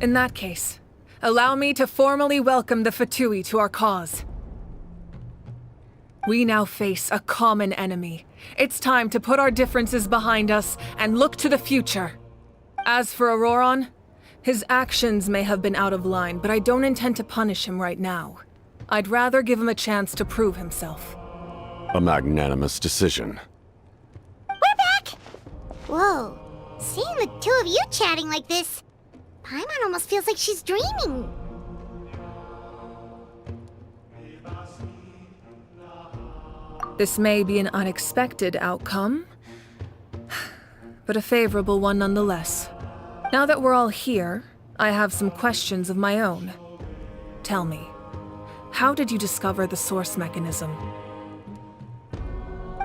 In that case, allow me to formally welcome the Fatui to our cause. We now face a common enemy. It's time to put our differences behind us and look to the future. As for Auroron, his actions may have been out of line, but I don't intend to punish him right now. I'd rather give him a chance to prove himself. A magnanimous decision. We're back! Whoa, seeing the two of you chatting like this, Paimon almost feels like she's dreaming. This may be an unexpected outcome, but a favorable one nonetheless. Now that we're all here, I have some questions of my own. Tell me, how did you discover the source mechanism?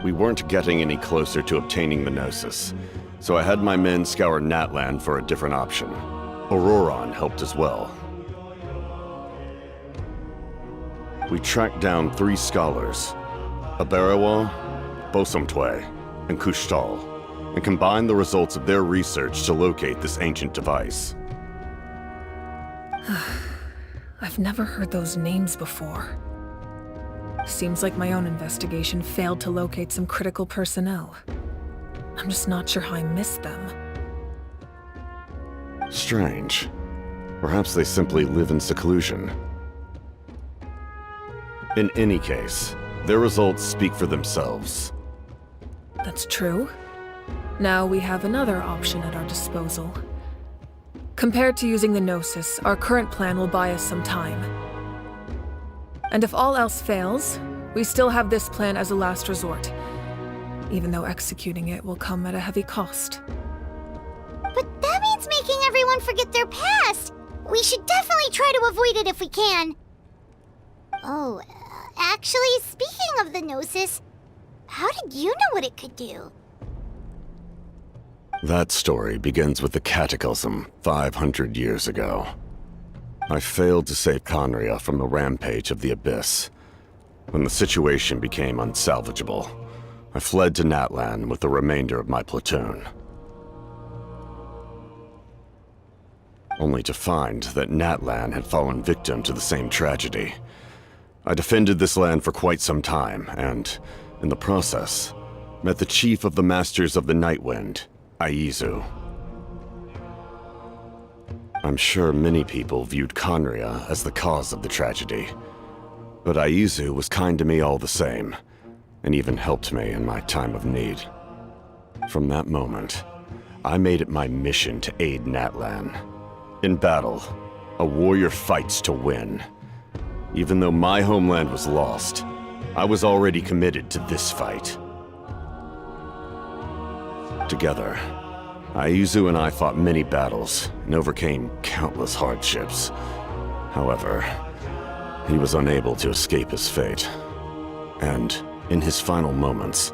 We weren't getting any closer to obtaining the Gnosis, so I had my men scour Natlan for a different option. Auroron helped as well. We tracked down 3 scholars, Aberawa, Bosomtwe, and Kushtal, and combined the results of their research to locate this ancient device. I've never heard those names before. Seems like my own investigation failed to locate some critical personnel. I'm just not sure how I missed them. Strange. Perhaps they simply live in seclusion. In any case, their results speak for themselves. That's true. Now we have another option at our disposal. Compared to using the Gnosis, our current plan will buy us some time. And if all else fails, we still have this plan as a last resort, even though executing it will come at a heavy cost. But that means making everyone forget their past! We should definitely try to avoid it if we can. Oh, actually, speaking of the Gnosis, how did you know what it could do? That story begins with the Cataclysm 500 years ago. I failed to save Conria from the rampage of the Abyss. When the situation became unsalvageable, I fled to Natlan with the remainder of my platoon. Only to find that Natlan had fallen victim to the same tragedy. I defended this land for quite some time, and, in the process, met the chief of the Masters of the Nightwind, Aizu. I'm sure many people viewed Conria as the cause of the tragedy, but Aizu was kind to me all the same, and even helped me in my time of need. From that moment, I made it my mission to aid Natlan. In battle, a warrior fights to win. Even though my homeland was lost, I was already committed to this fight. Together, Aizu and I fought many battles and overcame countless hardships. However, he was unable to escape his fate, and, in his final moments,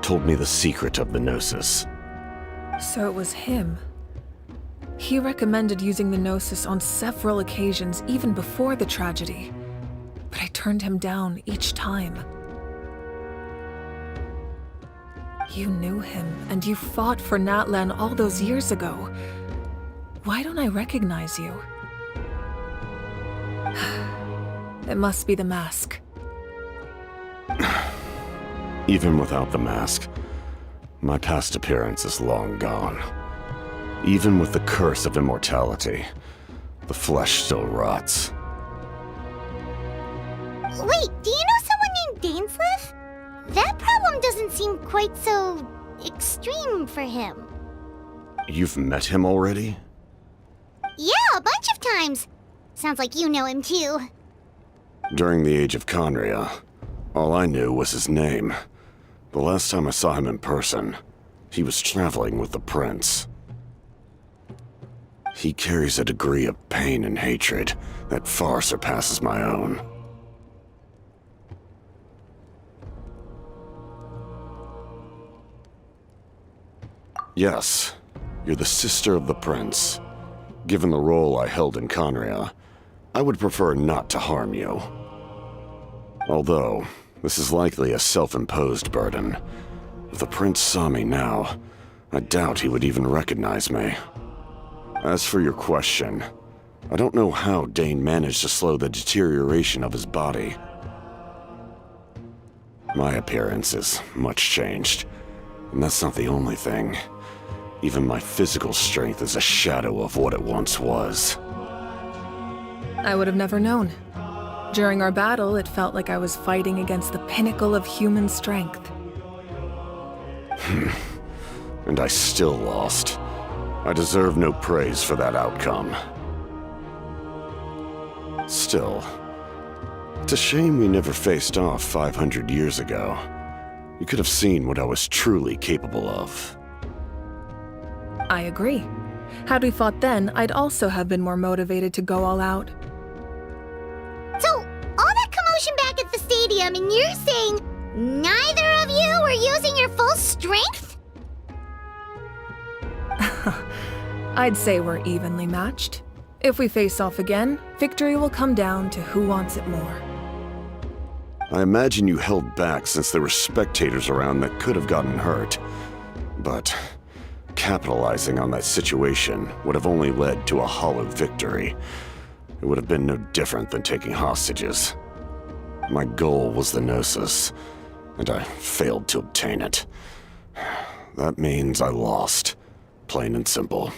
told me the secret of the Gnosis. So it was him. He recommended using the Gnosis on several occasions, even before the tragedy. But I turned him down each time. You knew him, and you fought for Natlan all those years ago. Why don't I recognize you? It must be the mask. Even without the mask, my past appearance is long gone. Even with the curse of immortality, the flesh still rots. Wait, do you know someone named Dainsleif? That problem doesn't seem quite so extreme for him. You've met him already? Yeah, a bunch of times. Sounds like you know him too. During the age of Conria, all I knew was his name. The last time I saw him in person, he was traveling with the prince. He carries a degree of pain and hatred that far surpasses my own. Yes, you're the sister of the prince. Given the role I held in Conria, I would prefer not to harm you. Although, this is likely a self-imposed burden. If the prince saw me now, I doubt he would even recognize me. As for your question, I don't know how Dane managed to slow the deterioration of his body. My appearance is much changed, and that's not the only thing. Even my physical strength is a shadow of what it once was. I would have never known. During our battle, it felt like I was fighting against the pinnacle of human strength. And I still lost. I deserve no praise for that outcome. Still, it's a shame we never faced off 500 years ago. You could have seen what I was truly capable of. I agree. Had we fought then, I'd also have been more motivated to go all out. So, all that commotion back at the stadium, and you're saying neither of you were using your full strength? I'd say we're evenly matched. If we face off again, victory will come down to who wants it more. I imagine you held back since there were spectators around that could have gotten hurt. But capitalizing on that situation would have only led to a hollow victory. It would have been no different than taking hostages. My goal was the Gnosis, and I failed to obtain it. That means I lost, plain and simple.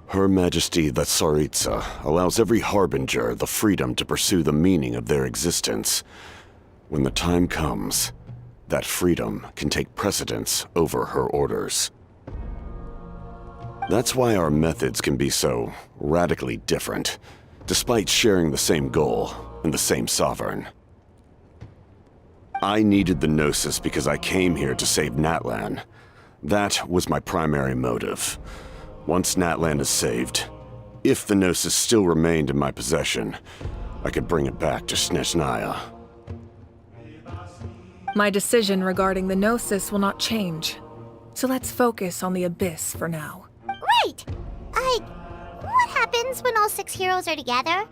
Her Majesty the Tsaritsa allows every Harbinger the freedom to pursue the meaning of their existence. When the time comes, that freedom can take precedence over her orders. That's why our methods can be so radically different, despite sharing the same goal and the same sovereign. I needed the Gnosis because I came here to save Natlan. That was my primary motive. Once Natlan is saved, if the Gnosis still remained in my possession, I could bring it back to Snezhnaya. My decision regarding the Gnosis will not change. So let's focus on the Abyss for now. Right! What happens when all 6 heroes are together?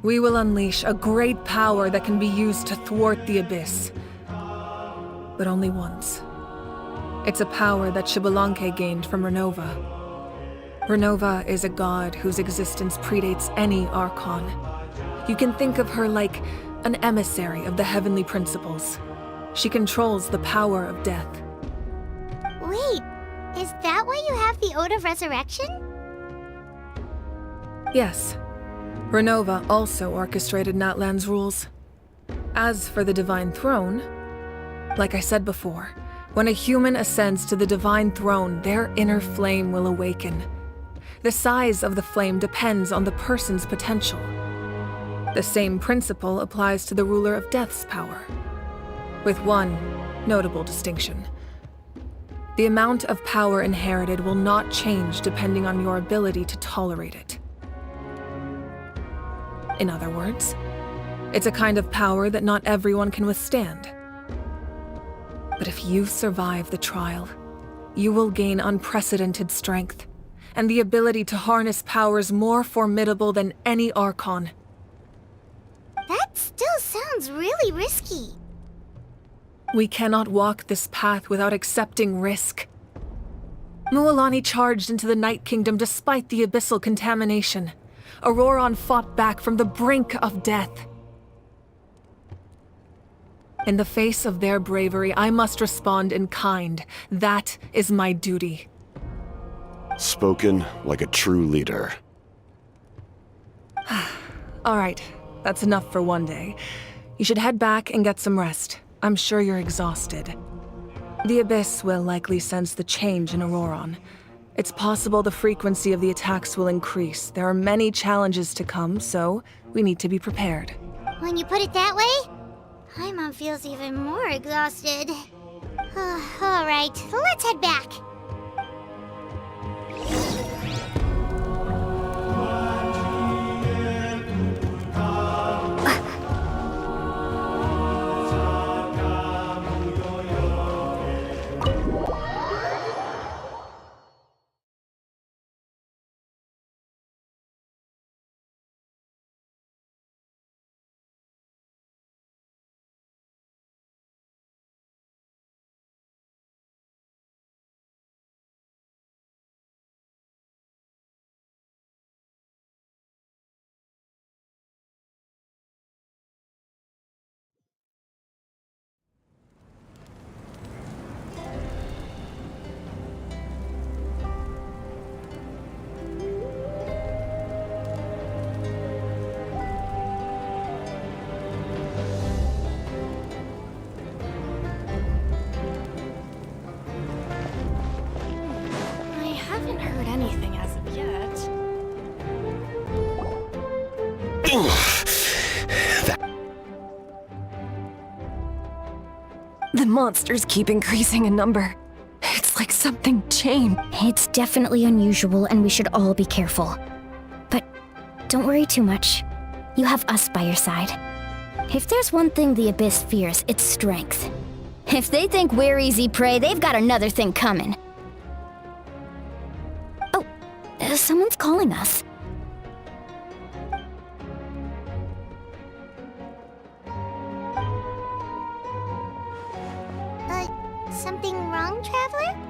We will unleash a great power that can be used to thwart the Abyss. But only once. It's a power that Xbalanque gained from Renova. Renova is a god whose existence predates any Archon. You can think of her like an emissary of the heavenly principles. She controls the power of death. Wait, is that why you have the Ode of Resurrection? Yes. Renova also orchestrated Natlan's rules. As for the Divine Throne, like I said before, when a human ascends to the Divine Throne, their inner flame will awaken. The size of the flame depends on the person's potential. The same principle applies to the ruler of Death's power, with one notable distinction. The amount of power inherited will not change depending on your ability to tolerate it. In other words, it's a kind of power that not everyone can withstand. But if you survive the trial, you will gain unprecedented strength, and the ability to harness powers more formidable than any Archon. That still sounds really risky. We cannot walk this path without accepting risk. Mualani charged into the Night Kingdom despite the abyssal contamination. Auroron fought back from the brink of death. In the face of their bravery, I must respond in kind. That is my duty. Spoken like a true leader. All right, that's enough for one day. You should head back and get some rest. I'm sure you're exhausted. The Abyss will likely sense the change in Auroron. It's possible the frequency of the attacks will increase. There are many challenges to come, so we need to be prepared. When you put it that way, Paimon feels even more exhausted. All right, let's head back. The monsters keep increasing in number. It's like something changed. It's definitely unusual, and we should all be careful. But don't worry too much. You have us by your side. If there's one thing the Abyss fears, it's strength. If they think we're easy prey, they've got another thing coming. Oh, someone's calling us. Something wrong, Traveler?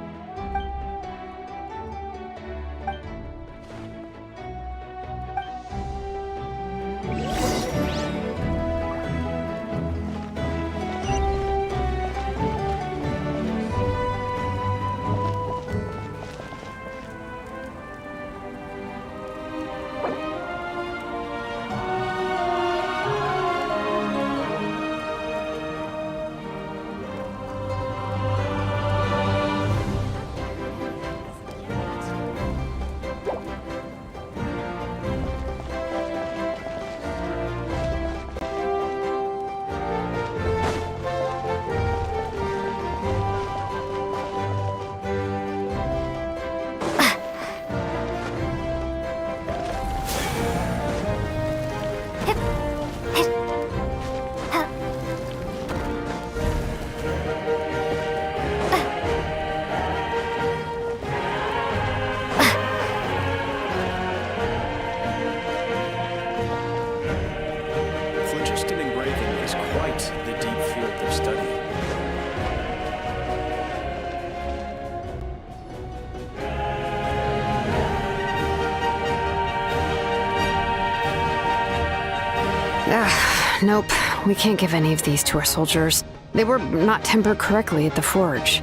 Nope, we can't give any of these to our soldiers. They were not tempered correctly at the forge.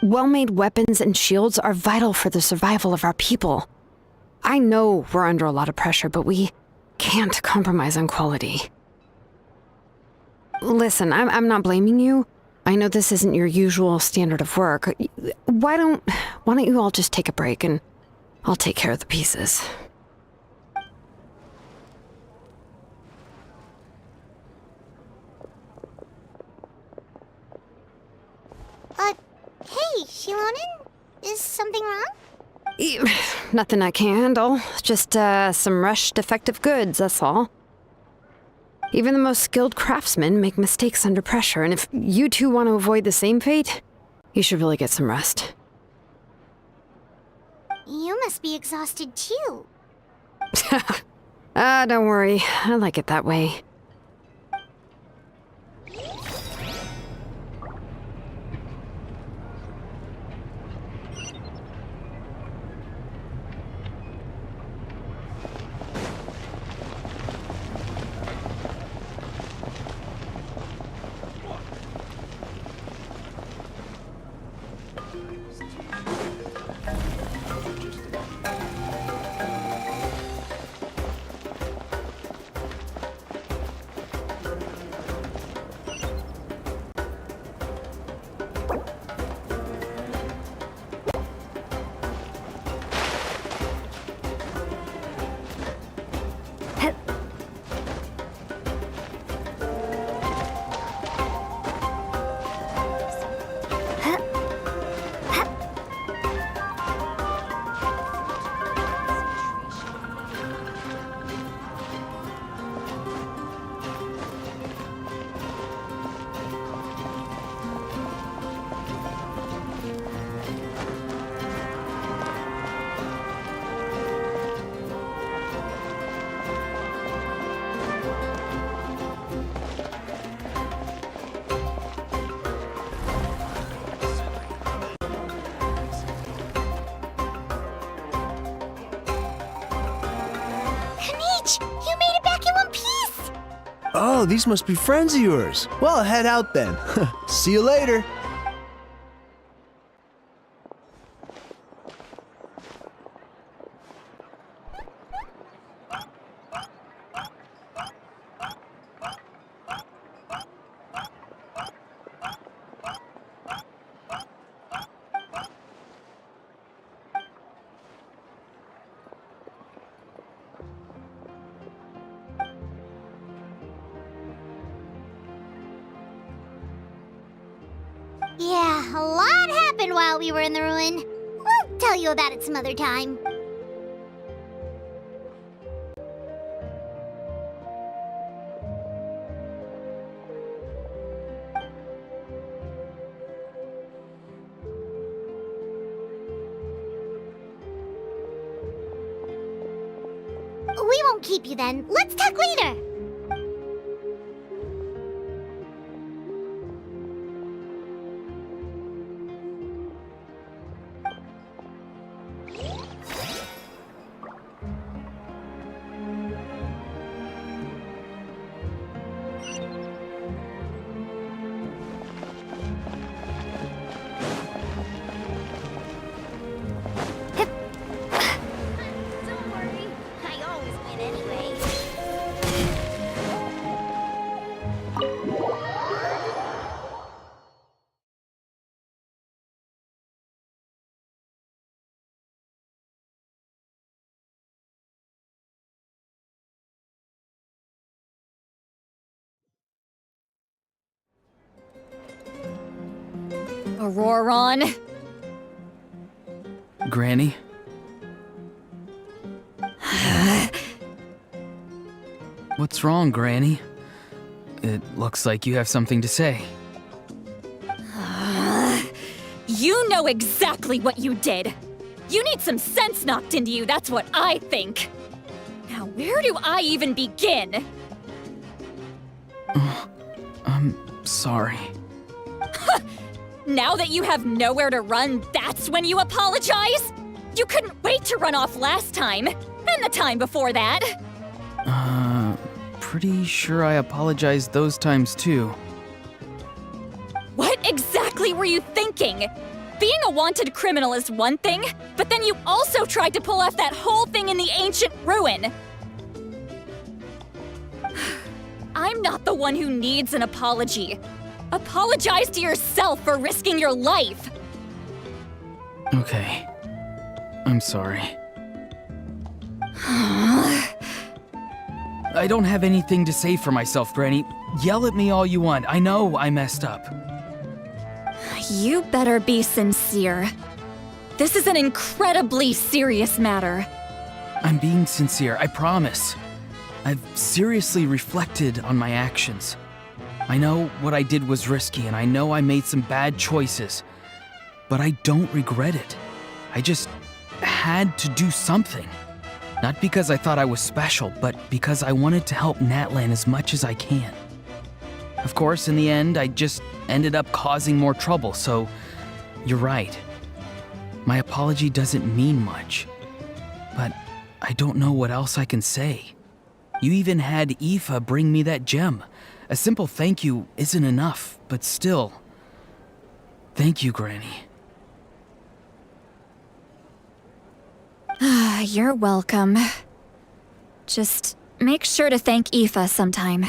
Well-made weapons and shields are vital for the survival of our people. I know we're under a lot of pressure, but we can't compromise on quality. Listen, I'm not blaming you. I know this isn't your usual standard of work. Why don't you all just take a break and I'll take care of the pieces. Hey, Shilonen? Is something wrong? Nothing I can handle. Just, some rushed defective goods, that's all. Even the most skilled craftsmen make mistakes under pressure, and if you two want to avoid the same fate, you should really get some rest. You must be exhausted too. Don't worry. I like it that way. You made it back in one piece! Oh, these must be friends of yours. Well, head out then. See you later. Yeah, a lot happened while we were in the ruin. We'll tell you about it some other time. We won't keep you then. Let's talk later. Don't worry, I always win anyway. Auroron. Granny? What's wrong, Granny? It looks like you have something to say. You know exactly what you did. You need some sense knocked into you, that's what I think. Now, where do I even begin? I'm sorry. Now that you have nowhere to run, that's when you apologize? You couldn't wait to run off last time, and the time before that. Pretty sure I apologized those times too. What exactly were you thinking? Being a wanted criminal is one thing, but then you also tried to pull off that whole thing in the ancient ruin. I'm not the one who needs an apology. Apologize to yourself for risking your life. Okay. I'm sorry. I don't have anything to say for myself, Granny. Yell at me all you want. I know I messed up. You better be sincere. This is an incredibly serious matter. I'm being sincere, I promise. I've seriously reflected on my actions. I know what I did was risky, and I know I made some bad choices. But I don't regret it. I just had to do something. Not because I thought I was special, but because I wanted to help Natlan as much as I can. Of course, in the end, I just ended up causing more trouble, so you're right. My apology doesn't mean much. But I don't know what else I can say. You even had Aoife bring me that gem. A simple thank you isn't enough, but still. Thank you, Granny. You're welcome. Just make sure to thank Aoife sometime.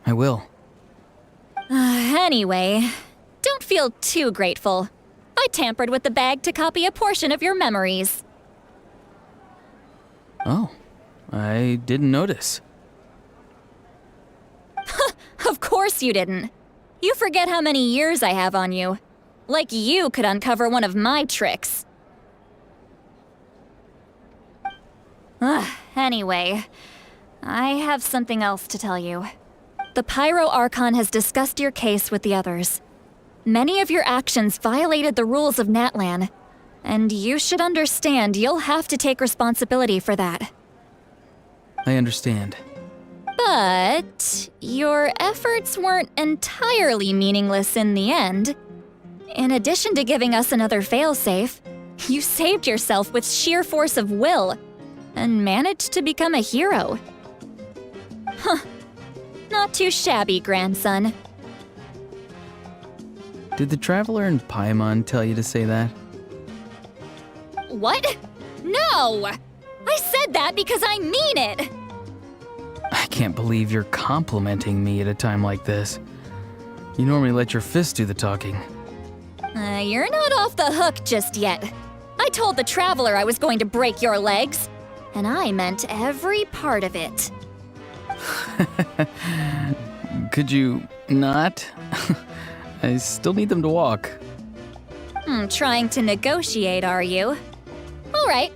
I will. Anyway, don't feel too grateful. I tampered with the bag to copy a portion of your memories. Oh, I didn't notice. Of course you didn't. You forget how many years I have on you. Like you could uncover one of my tricks. Anyway, I have something else to tell you. The Pyro Archon has discussed your case with the others. Many of your actions violated the rules of Natlan, and you should understand you'll have to take responsibility for that. I understand. But your efforts weren't entirely meaningless in the end. In addition to giving us another failsafe, you saved yourself with sheer force of will and managed to become a hero. Huh. Not too shabby, grandson. Did the Traveler in Paimon tell you to say that? What? No! I said that because I mean it! I can't believe you're complimenting me at a time like this. You normally let your fist do the talking. You're not off the hook just yet. I told the Traveler I was going to break your legs, and I meant every part of it. Could you not? I still need them to walk. Trying to negotiate, are you? All right.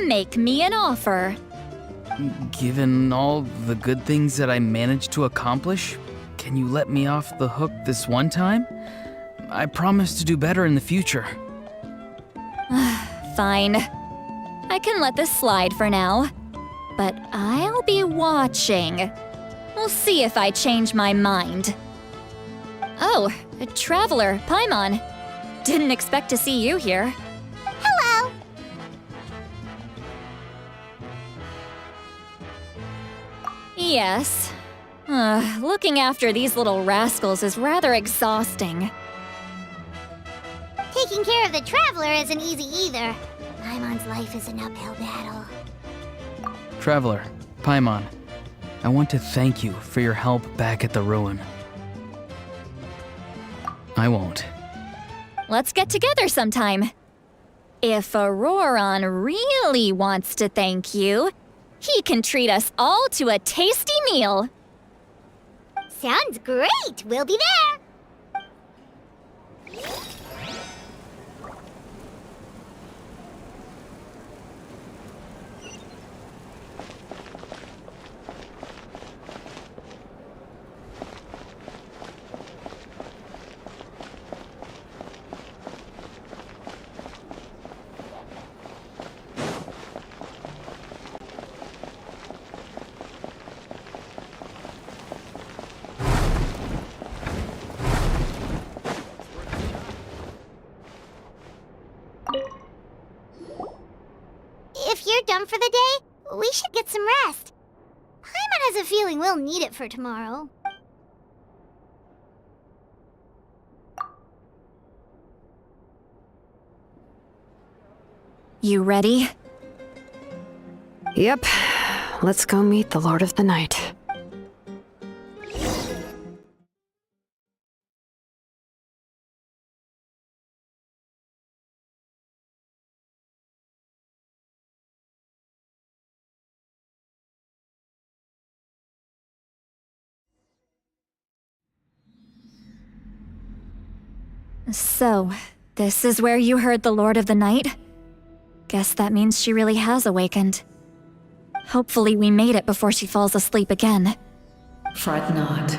Make me an offer. Given all the good things that I managed to accomplish, can you let me off the hook this one time? I promise to do better in the future. Fine. I can let this slide for now. But I'll be watching. We'll see if I change my mind. Oh, a traveler, Paimon. Didn't expect to see you here. Hello! Yes. Looking after these little rascals is rather exhausting. Taking care of the traveler isn't easy either. Paimon's life is an uphill battle. Traveler, Paimon, I want to thank you for your help back at the ruin. I won't. Let's get together sometime. If Auroron really wants to thank you, he can treat us all to a tasty meal. Sounds great! We'll be there! If you're done for the day, we should get some rest. Paimon has a feeling we'll need it for tomorrow. You ready? Yep. Let's go meet the Lord of the Night. So, this is where you heard the Lord of the Night? Guess that means she really has awakened. Hopefully we made it before she falls asleep again. Fret not.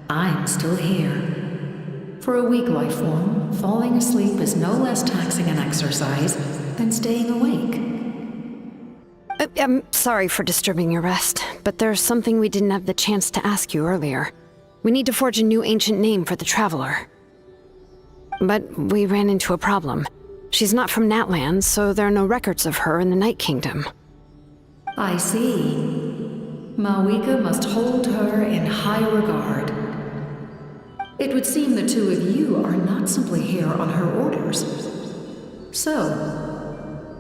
I'm still here. For a weak life form, falling asleep is no less taxing an exercise than staying awake. I'm sorry for disturbing your rest, but there's something we didn't have the chance to ask you earlier. We need to forge a new ancient name for the Traveler. But we ran into a problem. She's not from Natlan, so there are no records of her in the Night Kingdom. I see. Mawika must hold her in high regard. It would seem the two of you are not simply here on her orders. So,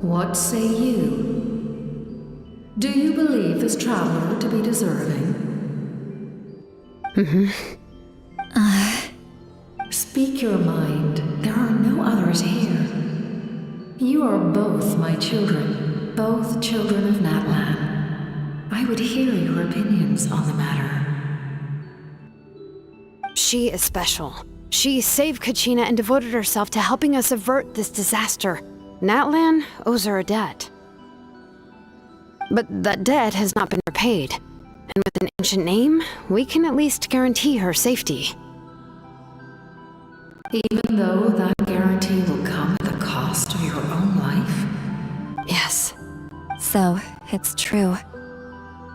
what say you? Do you believe this traveler to be deserving? Speak your mind. There are no others here. You are both my children, both children of Natlan. I would hear your opinions on the matter. She is special. She saved Kachina and devoted herself to helping us avert this disaster. Natlan owes her a debt. But that debt has not been repaid. And with an ancient name, we can at least guarantee her safety. Even though that guarantee will come at the cost of your own life? Yes. So, it's true.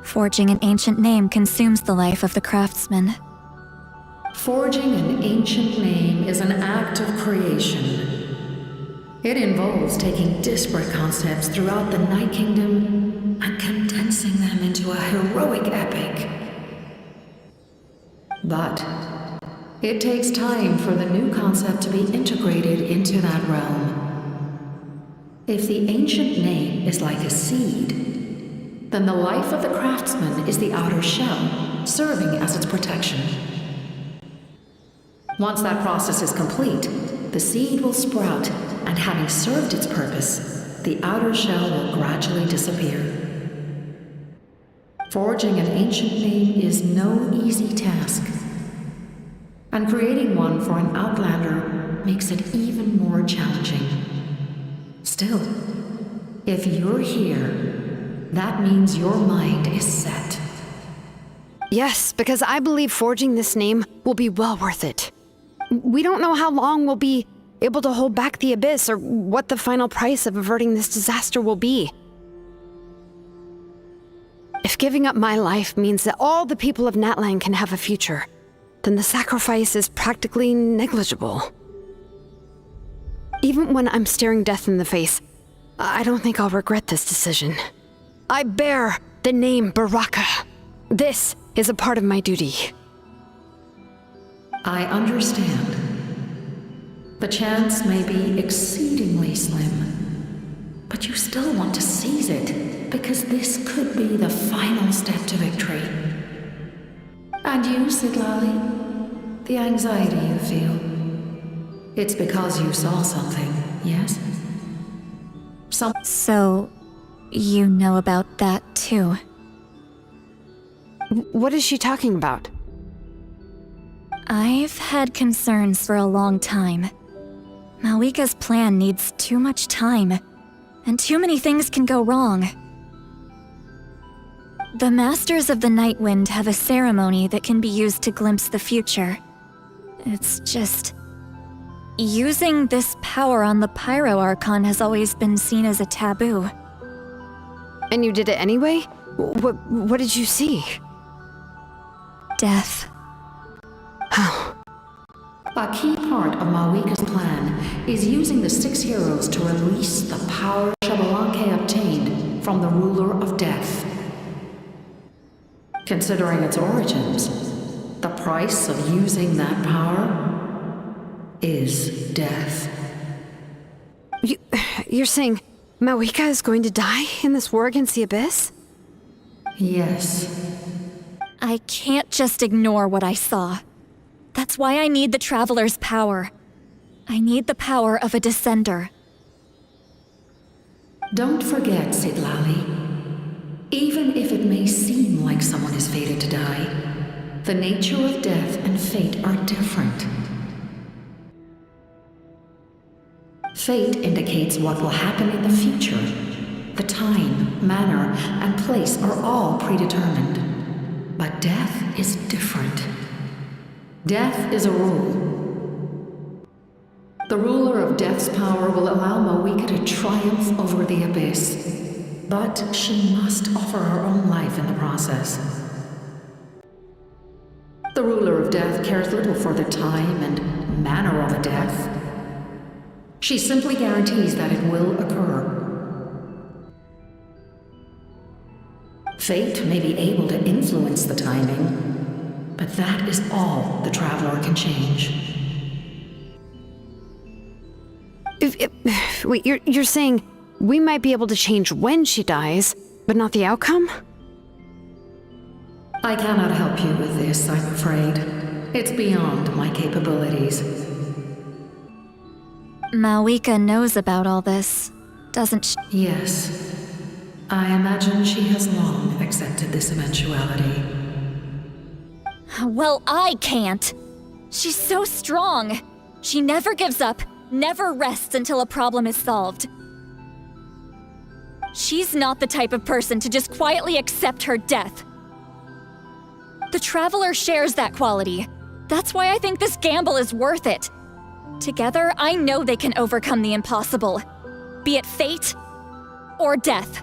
Forging an ancient name consumes the life of the craftsman. Forging an ancient name is an act of creation. It involves taking disparate concepts throughout the Night Kingdom and condensing them into a heroic epic. But it takes time for the new concept to be integrated into that realm. If the ancient name is like a seed, then the life of the craftsman is the outer shell, serving as its protection. Once that process is complete, the seed will sprout, and having served its purpose, the outer shell will gradually disappear. Forging an ancient name is no easy task. And creating one for an outlander makes it even more challenging. Still, if you're here, that means your mind is set. Yes, because I believe forging this name will be well worth it. We don't know how long we'll be able to hold back the Abyss or what the final price of averting this disaster will be. If giving up my life means that all the people of Natlan can have a future, then the sacrifice is practically negligible. Even when I'm staring death in the face, I don't think I'll regret this decision. I bear the name Baraka. This is a part of my duty. I understand. The chance may be exceedingly slim, but you still want to seize it because this could be the final step to victory. And you, Sidlali, the anxiety you feel, it's because you saw something, yes? So, you know about that too? What is she talking about? I've had concerns for a long time. Malika's plan needs too much time, and too many things can go wrong. The Masters of the Night Wind have a ceremony that can be used to glimpse the future. It's just... using this power on the Pyro Archon has always been seen as a taboo. And you did it anyway? What did you see? Death. How? A key part of Mawika's plan is using the 6 heroes to release the power Xbalanque obtained from the ruler of death. Considering its origins, the price of using that power is death. You're saying Mawika is going to die in this war against the Abyss? Yes. I can't just ignore what I saw. That's why I need the Traveler's power. I need the power of a Descender. Don't forget, Sidlali. Even if it may seem like someone is fated to die, the nature of death and fate are different. Fate indicates what will happen in the future. The time, manner, and place are all predetermined. But death is different. Death is a rule. The ruler of death's power will allow Mawika to triumph over the Abyss. But she must offer her own life in the process. The ruler of death cares little for the time and manner of a death. She simply guarantees that it will occur. Fate may be able to influence the timing, but that is all the Traveler can change. Wait, you're saying we might be able to change when she dies, but not the outcome? I cannot help you with this, I'm afraid. It's beyond my capabilities. Mawika knows about all this, doesn't she? Yes. I imagine she has long accepted this eventuality. Well, I can't. She's so strong. She never gives up, never rests until a problem is solved. She's not the type of person to just quietly accept her death. The Traveler shares that quality. That's why I think this gamble is worth it. Together, I know they can overcome the impossible, be it fate or death.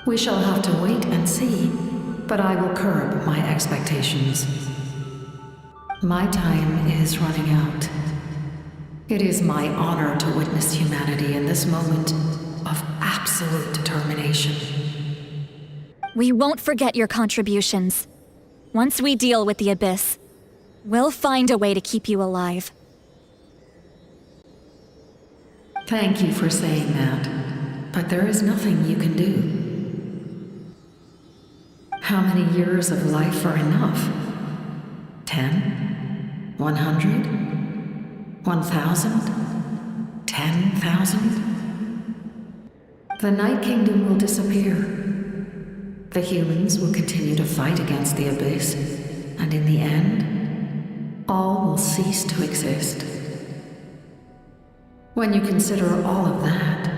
We shall have to wait and see, but I will curb my expectations. My time is running out. It is my honor to witness humanity in this moment of absolute determination. We won't forget your contributions. Once we deal with the Abyss, we'll find a way to keep you alive. Thank you for saying that, but there is nothing you can do. How many years of life are enough? 10? 100? 1,000? 10,000? The Night Kingdom will disappear. The humans will continue to fight against the Abyss, and in the end, all will cease to exist. When you consider all of that,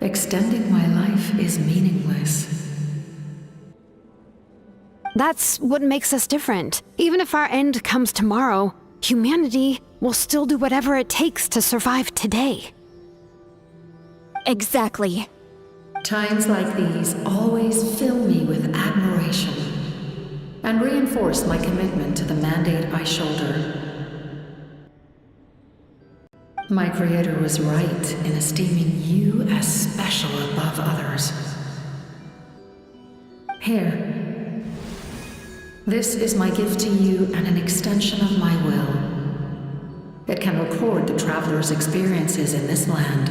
extending my life is meaningless. That's what makes us different. Even if our end comes tomorrow, humanity will still do whatever it takes to survive today. Exactly. Times like these always fill me with admiration and reinforce my commitment to the mandate I shoulder. My creator was right in esteeming you as special above others. Here. This is my gift to you and an extension of my will. It can record the traveler's experiences in this land,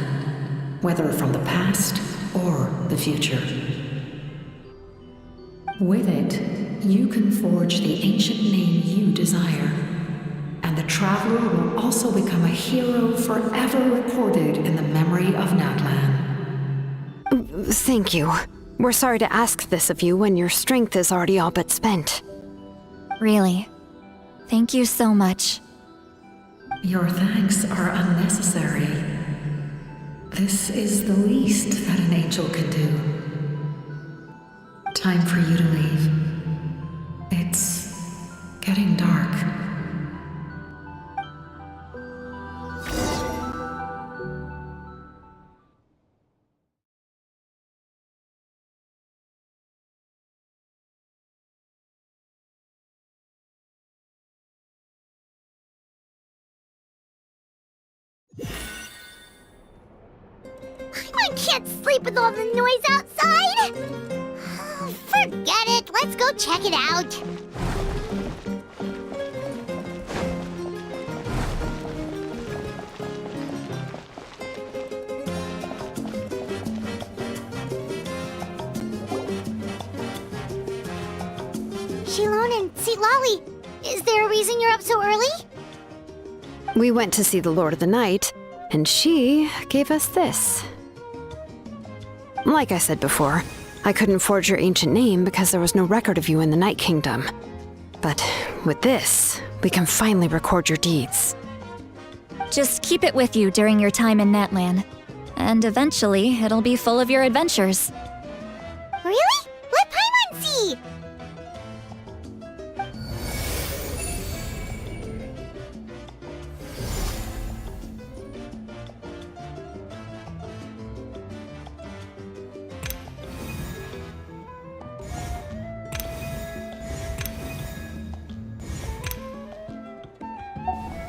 whether from the past or the future. With it, you can forge the ancient name you desire, and the traveler will also become a hero forever recorded in the memory of Natlan. Thank you. We're sorry to ask this of you when your strength is already all but spent. Really. Thank you so much. Your thanks are unnecessary. This is the least that an angel can do. Time for you to leave. It's getting dark. I can't sleep with all the noise outside! Forget it, let's go check it out. Shilon and Lolly, is there a reason you're up so early? We went to see the Lord of the Night, and she gave us this. Like I said before, I couldn't forge your ancient name because there was no record of you in the Night Kingdom. But with this, we can finally record your deeds. Just keep it with you during your time in Natlan, and eventually it'll be full of your adventures. Really? Let Paimon see!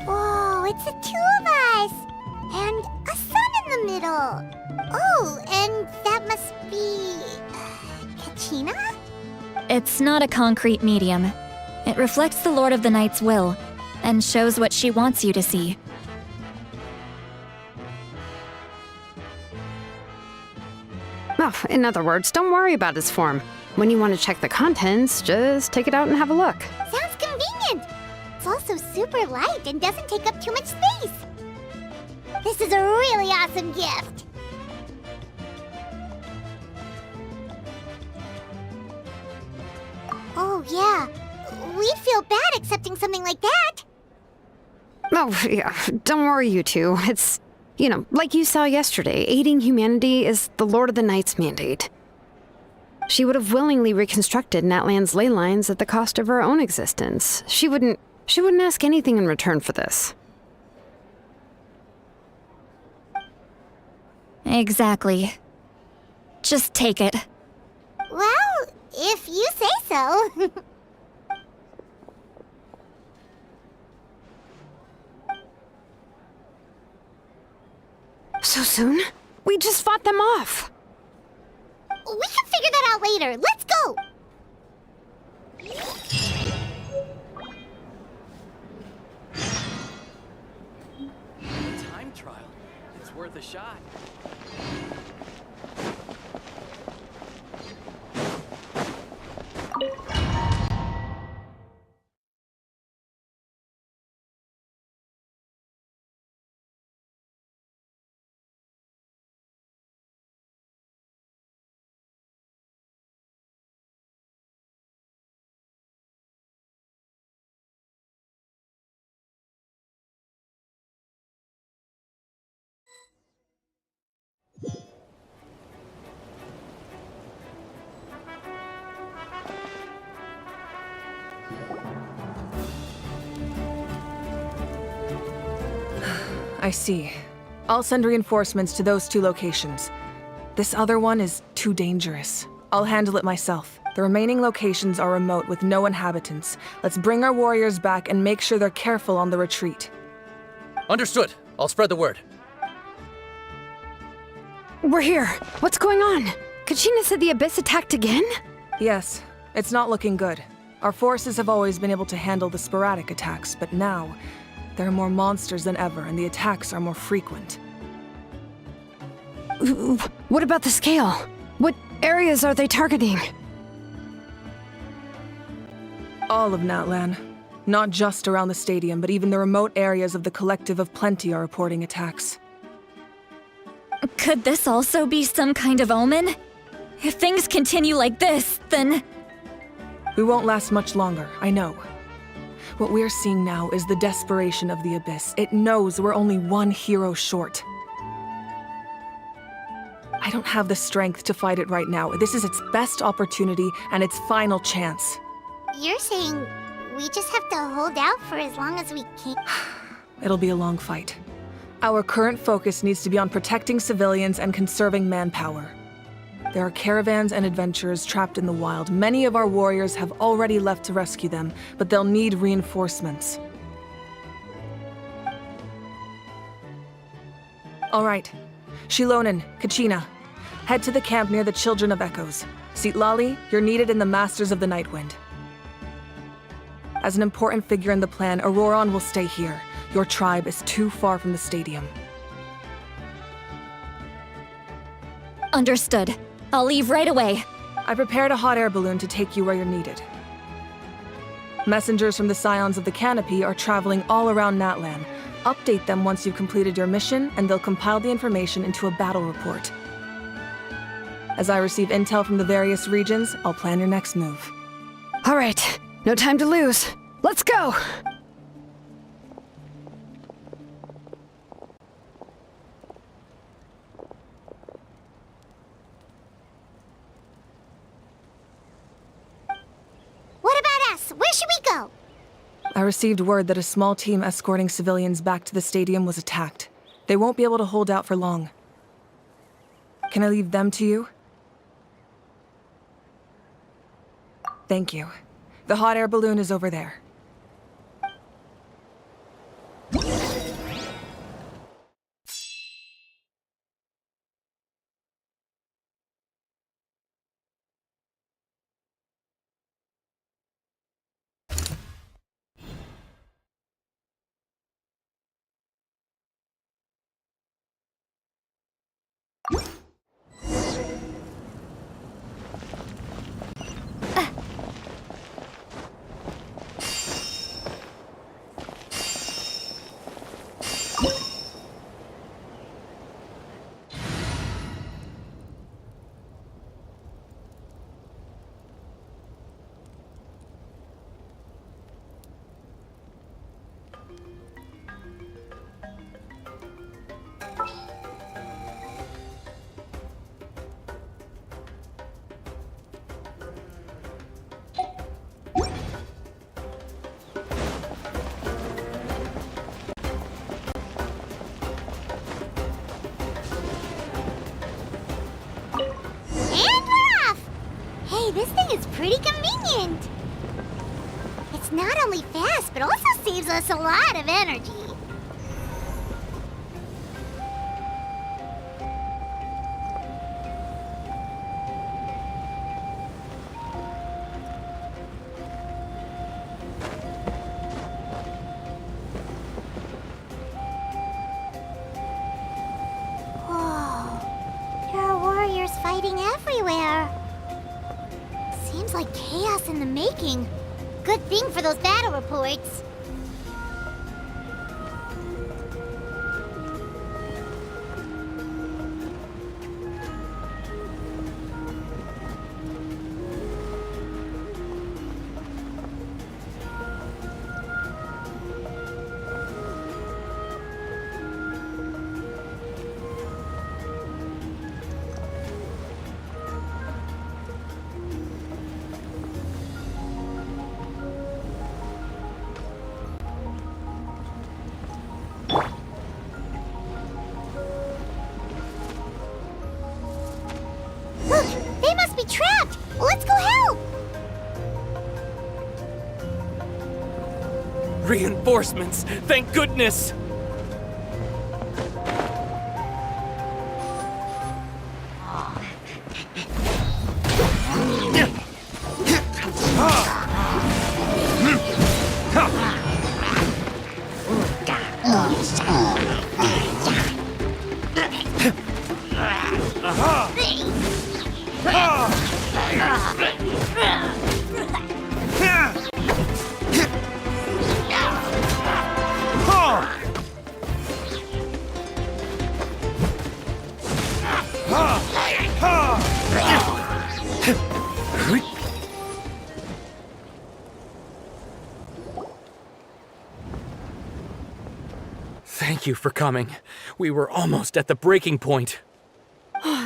Whoa, it's the two of us! And a sun in the middle! Oh, and that must be... Kachina? It's not a concrete medium. It reflects the Lord of the Night's will, and shows what she wants you to see. Oh, in other words, don't worry about its form. When you want to check the contents, just take it out and have a look. Sounds convenient! It's also super light and doesn't take up too much space. This is a really awesome gift. Oh, yeah. We'd feel bad accepting something like that. Oh, yeah, don't worry, you two. It's, like you saw yesterday, aiding humanity is the Lord of the Night's mandate. She would have willingly reconstructed Natlan's ley lines at the cost of her own existence. She wouldn't ask anything in return for this. Exactly. Just take it. Well, if you say so. So soon? We just fought them off. We can figure that out later. Let's go! Time trial. It's worth a shot. I see. I'll send reinforcements to those 2 locations. This other one is too dangerous. I'll handle it myself. The remaining locations are remote with no inhabitants. Let's bring our warriors back and make sure they're careful on the retreat. Understood. I'll spread the word. We're here. What's going on? Kachina said the Abyss attacked again? Yes, it's not looking good. Our forces have always been able to handle the sporadic attacks, but now there are more monsters than ever, and the attacks are more frequent. What about the scale? What areas are they targeting? All of Natlan. Not just around the stadium, but even the remote areas of the Collective of Plenty are reporting attacks. Could this also be some kind of omen? If things continue like this, then... We won't last much longer, I know. What we're seeing now is the desperation of the Abyss. It knows we're only one hero short. I don't have the strength to fight it right now. This is its best opportunity and its final chance. You're saying we just have to hold out for as long as we can? It'll be a long fight. Our current focus needs to be on protecting civilians and conserving manpower. There are caravans and adventurers trapped in the wild. Many of our warriors have already left to rescue them, but they'll need reinforcements. All right. Shilonen, Kachina, head to the camp near the Children of Echoes. Sitlali, you're needed in the Masters of the Nightwind. As an important figure in the plan, Auroron will stay here. Your tribe is too far from the stadium. Understood. I'll leave right away. I prepared a hot air balloon to take you where you're needed. Messengers from the Scions of the Canopy are traveling all around Natlan. Update them once you've completed your mission, and they'll compile the information into a battle report. As I receive intel from the various regions, I'll plan your next move. All right, no time to lose. Let's go! What about us? Where should we go? I received word that a small team escorting civilians back to the stadium was attacked. They won't be able to hold out for long. Can I leave them to you? Thank you. The hot air balloon is over there. This thing is pretty convenient. It's not only fast, but also saves us a lot of energy. Whoa, there are warriors fighting everywhere. Seems like chaos in the making. Good thing for those battle reports. Reinforcements! Thank goodness! Thank you for coming. We were almost at the breaking point.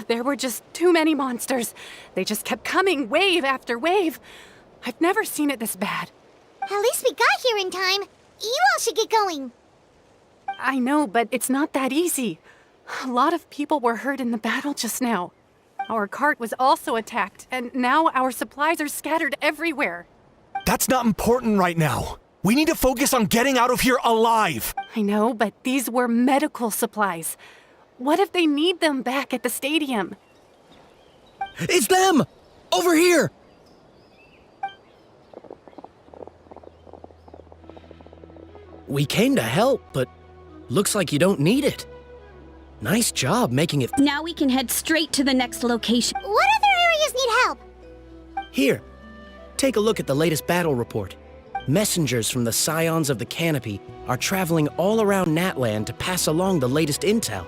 There were just too many monsters. They just kept coming, wave after wave. I've never seen it this bad. At least we got here in time. You all should get going. I know, but it's not that easy. A lot of people were hurt in the battle just now. Our cart was also attacked, and now our supplies are scattered everywhere. That's not important right now. We need to focus on getting out of here alive. I know, but these were medical supplies. What if they need them back at the stadium? It's them! Over here! We came to help, but looks like you don't need it. Nice job making it. Now we can head straight to the next location. What other areas need help? Here, take a look at the latest battle report. Messengers from the Scions of the Canopy are traveling all around Natlan to pass along the latest intel.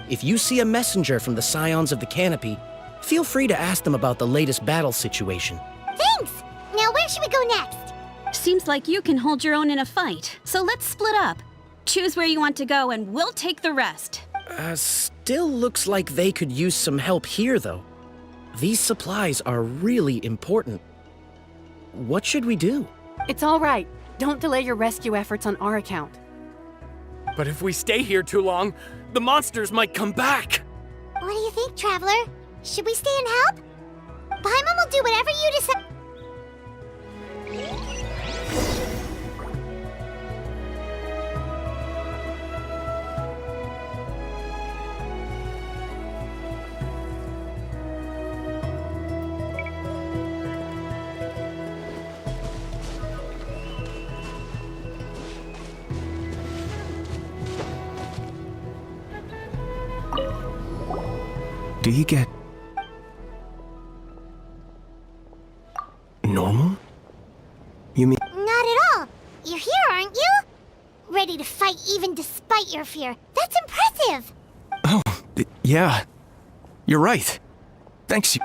If you see a messenger from the Scions of the Canopy, feel free to ask them about the latest battle situation. Thanks! Now where should we go next? Seems like you can hold your own in a fight, so let's split up. Choose where you want to go and we'll take the rest. Still looks like they could use some help here, though. These supplies are really important. What should we do? It's all right. Don't delay your rescue efforts on our account. But if we stay here too long, the monsters might come back! What do you think, Traveler? Should we stay and help? Paimon will do whatever you decide. Do you get normal? You mean? Not at all. You're here, aren't you? Ready to fight even despite your fear. That's impressive. Oh, yeah. You're right. Thanks.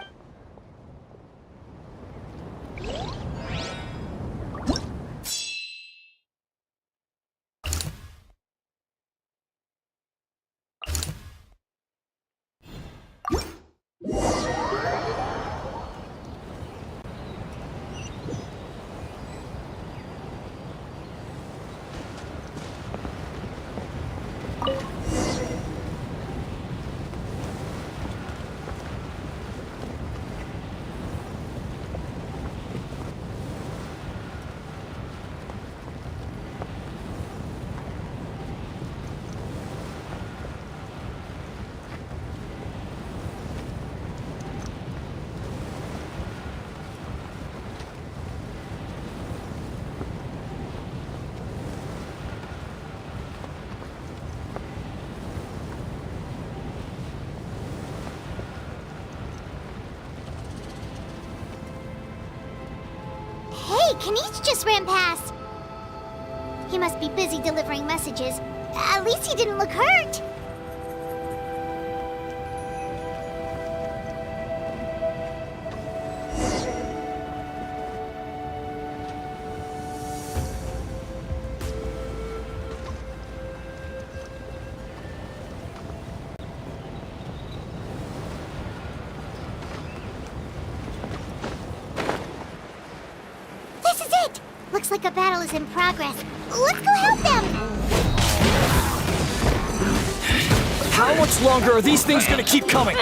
Hey, Kanichi just ran past. He must be busy delivering messages. At least he didn't look hurt. Looks like a battle is in progress. Let's go help them! How much longer are these things gonna keep coming?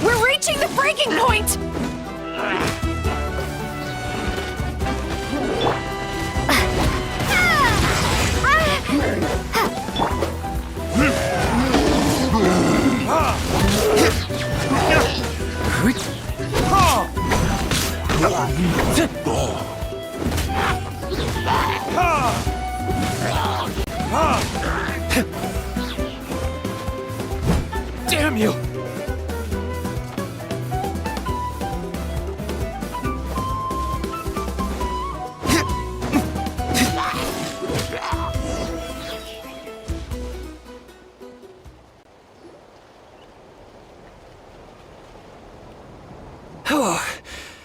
We're reaching the breaking point! Damn you!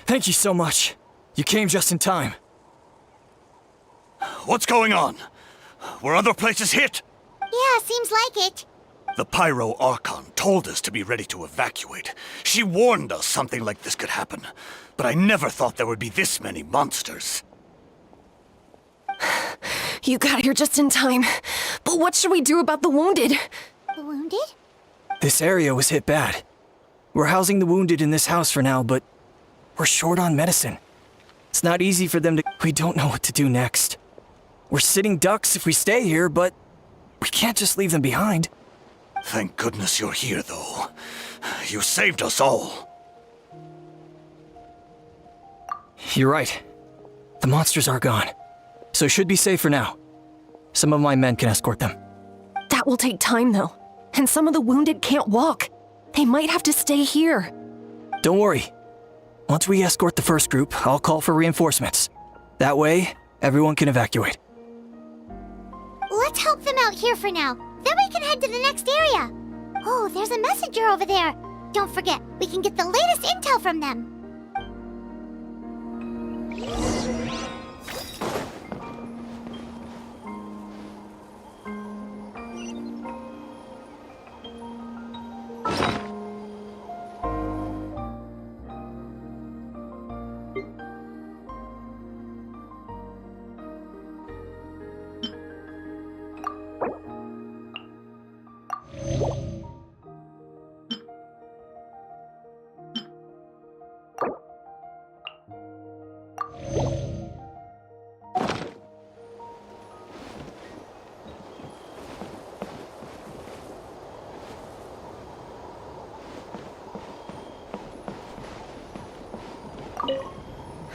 Thank you so much. You came just in time. What's going on? Were other places hit? Yeah, seems like it. The Pyro Archon told us to be ready to evacuate. She warned us something like this could happen. But I never thought there would be this many monsters. You got here just in time. But what should we do about the wounded? The wounded? This area was hit bad. We're housing the wounded in this house for now, but we're short on medicine. It's not easy for them to... We don't know what to do next. We're sitting ducks if we stay here, but we can't just leave them behind. Thank goodness you're here, though. You saved us all. You're right. The monsters are gone, so it should be safe for now. Some of my men can escort them. That will take time, though. And some of the wounded can't walk. They might have to stay here. Don't worry. Once we escort the first group, I'll call for reinforcements. That way, everyone can evacuate. Let's help them out here for now. Then we can head to the next area. Oh, there's a messenger over there. Don't forget, we can get the latest intel from them.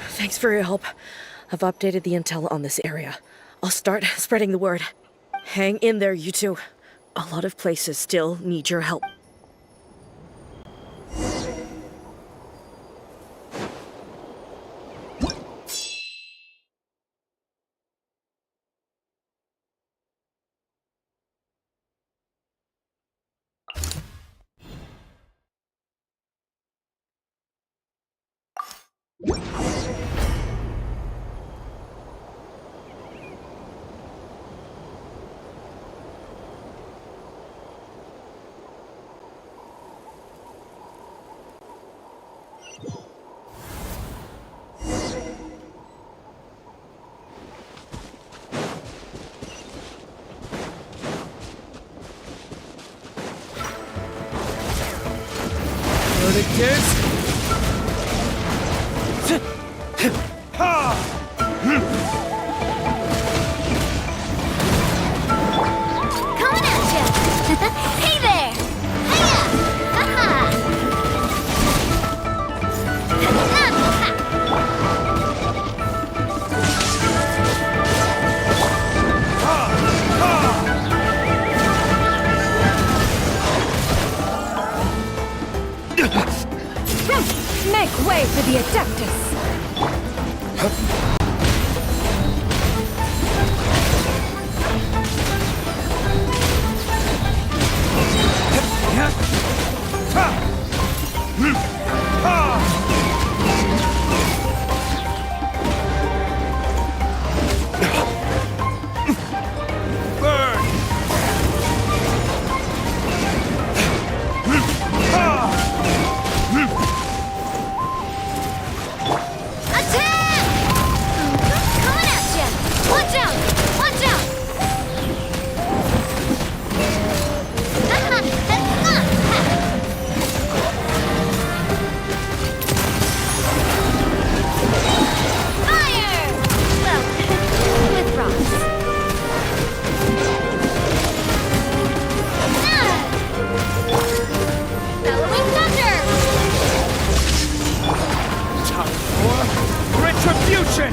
Thanks for your help. I've updated the intel on this area. I'll start spreading the word. Hang in there, you two. A lot of places still need your help. Coming at ya! Hey there! Hiya! Ha-ha! Make way for the Adeptus! Attack! Retribution!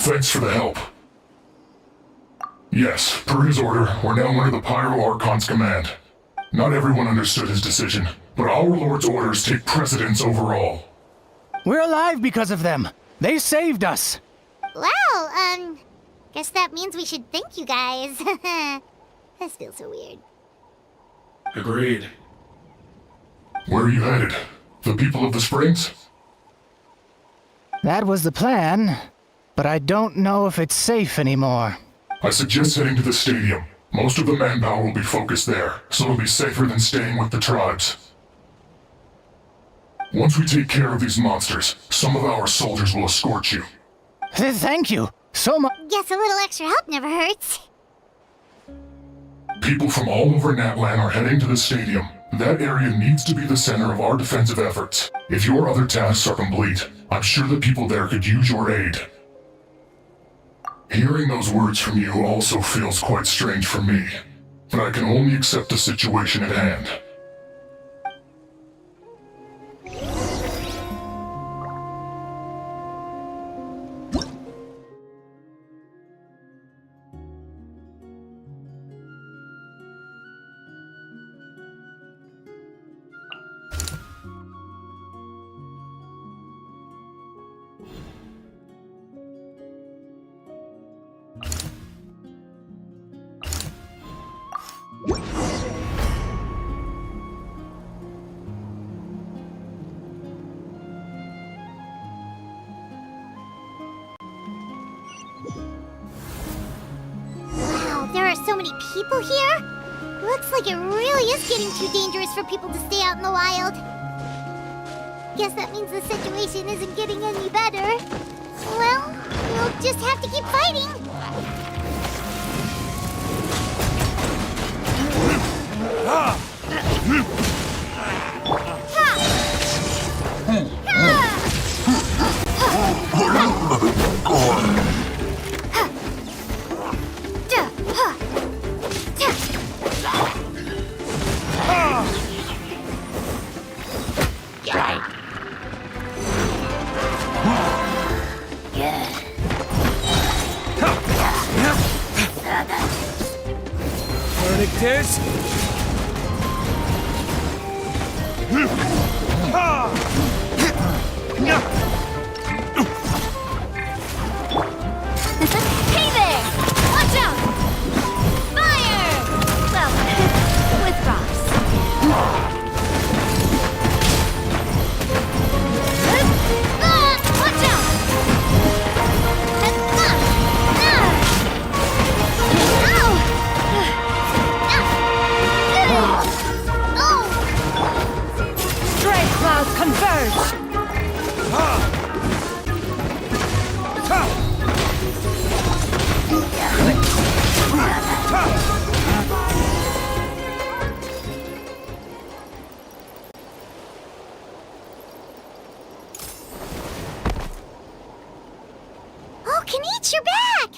Thanks for the help. Yes, per his order, we're now under the Pyro Archon's command. Not everyone understood his decision, but our Lord's orders take precedence over all. We're alive because of them. They saved us. Well, guess that means we should thank you guys. This feels so weird. Agreed. Where are you headed? The people of the Springs? That was the plan, but I don't know if it's safe anymore. I suggest heading to the stadium. Most of the manpower will be focused there, so it'll be safer than staying with the tribes. Once we take care of these monsters, some of our soldiers will escort you. Thank you so much. Guess a little extra help never hurts. People from all over Natlan are heading to the stadium. That area needs to be the center of our defensive efforts. If your other tasks are complete, I'm sure the people there could use your aid. Hearing those words from you also feels quite strange for me, but I can only accept the situation at hand. So many people here? Looks like it really is getting too dangerous for people to stay out in the wild. Guess that means the situation isn't getting any better. Well, we'll just have to keep fighting. This? Hey there! Watch out! Fire! Well, with rocks. Watch out! Stray clouds converge! Kanich, you're back!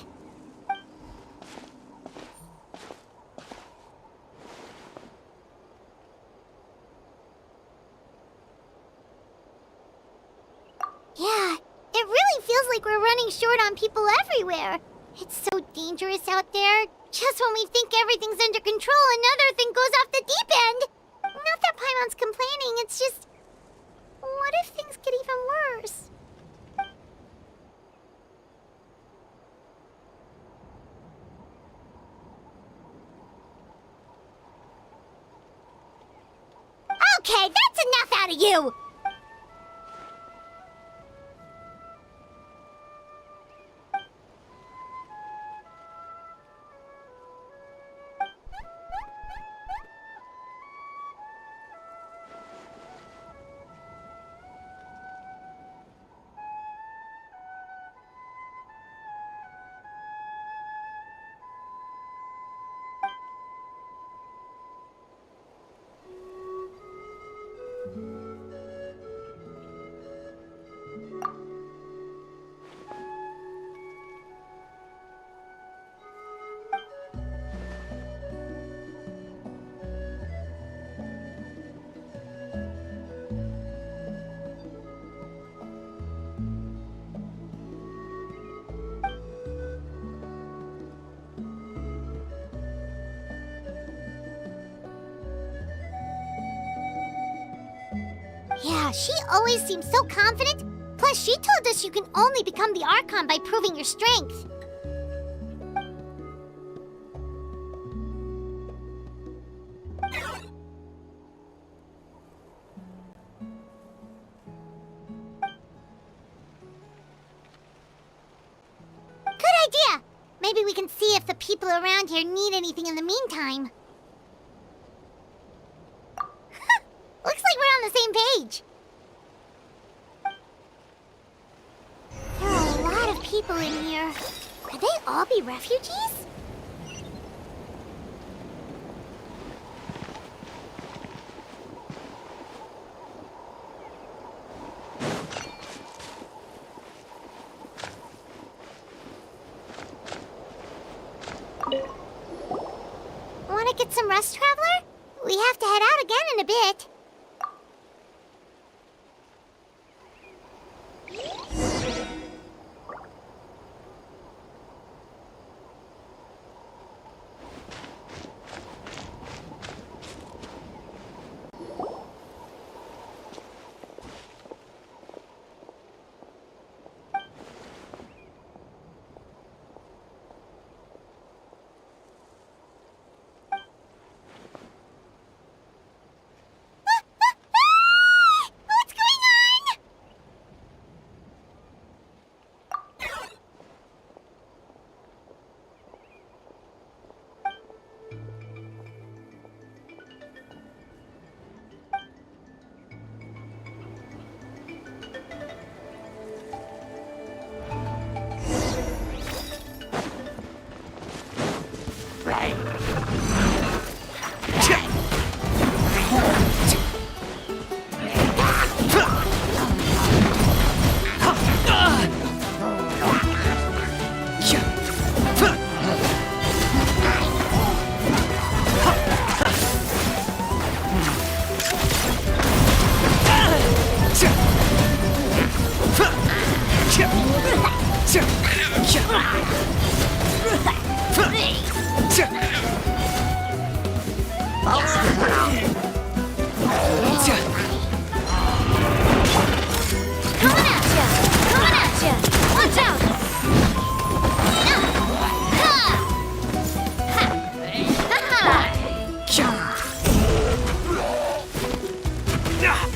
Yeah, it really feels like we're running short on people everywhere. It's so dangerous out there. Just when we think everything's under control, another thing goes off the deep end. Not that Paimon's complaining, it's just... What if things get even worse? Okay, that's enough out of you! Yeah, she always seems so confident. Plus, she told us you can only become the Archon by proving your strength. Good idea! Maybe we can see if the people around here need anything in the meantime. Looks like we're on the same page. There are a lot of people in here. Could they all be refugees? Want to get some rest, Traveler? We have to head out again in a bit.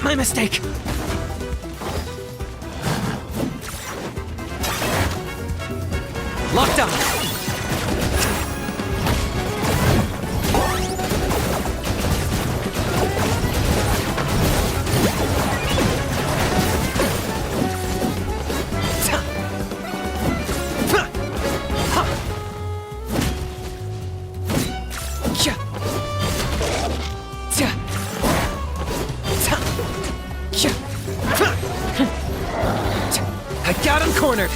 My mistake. Locked on. I got him cornered!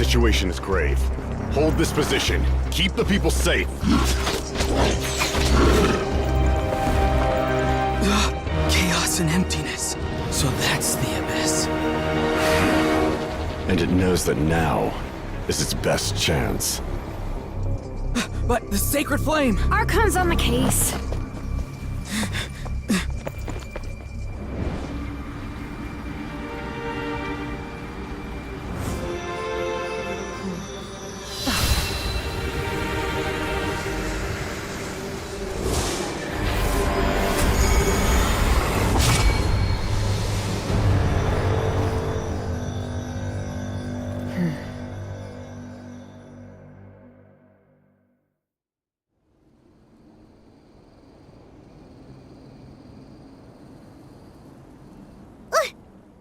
situation is grave. Hold this position. Keep the people safe. Chaos and emptiness. So that's the abyss. And it knows that now is its best chance. But the sacred flame! Archon's on the case.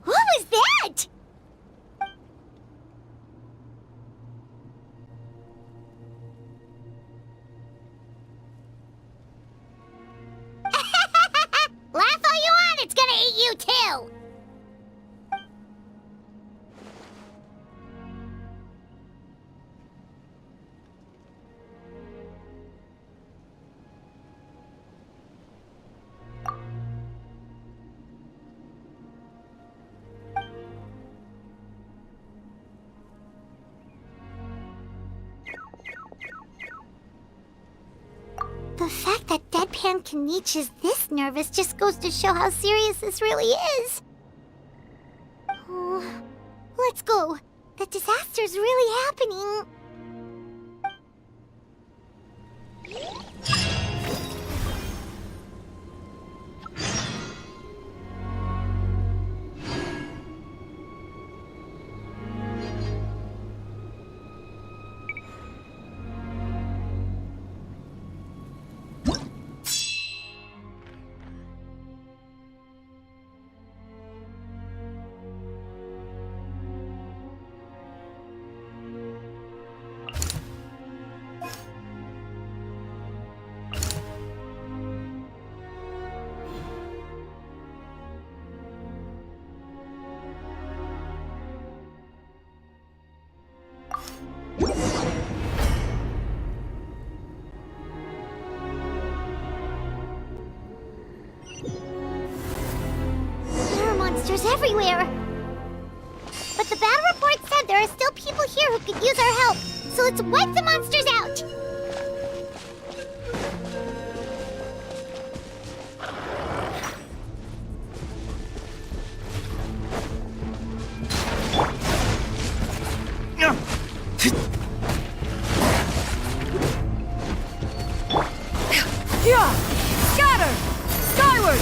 What was that? Laugh all you want, it's gonna eat you too! The fact that Deadpan Kaniche is this nervous just goes to show how serious this really is. Oh, let's go. The disaster's really happening. There are monsters everywhere. But the battle report said there are still people here who could use our help. So let's wipe the monsters out. Yeah! Scatter! Skyward!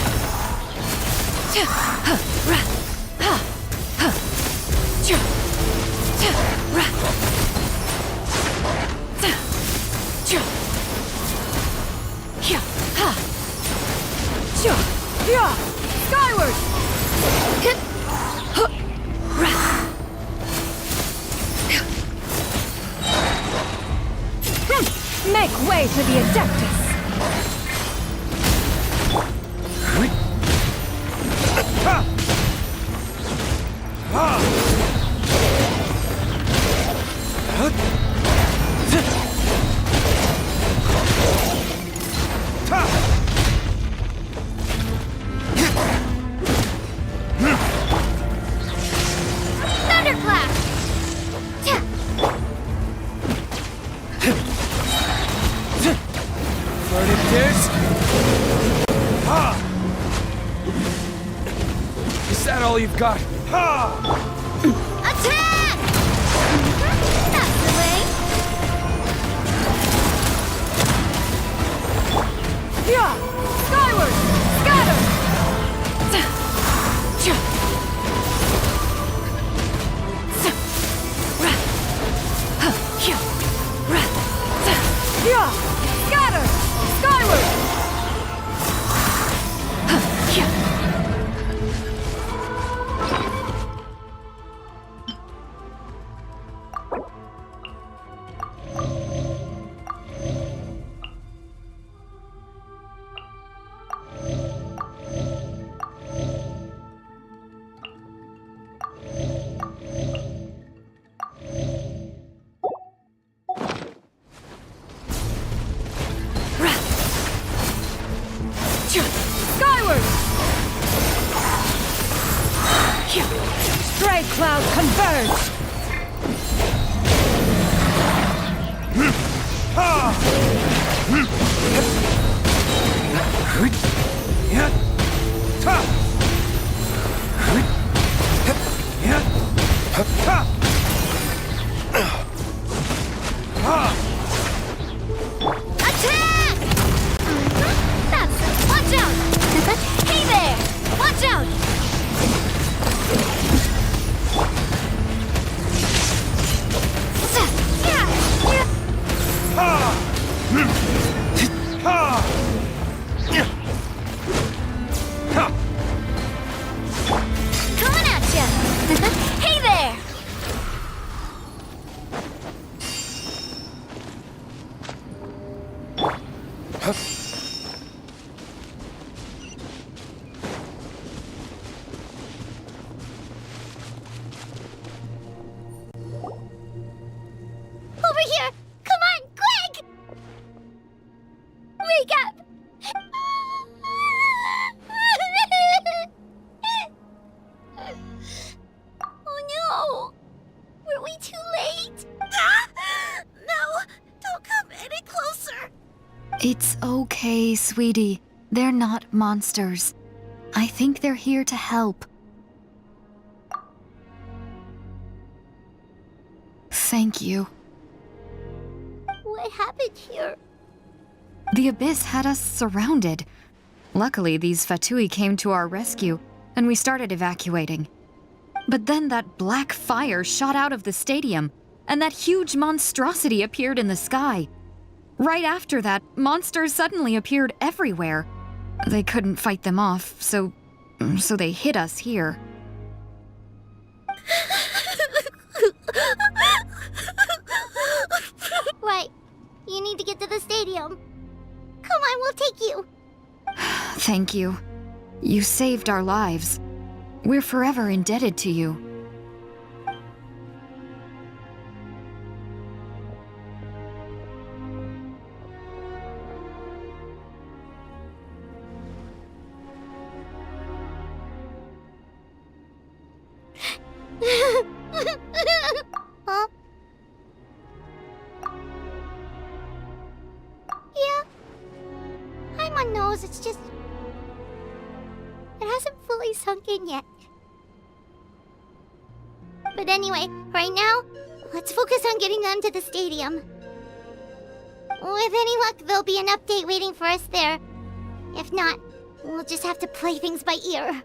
Skyward! Make way for the Adeptus! Thunderclap! Is that all you've got? Attack! That's the way. Yeah! Skyward! Scatter! Yeah! Scatter! Skyward! Skyward! Stray cloud converge! Attack! That's it. Watch out! Hey there! Watch out! Coming at ya! Hey there! Over here! Come on, quick! Wake up! Oh no! Were we too late? No! Don't come any closer! It's okay, sweetie. They're not monsters. I think they're here to help. Thank you. What happened here? The Abyss had us surrounded. Luckily, these Fatui came to our rescue, and we started evacuating. But then that black fire shot out of the stadium, and that huge monstrosity appeared in the sky. Right after that, monsters suddenly appeared everywhere. They couldn't fight them off, so they hit us here. Right. You need to get to the stadium. Come on, we'll take you. Thank you. You saved our lives. We're forever indebted to you. Huh? Yeah. I'm on nose, it's just... It hasn't fully sunk in yet. But anyway, right now, let's focus on getting them to the stadium. With any luck, there'll be an update waiting for us there. If not, we'll just have to play things by ear.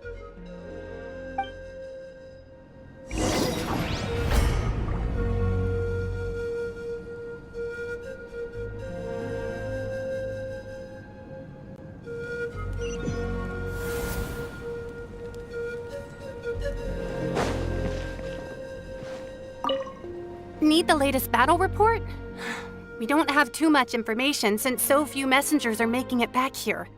Need the latest battle report? We don't have too much information since so few messengers are making it back here.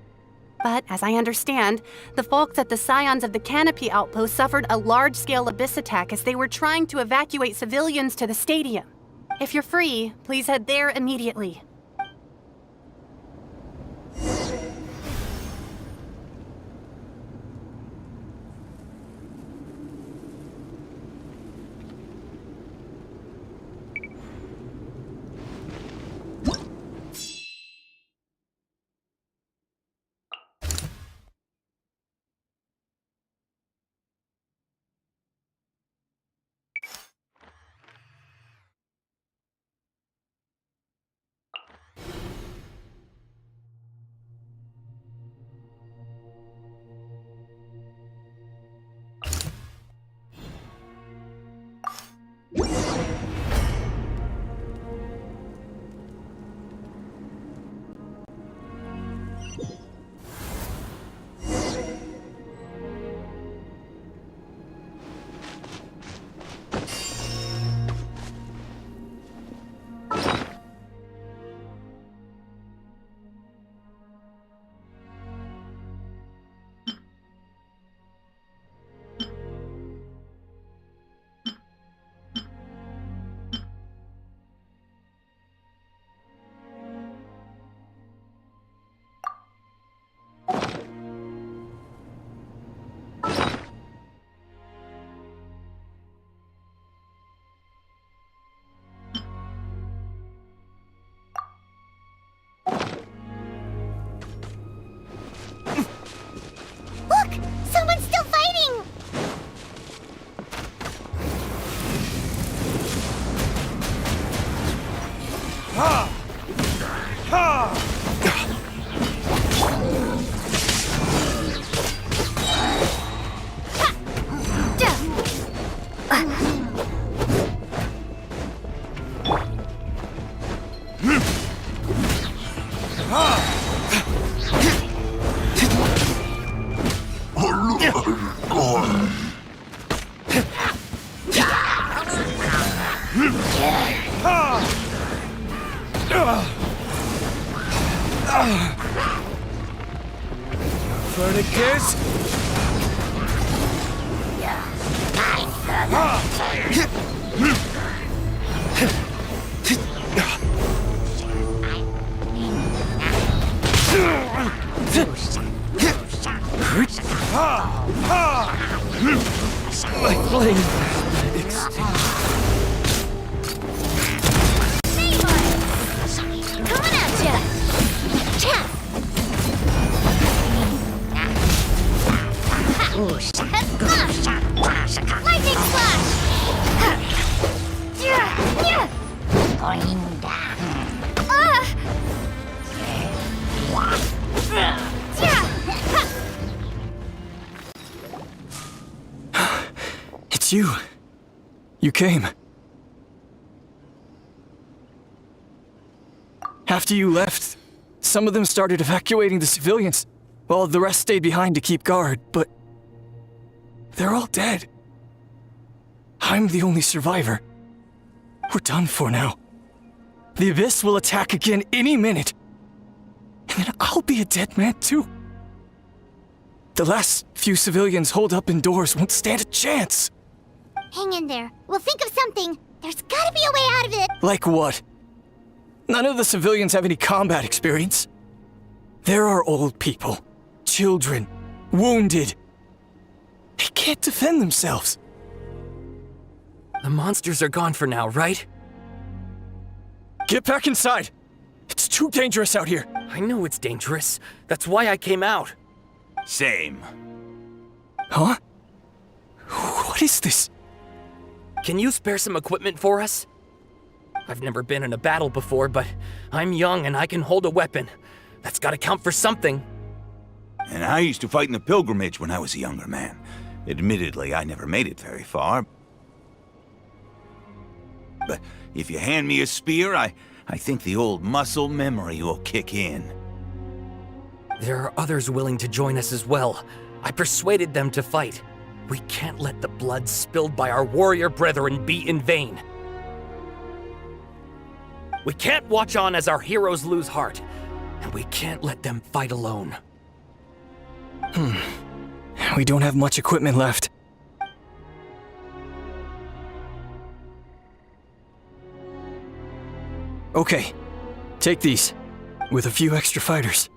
But as I understand, the folks at the Scions of the Canopy outpost suffered a large-scale abyss attack as they were trying to evacuate civilians to the stadium. If you're free, please head there immediately. Verticus? My flame Coming at ya! Lightning flash! Going down. It's you. You came. After you left, some of them started evacuating the civilians, while the rest stayed behind to keep guard, but they're all dead. I'm the only survivor. We're done for now. The Abyss will attack again any minute. And then I'll be a dead man too. The last few civilians holed up indoors won't stand a chance. Hang in there. We'll think of something. There's gotta be a way out of it. Like what? None of the civilians have any combat experience. There are old people, children, wounded. They can't defend themselves. The monsters are gone for now, right? Get back inside! It's too dangerous out here. I know it's dangerous. That's why I came out. Same. Huh? What is this? Can you spare some equipment for us? I've never been in a battle before, but I'm young and I can hold a weapon. That's gotta count for something. And I used to fight in the pilgrimage when I was a younger man. Admittedly, I never made it very far. But if you hand me a spear, I think the old muscle memory will kick in. There are others willing to join us as well. I persuaded them to fight. We can't let the blood spilled by our warrior brethren be in vain. We can't watch on as our heroes lose heart, and we can't let them fight alone. We don't have much equipment left. Okay, take these. With a few extra fighters,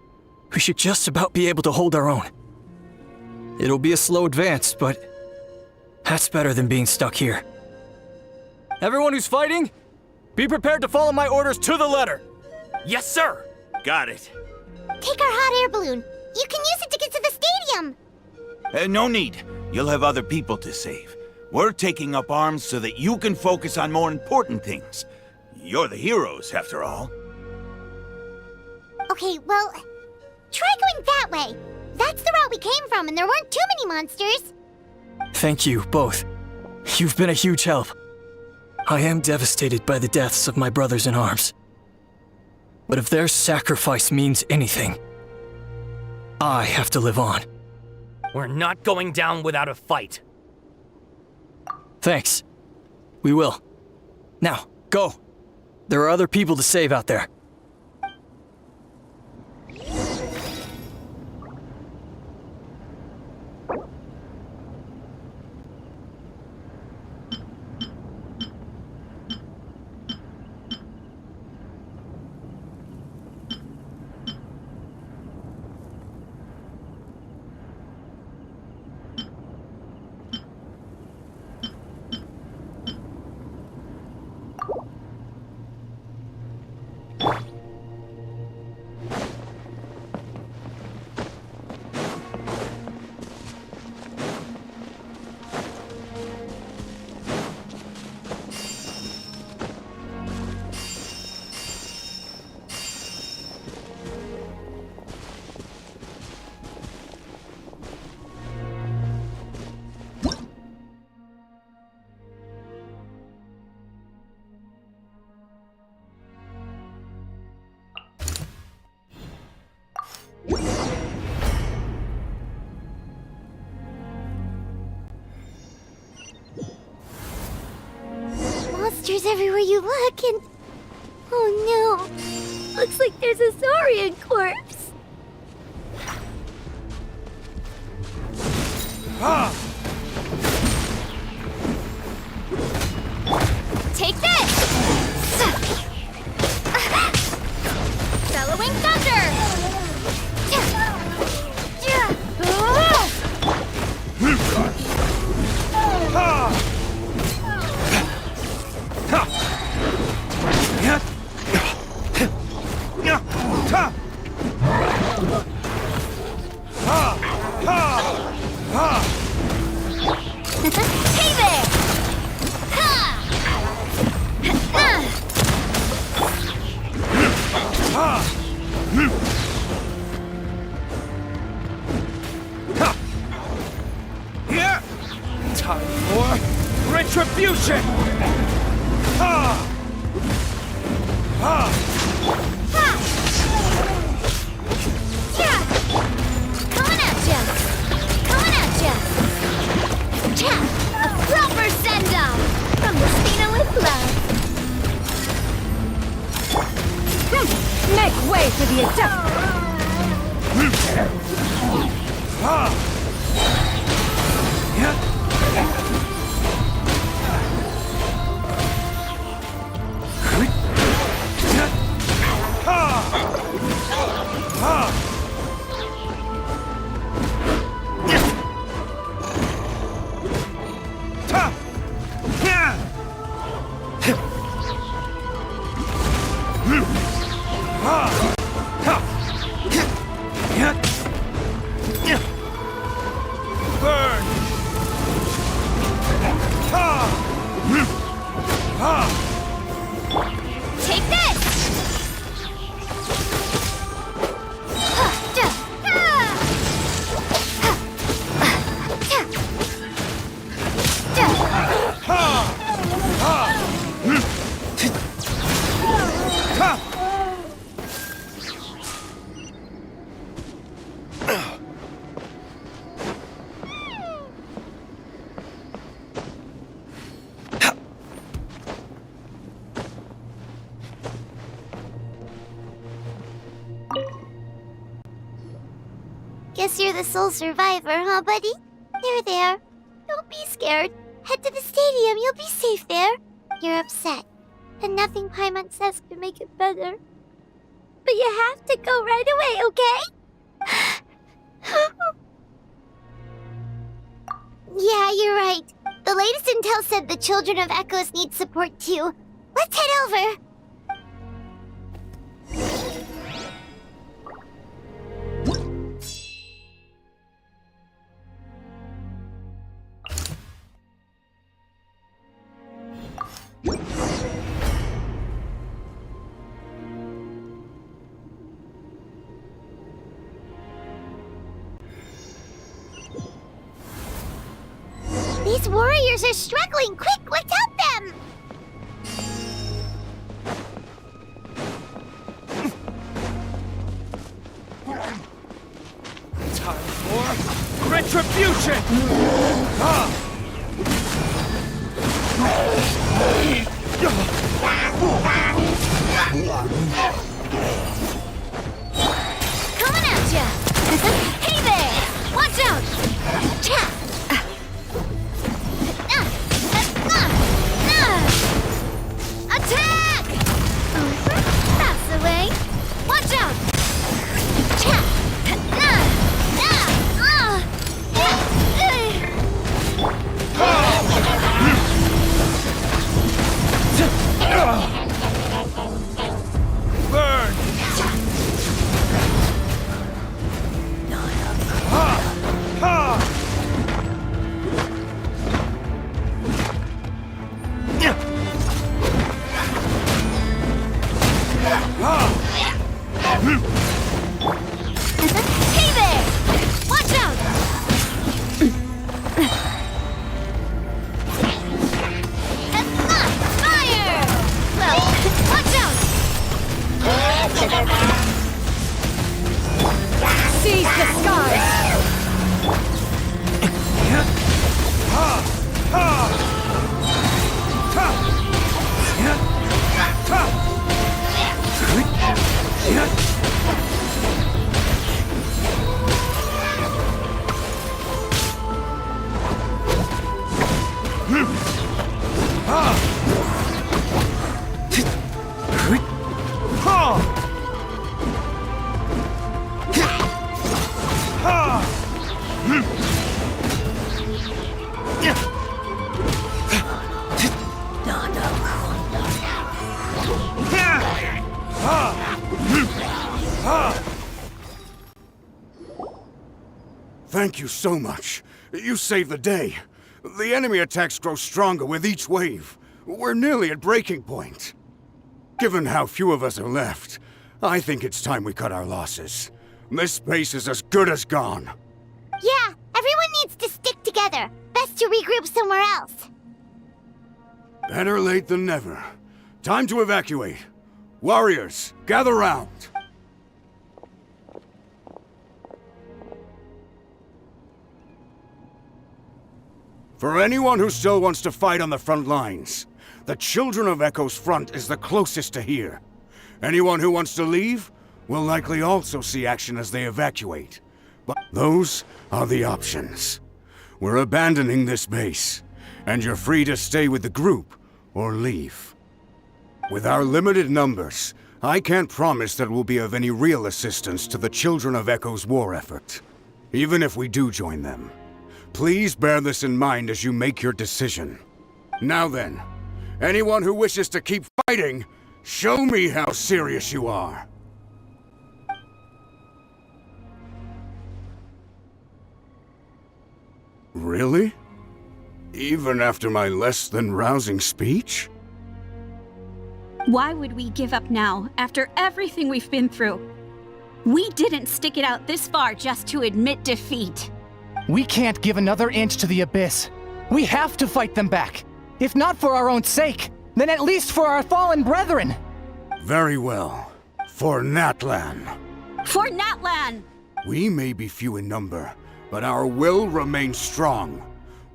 we should just about be able to hold our own. It'll be a slow advance, but that's better than being stuck here. Everyone who's fighting, be prepared to follow my orders to the letter. Yes, sir! Got it. Take our hot air balloon. You can use it to get to the stadium. No need. You'll have other people to save. We're taking up arms so that you can focus on more important things. You're the heroes, after all. Okay, well, try going that way. That's the route we came from, and there weren't too many monsters. Thank you, both. You've been a huge help. I am devastated by the deaths of my brothers in arms. But if their sacrifice means anything, I have to live on. We're not going down without a fight. Thanks. We will. Now, go. There are other people to save out there. monsters everywhere you look, and... Oh no! Looks like there's a Saurian corpse! Take this! Bellowing thunder! Hey there! Time for retribution! Coming at ya! Coming at ya! A proper send-off from the Spina with love. Make way for the adept! Take this! Guess you're the sole survivor, huh, buddy? There. Don't be scared. Head to the stadium, you'll be safe there. You're upset, and nothing Paimon says can make it better. But you have to go right away, okay? Yeah, you're right. The latest intel said the Children of Echoes need support too. Let's head over. These warriors are struggling! Quick, let's help them! Time for retribution! Coming at ya! Hey there! Watch out! Cha! Attack! That's the way. Watch out! Cha! Burn! Hey there! Watch out! Fire! Well, watch out! Seize the skies! Thank you so much. You saved the day. The enemy attacks grow stronger with each wave. We're nearly at breaking point. Given how few of us are left, I think it's time we cut our losses. This base is as good as gone. Yeah, everyone needs to stick together. Best to regroup somewhere else. Better late than never. Time to evacuate. Warriors, gather round. For anyone who still wants to fight on the front lines, the Children of Echo's front is the closest to here. Anyone who wants to leave will likely also see action as they evacuate. But those are the options. We're abandoning this base, and you're free to stay with the group or leave. With our limited numbers, I can't promise that we'll be of any real assistance to the Children of Echo's war effort. Even if we do join them. Please bear this in mind as you make your decision. Now then, anyone who wishes to keep fighting, show me how serious you are. Really? Even after my less than rousing speech? Why would we give up now, after everything we've been through? We didn't stick it out this far just to admit defeat. We can't give another inch to the Abyss. We have to fight them back. If not for our own sake, then at least for our fallen brethren. Very well. For Natlan. For Natlan! We may be few in number, but our will remains strong.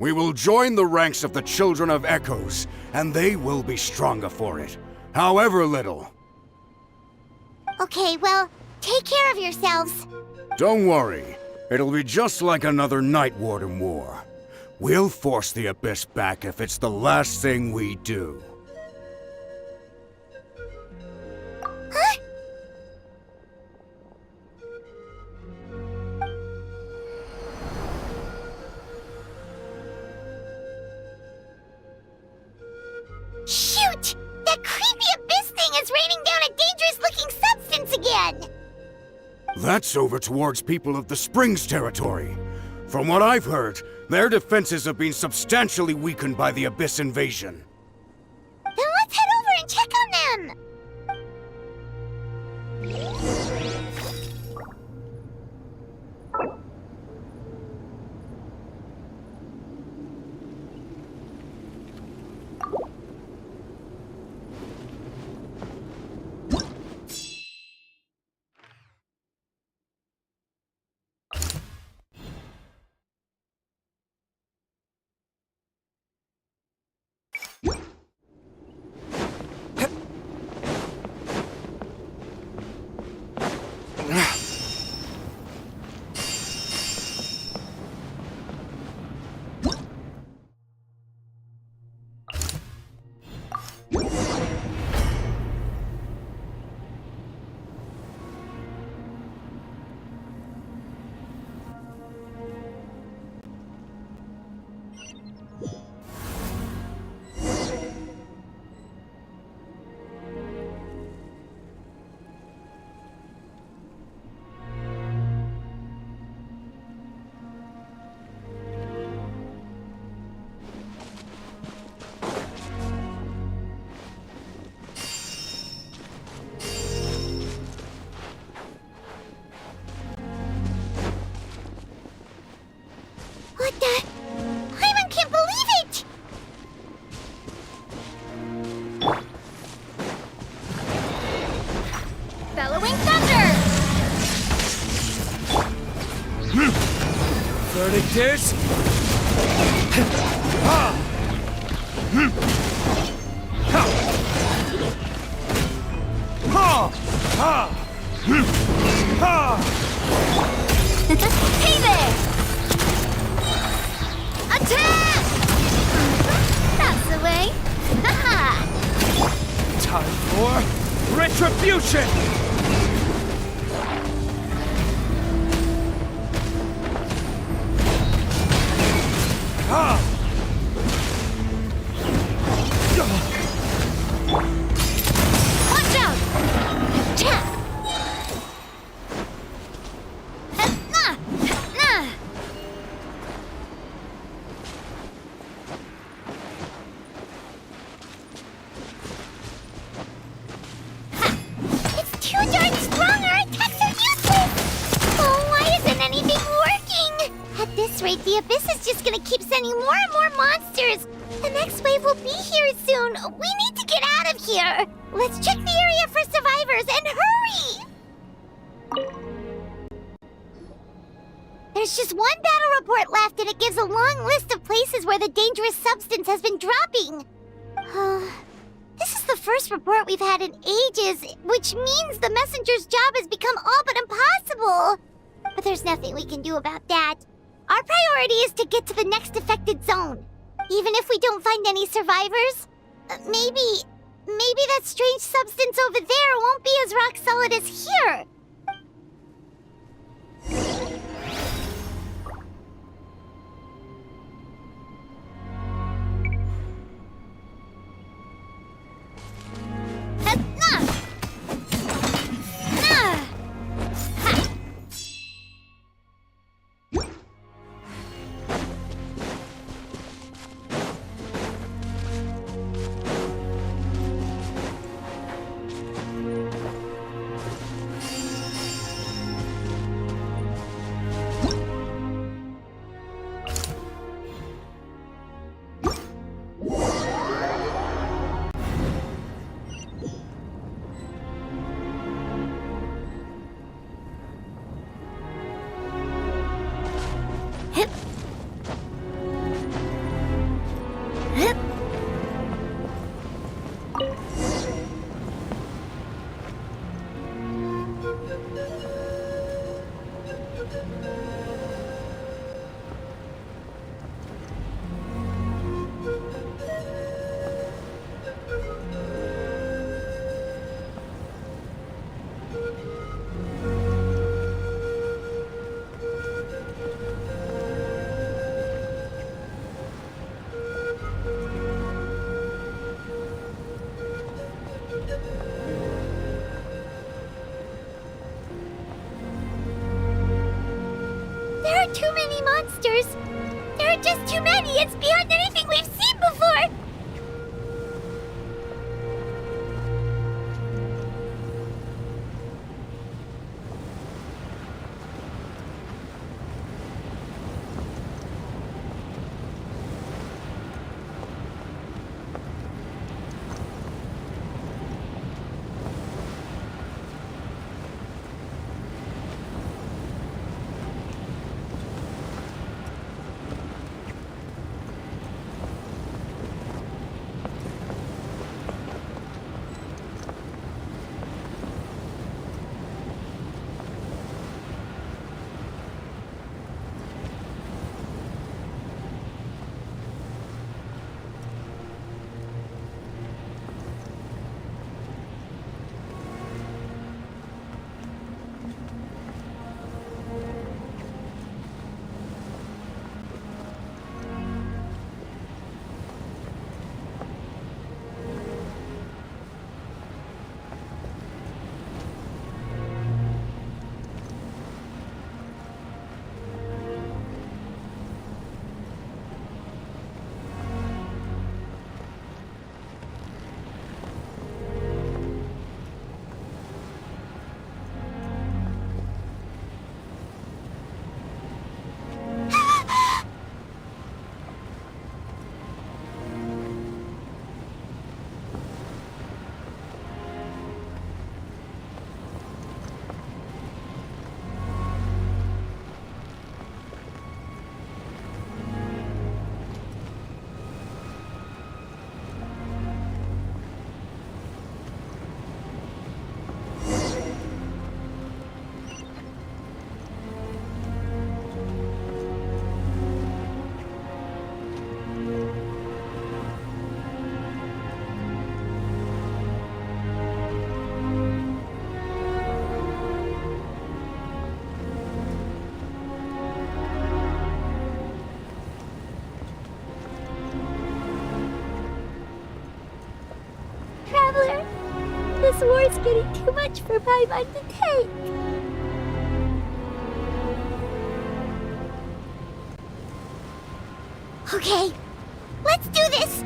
We will join the ranks of the Children of Echoes, and they will be stronger for it, however little. Okay, well, take care of yourselves. Don't worry. It'll be just like another Night Warden war. We'll force the Abyss back if it's the last thing we do. Huh? Shoot! That creepy Abyss thing is raining down a dangerous-looking substance again! That's over towards people of the Springs territory. From what I've heard, their defenses have been substantially weakened by the Abyss invasion. Then let's head over and check on them! What the? Paimon can't believe it! Bellowing thunder! Verdict is... Hey there! Attack! That's the way. Time for retribution! Watch out! Attack! It's too darn strong! Our attacks are useless! Oh, why isn't anything working? At this rate, the Abyss is just gonna keep sending more and more monsters! The next wave will be here soon! We need to get out of here! Let's check the area for survivors and hurry! There's just one battle report left, and it gives a long list of places where the dangerous substance has been dropping. This is the first report we've had in ages, which means the messenger's job has become all but impossible. But there's nothing we can do about that. Our priority is to get to the next affected zone. Even if we don't find any survivors, maybe that strange substance over there won't be as rock solid as here. Too many monsters! There are just too many! It's beyond anything we've seen before! getting too much for my mind to take. Okay, let's do this!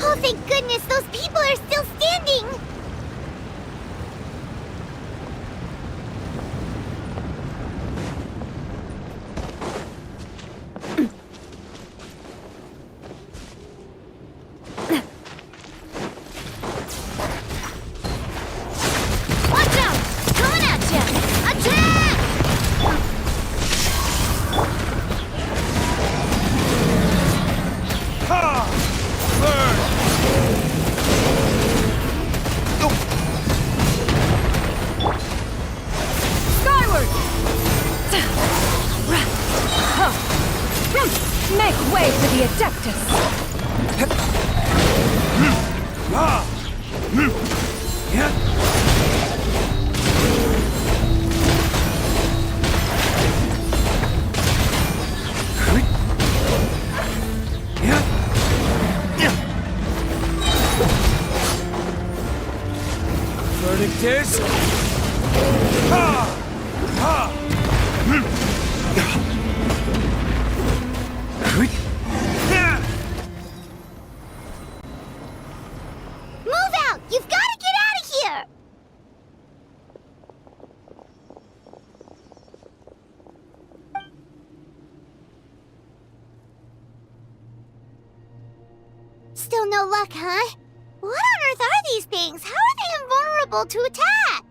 Oh, thank goodness, those people are still standing! Watch out! Coming at ya! Attack! Ha! Burn! Skyward! Make way for the Adeptus! Verdict is... Move out! You've got to get out of here! Still no luck, huh? What on earth are these things? How are they invulnerable to attack?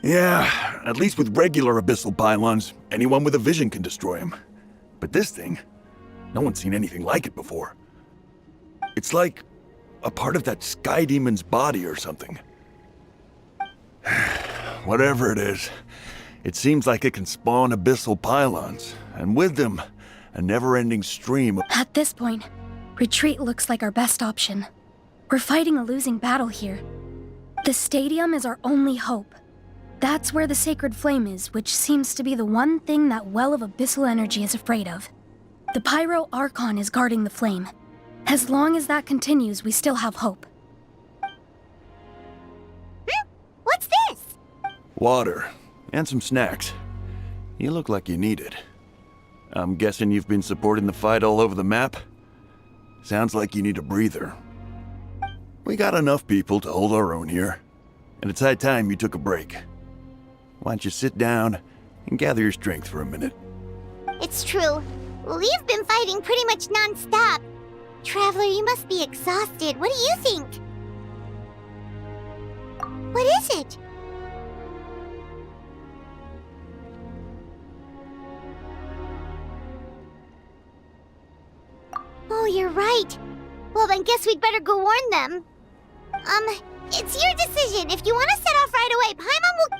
Yeah, at least with regular abyssal pylons, anyone with a vision can destroy them. But this thing, no one's seen anything like it before. It's like a part of that sky demon's body or something. Whatever it is, it seems like it can spawn abyssal pylons, and with them, a never-ending stream of... At this point, retreat looks like our best option. We're fighting a losing battle here. The stadium is our only hope. That's where the sacred flame is, which seems to be the one thing that well of abyssal energy is afraid of. The Pyro Archon is guarding the flame. As long as that continues, we still have hope. What's this? Water, and some snacks. You look like you need it. I'm guessing you've been supporting the fight all over the map? Sounds like you need a breather. We got enough people to hold our own here, and it's high time you took a break. Why don't you sit down and gather your strength for a minute? It's true. We've been fighting pretty much non-stop. Traveler, you must be exhausted. What do you think? What is it? Oh, you're right. Well, then guess we'd better go warn them. It's your decision. If you want to set off right away, Paimon will...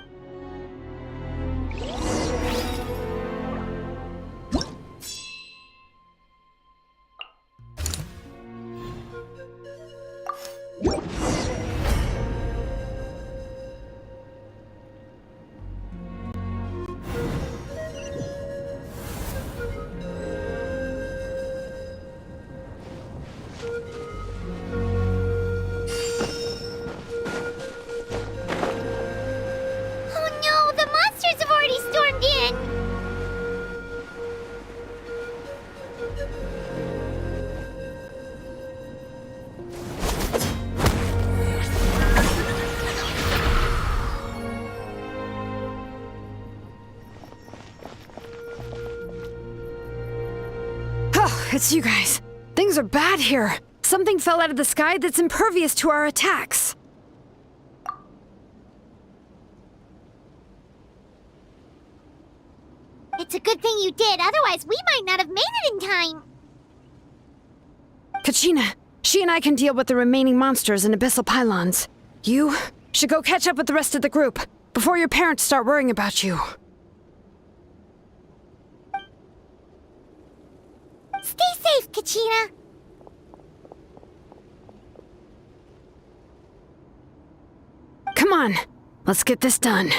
It's you guys. Things are bad here. Something fell out of the sky that's impervious to our attacks. It's a good thing you did, otherwise we might not have made it in time. Kachina, she and I can deal with the remaining monsters and abyssal pylons. You should go catch up with the rest of the group before your parents start worrying about you. Stay safe, Kachina. Come on, let's get this done.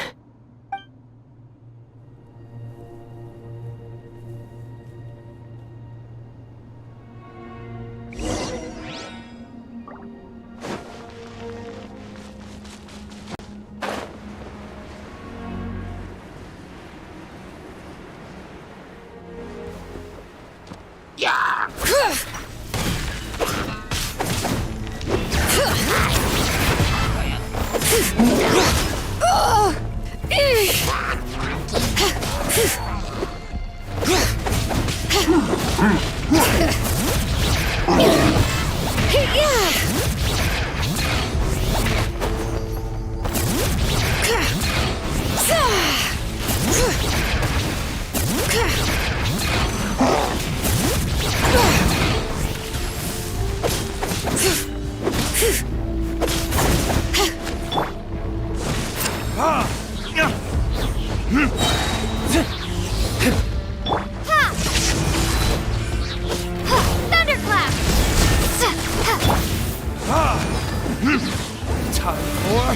Time for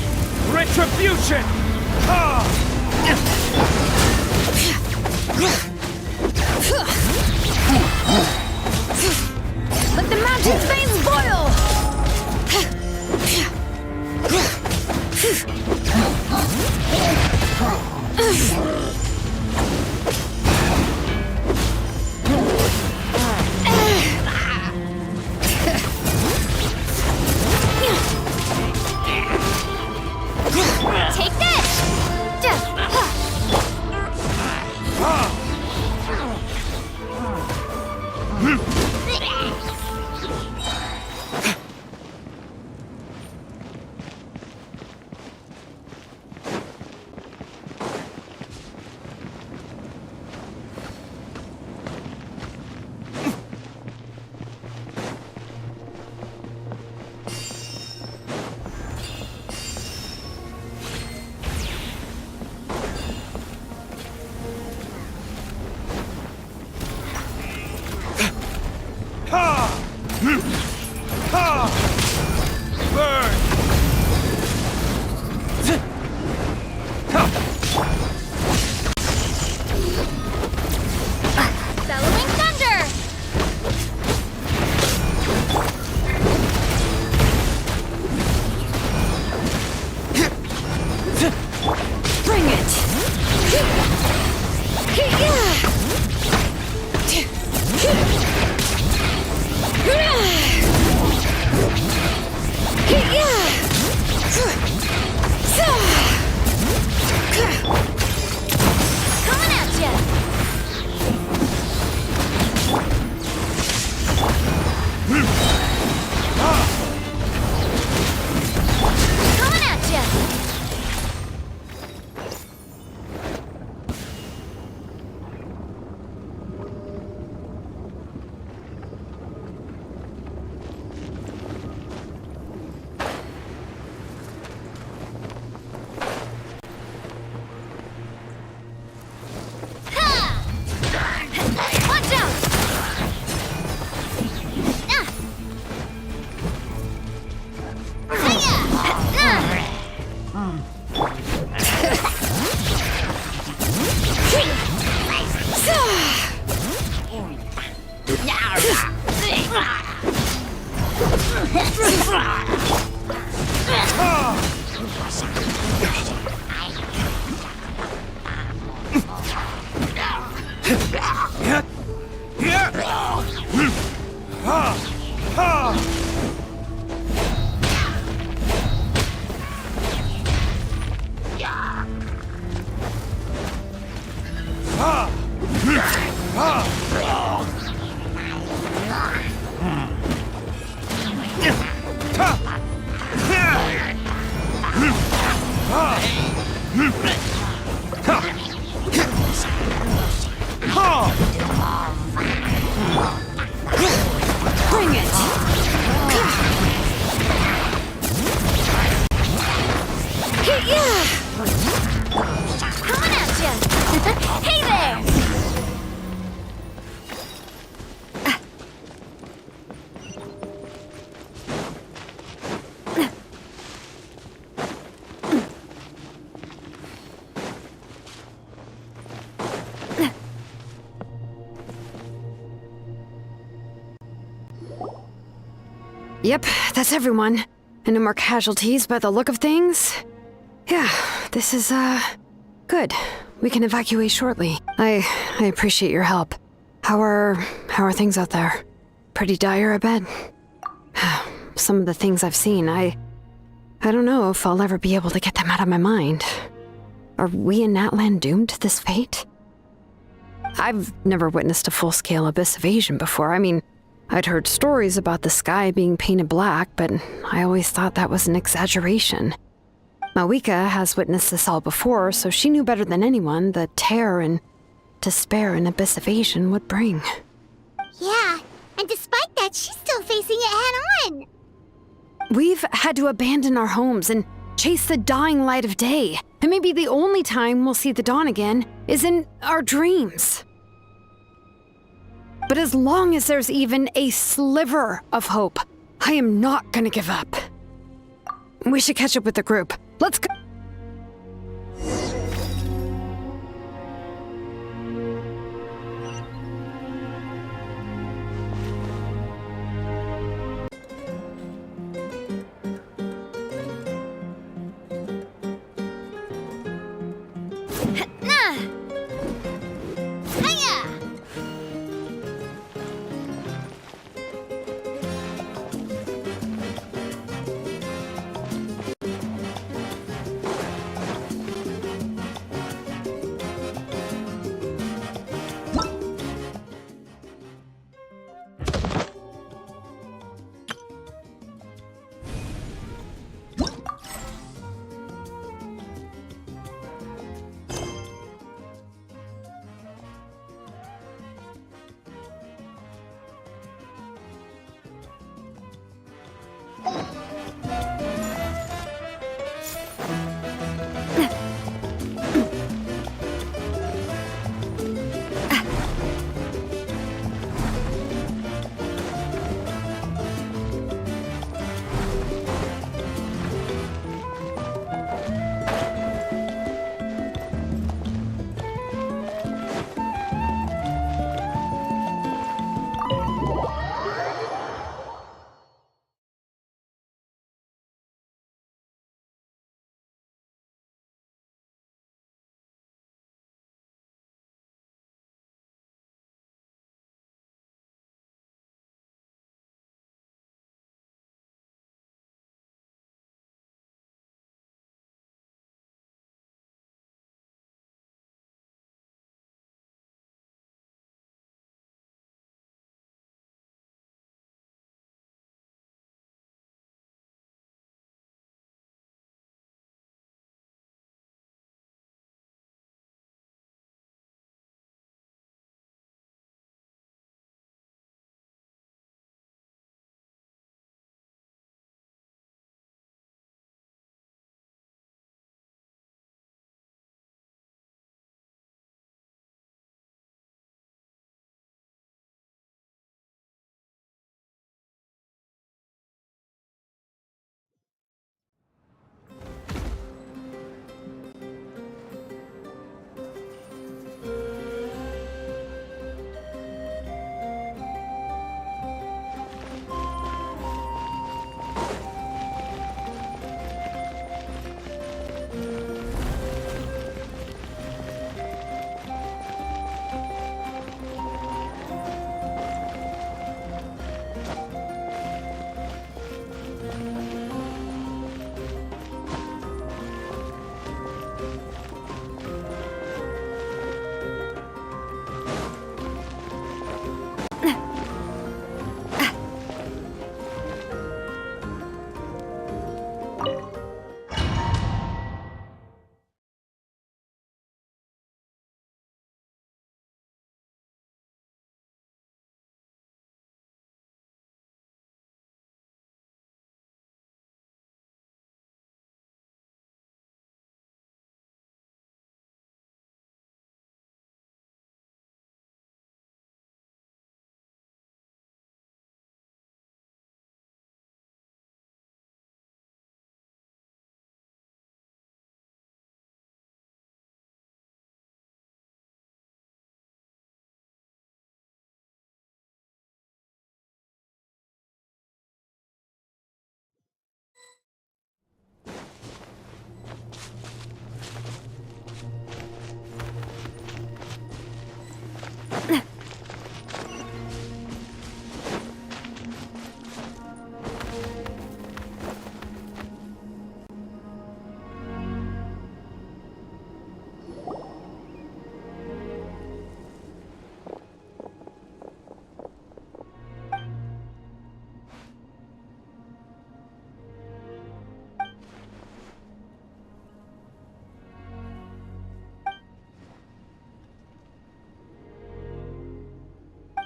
retribution! Let the mountain's veins boil! Take this! Bellowing thunder! Bring it! Coming at ya! Coming at ya! Watch out! Yep, that's everyone. And no more casualties by the look of things. Yeah, this is, good. We can evacuate shortly. I appreciate your help. How are things out there? Pretty dire, I bet. Some of the things I've seen, I don't know if I'll ever be able to get them out of my mind. Are we in Natlan doomed to this fate? I've never witnessed a full-scale abyss invasion before. I mean, I'd heard stories about the sky being painted black, but I always thought that was an exaggeration. Mawika has witnessed this all before, so she knew better than anyone the terror and despair an abyss invasion would bring. Yeah, and despite that, she's still facing it head-on. We've had to abandon our homes and chase the dying light of day. And maybe the only time we'll see the dawn again is in our dreams. But as long as there's even a sliver of hope, I am not gonna give up. We should catch up with the group. Let's go.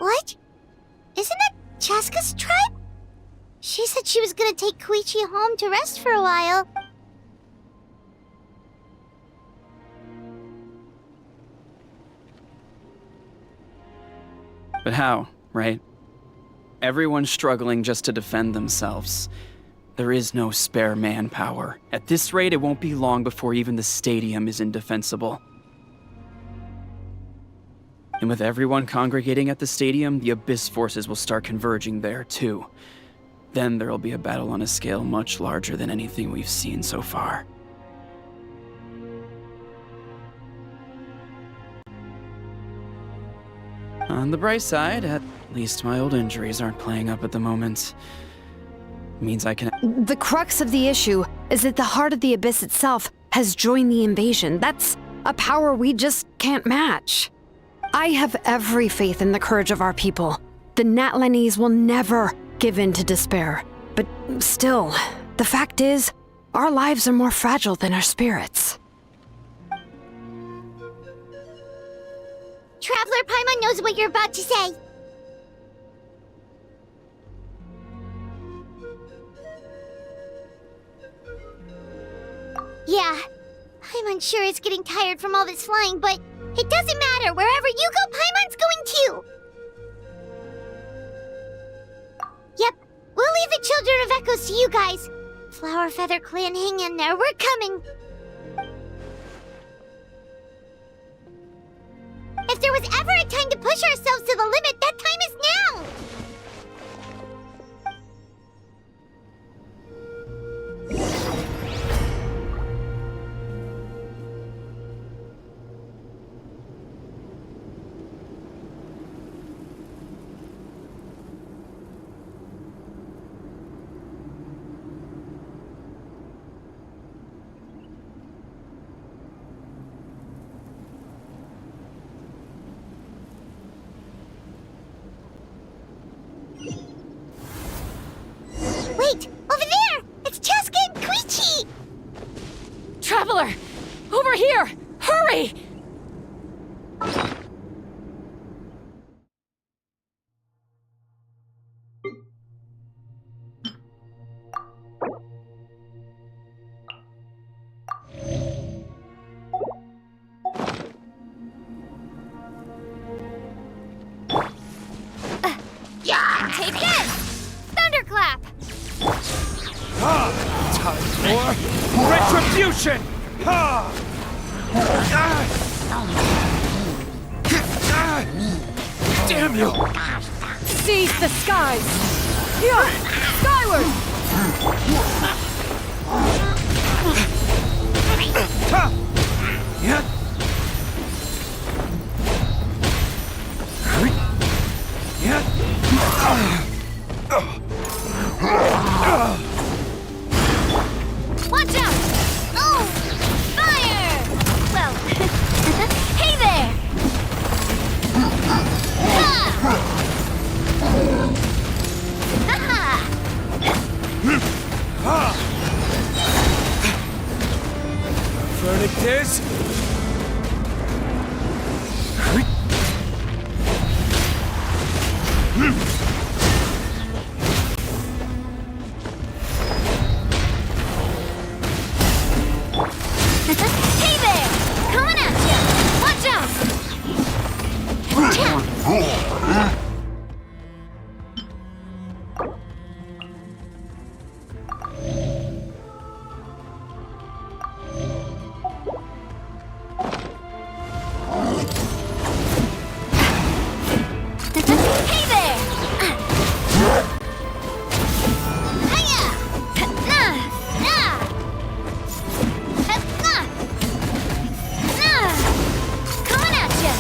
What? Isn't that Chaska's tribe? She said she was gonna take Koichi home to rest for a while. But how, right? Everyone's struggling just to defend themselves. There is no spare manpower. At this rate, it won't be long before even the stadium is indefensible. And with everyone congregating at the stadium, the Abyss forces will start converging there, too. Then there'll be a battle on a scale much larger than anything we've seen so far. On the bright side, at least my old injuries aren't playing up at the moment. Means I can... The crux of the issue is that the heart of the Abyss itself has joined the invasion. That's a power we just can't match. I have every faith in the courage of our people. The Natlanese will never give in to despair. But still, the fact is, our lives are more fragile than our spirits. Traveler Paimon knows what you're about to say. Yeah, Paimon sure is getting tired from all this flying, but it doesn't matter. Wherever you go, Paimon's going too. Yep, we'll leave the Children of Echoes to you guys. Flower Feather Clan, hang in there. We're coming. If there was ever a time to push ourselves to the limit, that time is now! Wait! Over there! It's Chaska and Koichi! Traveler! Over here! Hurry! Yeah! Take this! Thunderclap! Time for retribution! Damn you! Seize the skies! Here! Skyward! Watch out! Oh! Fire! Well, hey there! Verdict is... Hey there! Coming at ya! Watch out! Hey there! Hiya! Nah! Nah! Coming at ya!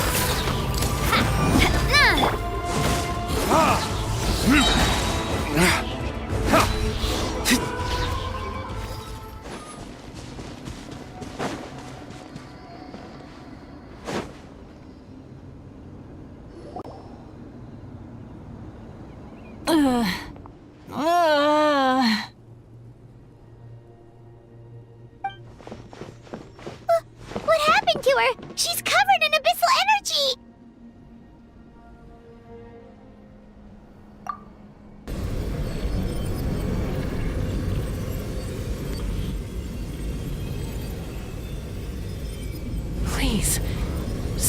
What happened to her? She's covered in abyssal energy!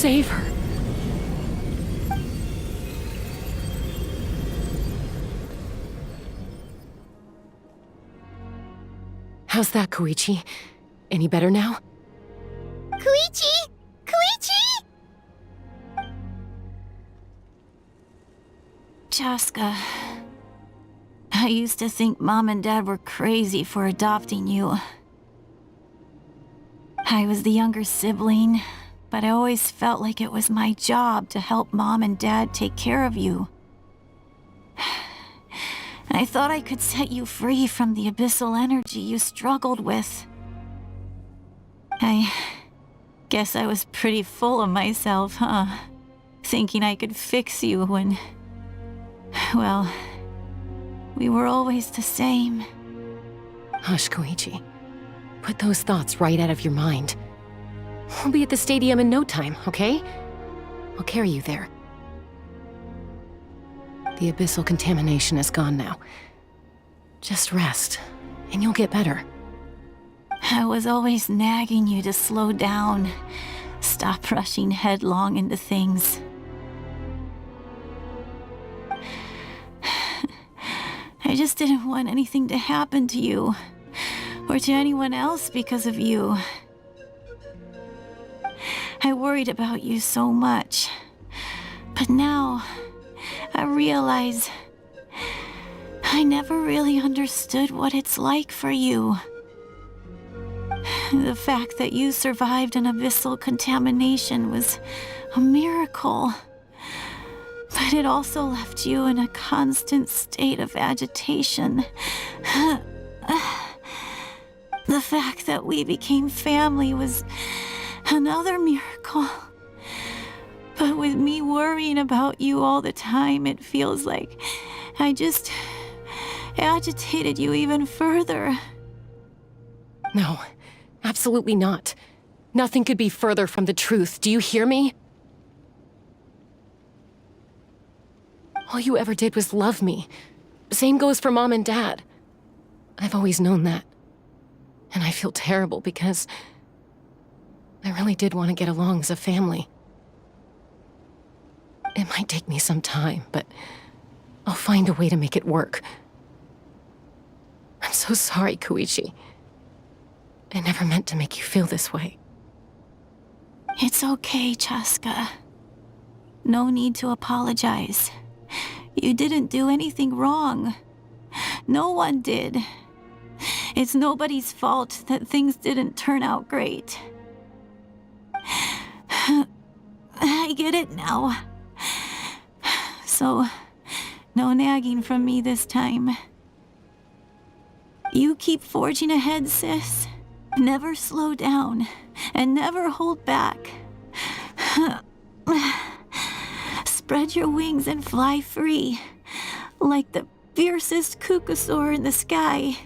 save her. How's that, Koichi? Any better now? Koichi! Koichi! Chaska, I used to think Mom and Dad were crazy for adopting you. I was the younger sibling, but I always felt like it was my job to help Mom and Dad take care of you. I thought I could set you free from the abyssal energy you struggled with. I guess I was pretty full of myself, huh? Thinking I could fix you when... well, we were always the same. Hush, Koichi. Put those thoughts right out of your mind. We'll be at the stadium in no time, okay? I'll carry you there. The abyssal contamination is gone now. Just rest, and you'll get better. I was always nagging you to slow down. Stop rushing headlong into things. I just didn't want anything to happen to you, or to anyone else because of you. I worried about you so much, but now I realize I never really understood what it's like for you. The fact that you survived an abyssal contamination was a miracle. But it also left you in a constant state of agitation. The fact that we became family was another miracle. But with me worrying about you all the time, it feels like I just agitated you even further. No, absolutely not. Nothing could be further from the truth. Do you hear me? All you ever did was love me. Same goes for Mom and Dad. I've always known that. And I feel terrible because I really did want to get along as a family. It might take me some time, but I'll find a way to make it work. I'm so sorry, Koichi. I never meant to make you feel this way. It's okay, Chaska. No need to apologize. You didn't do anything wrong. No one did. It's nobody's fault that things didn't turn out great. I get it now. So, no nagging from me this time. You keep forging ahead, sis. Never slow down, and never hold back. Spread your wings and fly free, like the fiercest kukusaur in the sky.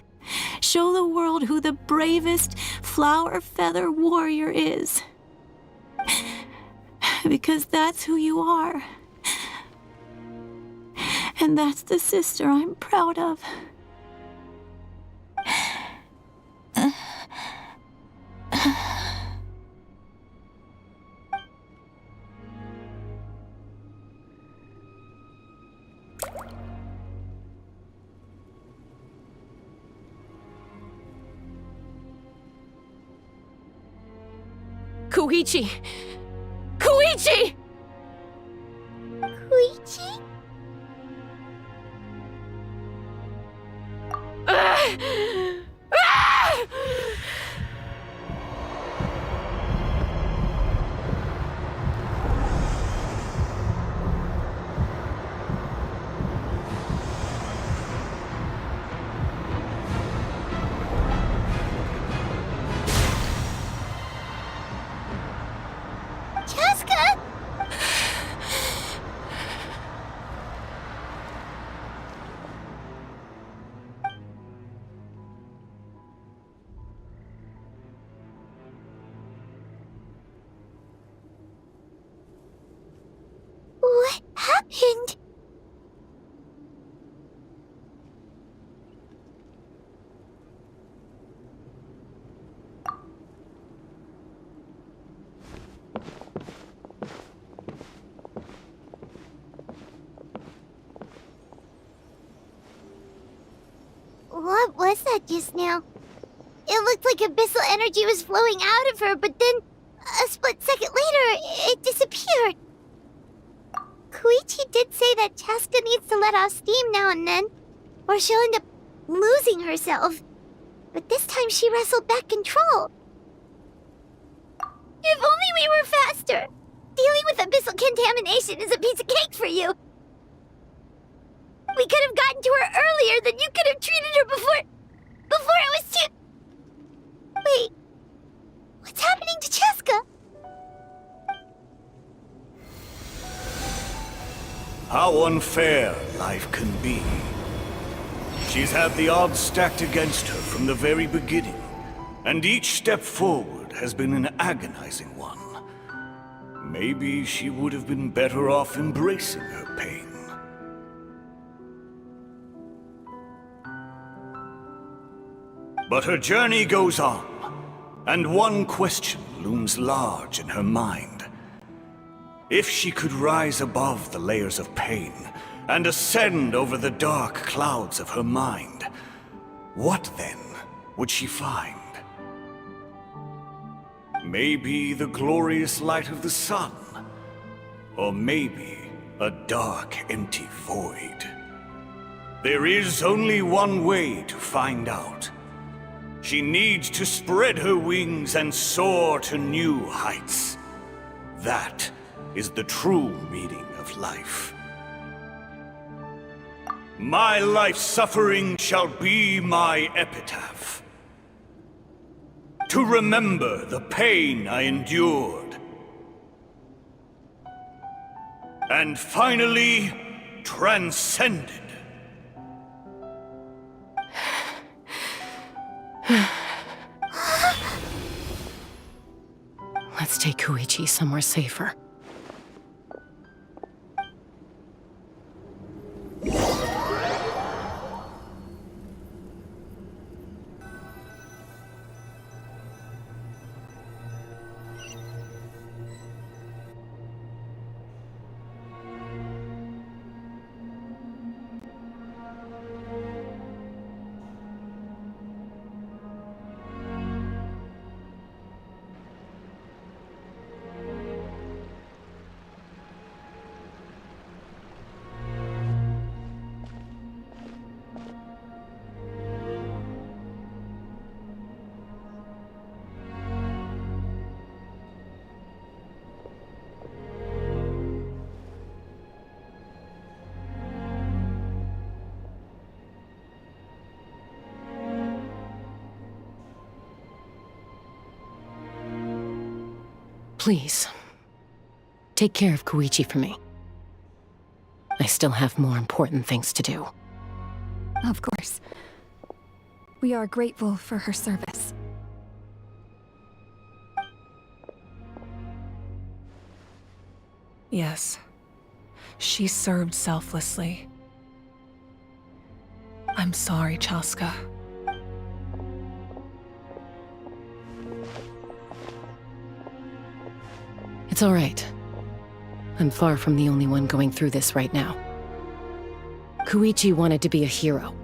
Show the world who the bravest flower feather warrior is. Because that's who you are. And that's the sister I'm proud of. Koichi! Koichi! Koichi? Chaska! What happened? was that just now? It looked like abyssal energy was flowing out of her, but then, a split second later, it disappeared. Koichi did say that Chaska needs to let off steam now and then, or she'll end up losing herself. But this time she wrestled back control. If only we were faster! Dealing with abyssal contamination is a piece of cake for you! We could have gotten to her earlier, then you could have treated her before it was too... Wait, what's happening to Chaska? How unfair life can be. She's had the odds stacked against her from the very beginning, and each step forward has been an agonizing one. Maybe she would have been better off embracing her pain. But her journey goes on, and one question looms large in her mind. If she could rise above the layers of pain and ascend over the dark clouds of her mind, what then would she find? Maybe the glorious light of the sun, or maybe a dark, empty void. There is only one way to find out. She needs to spread her wings and soar to new heights. That is the true meaning of life. My life's suffering shall be my epitaph. To remember the pain I endured. And finally, transcended. Let's take Koichi somewhere safer. Please, take care of Koichi for me. I still have more important things to do. Of course. We are grateful for her service. Yes. She served selflessly. I'm sorry, Chaska. It's all right. I'm far from the only one going through this right now. Koichi wanted to be a hero.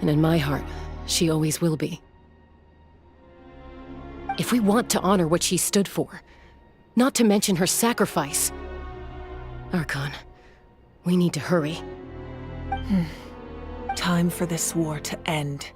And in my heart, she always will be. If we want to honor what she stood for, not to mention her sacrifice, Archon, we need to hurry. Time for this war to end.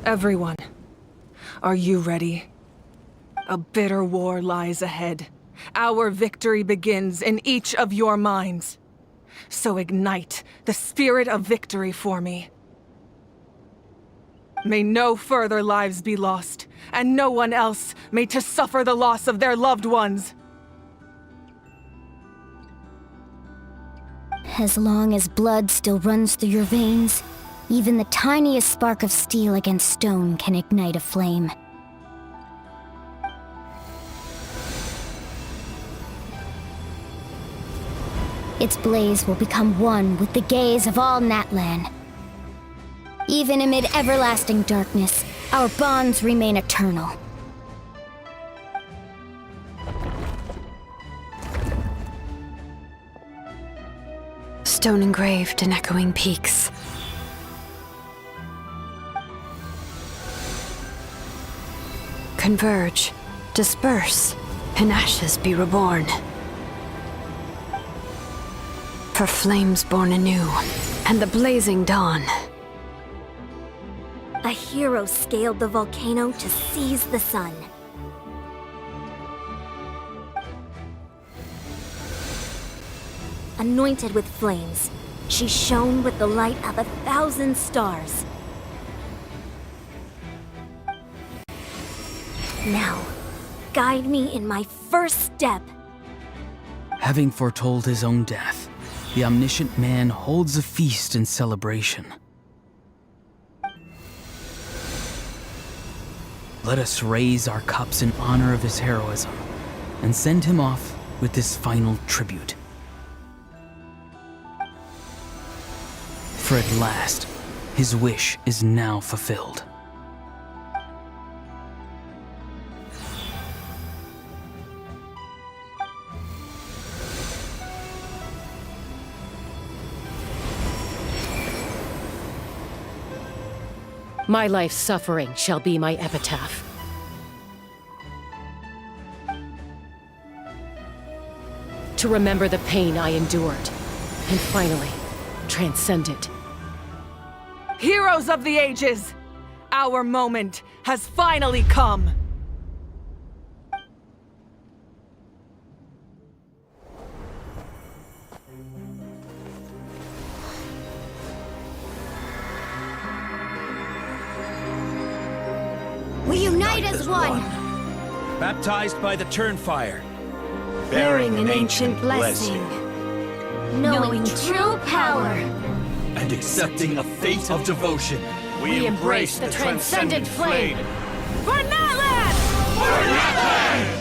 Everyone, are you ready? A bitter war lies ahead, Our victory begins in each of your minds. So ignite the spirit of victory for me. May no further lives be lost, and no one else may to suffer the loss of their loved ones. As long as blood still runs through your veins, even the tiniest spark of steel against stone can ignite a flame. Its blaze will become one with the gaze of all Natlan. Even amid everlasting darkness, our bonds remain eternal. Stone engraved in echoing peaks. Converge, disperse, in ashes be reborn. For flames born anew, and the blazing dawn. A hero scaled the volcano to seize the sun. Anointed with flames, she shone with the light of 1,000 stars. Now, guide me in my first step. Having foretold his own death, the omniscient man holds a feast in celebration. Let us raise our cups in honor of his heroism and send him off with this final tribute. For at last, his wish is now fulfilled. My life's suffering shall be my epitaph. To remember the pain I endured, and finally, transcend it. Heroes of the ages! Our moment has finally come! We unite as one! Baptized by the Turnfire. Bearing an ancient blessing. Knowing true power. And accepting a fate of devotion. We embrace the transcendent flame. For Natlan! For Natlan!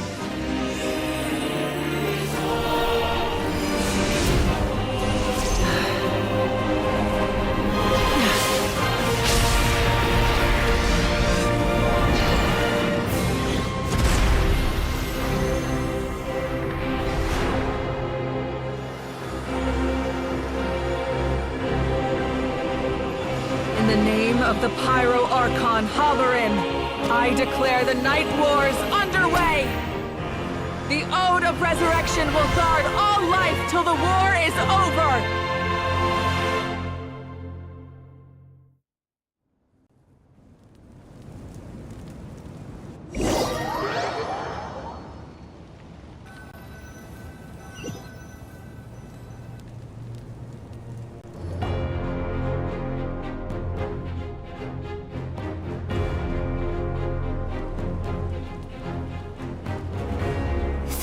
In the name of the Pyro Archon Halloran, I declare the Night Wars underway! The Ode of Resurrection will guard all life till the war is over!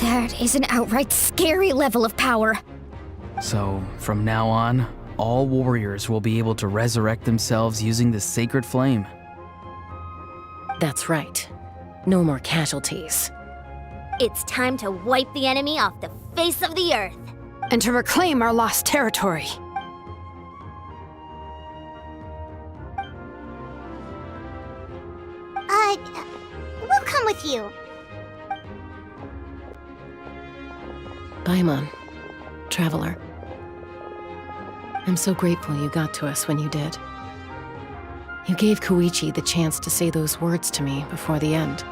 That is an outright scary level of power. So, from now on, all warriors will be able to resurrect themselves using the sacred flame. That's right. No more casualties. It's time to wipe the enemy off the face of the earth. And to reclaim our lost territory. We'll come with you. Paimon, Traveler. I'm so grateful you got to us when you did. You gave Koichi the chance to say those words to me before the end.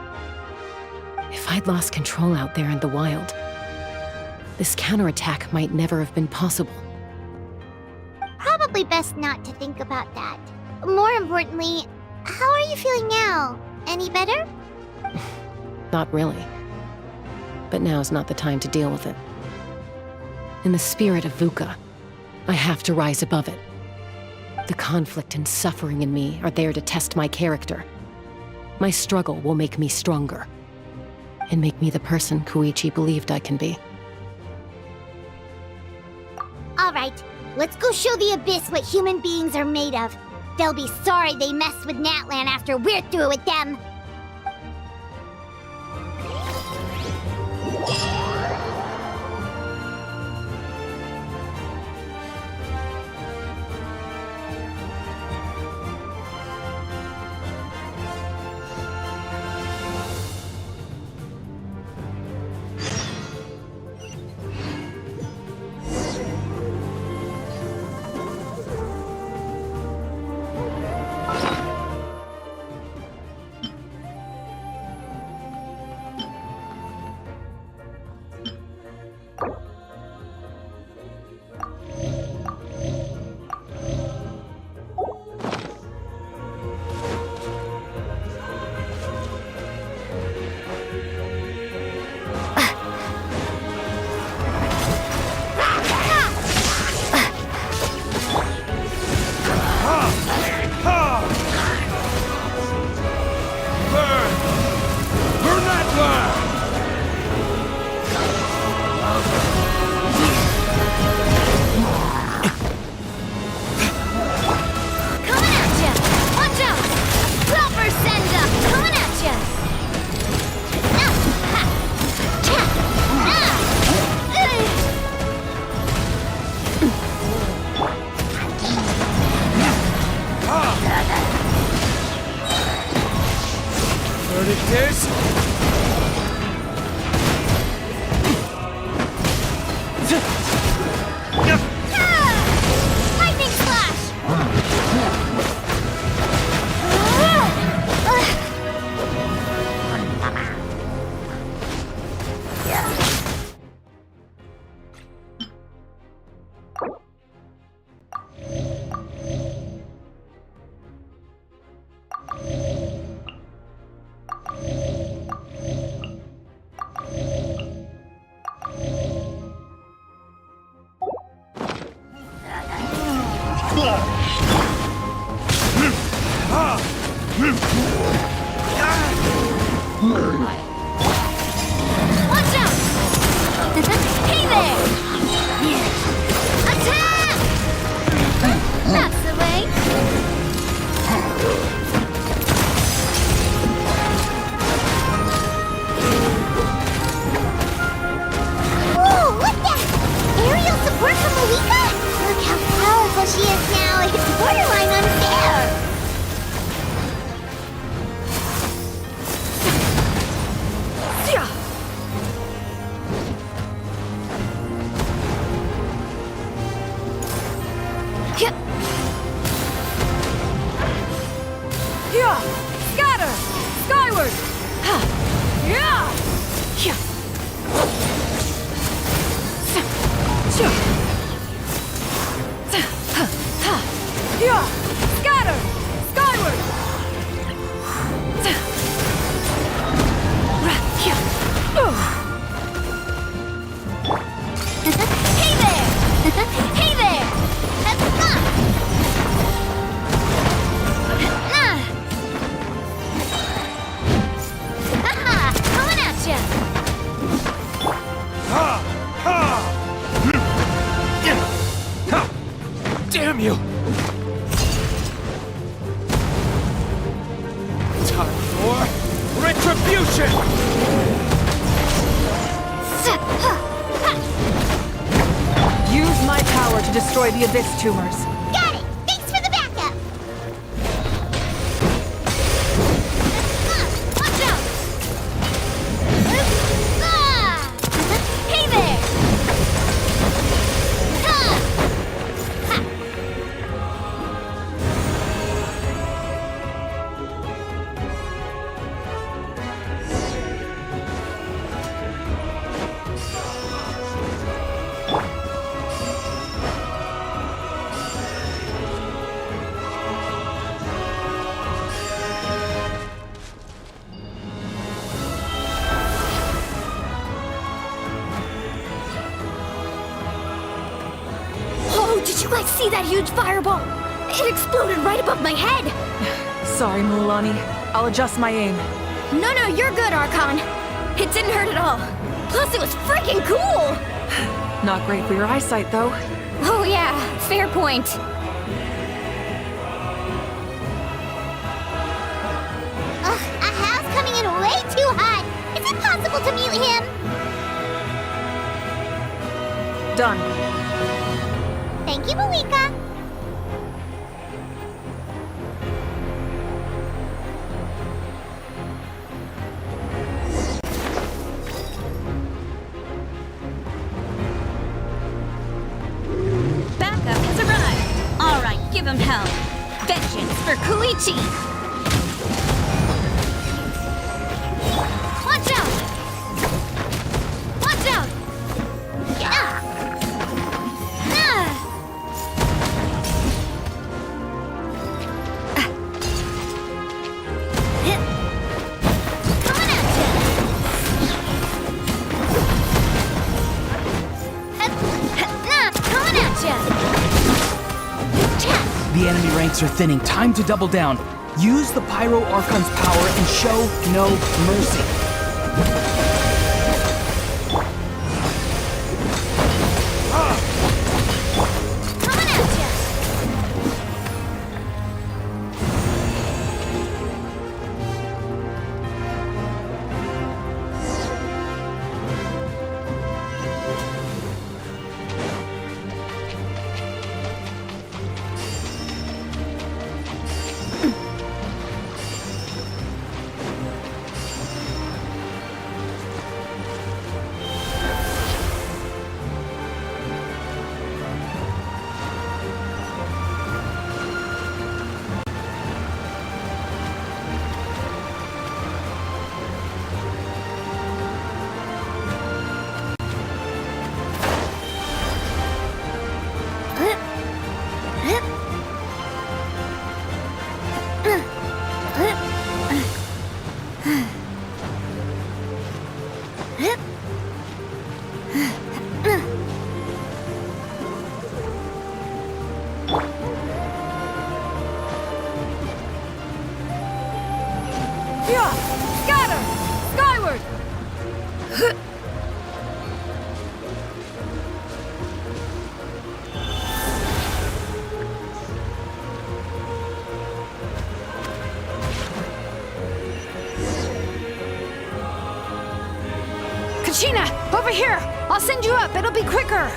If I'd lost control out there in the wild, this counterattack might never have been possible. Probably best not to think about that. More importantly, how are you feeling now? Any better? Not really. but now's not the time to deal with it. In the spirit of VUCA, I have to rise above it. The conflict and suffering in me are there to test my character. My struggle will make me stronger, and make me the person Koichi believed I can be. Alright, let's go show the Abyss what human beings are made of. They'll be sorry they messed with Natlan after we're through with them. Damn you! Time for retribution! Use my power to destroy the Abyss tumors. Got it! Thanks for the backup! Watch out! Hey there! you guys see that huge fireball? It exploded right above my head! Sorry, Mulani. I'll adjust my aim. No, you're good, Archon. It didn't hurt at all. Plus, it was freaking cool! Not great for your eyesight, though. Oh yeah, fair point. Ugh, a house coming in way too hot. Is it possible to mute him? Done. Thank you, Malika. Backup has arrived. All right, give him hell. Vengeance for Koichi. Watch out! Watch out! Yeah! Coming at you! Coming at you! The enemy ranks are thinning. Time to double down. Use the Pyro Archon's power and show no mercy. Coming at you! Yeah! Scatter! Skyward! Kachina, over here! I'll send you up, it'll be quicker!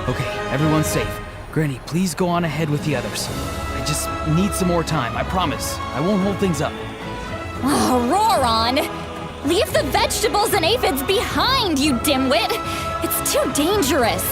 Okay, everyone's safe. Granny, please go on ahead with the others. I just need some more time, I promise. I won't hold things up. Oh, roar on! Leave the vegetables and aphids behind, you dimwit! It's too dangerous!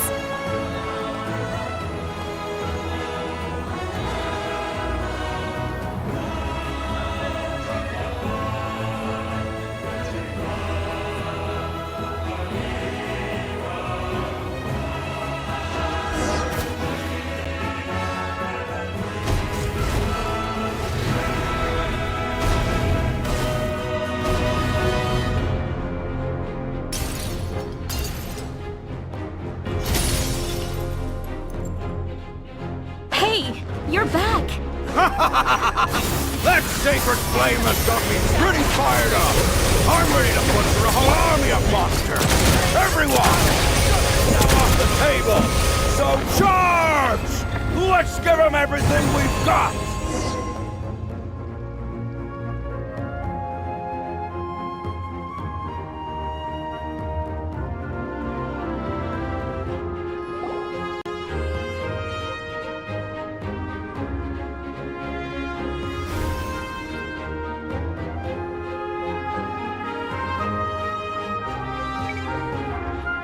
You're back! That sacred flame has got me pretty fired up! I'm ready to put through a whole army of monsters! Everyone! Now off the table! So charge! Let's give them everything we've got!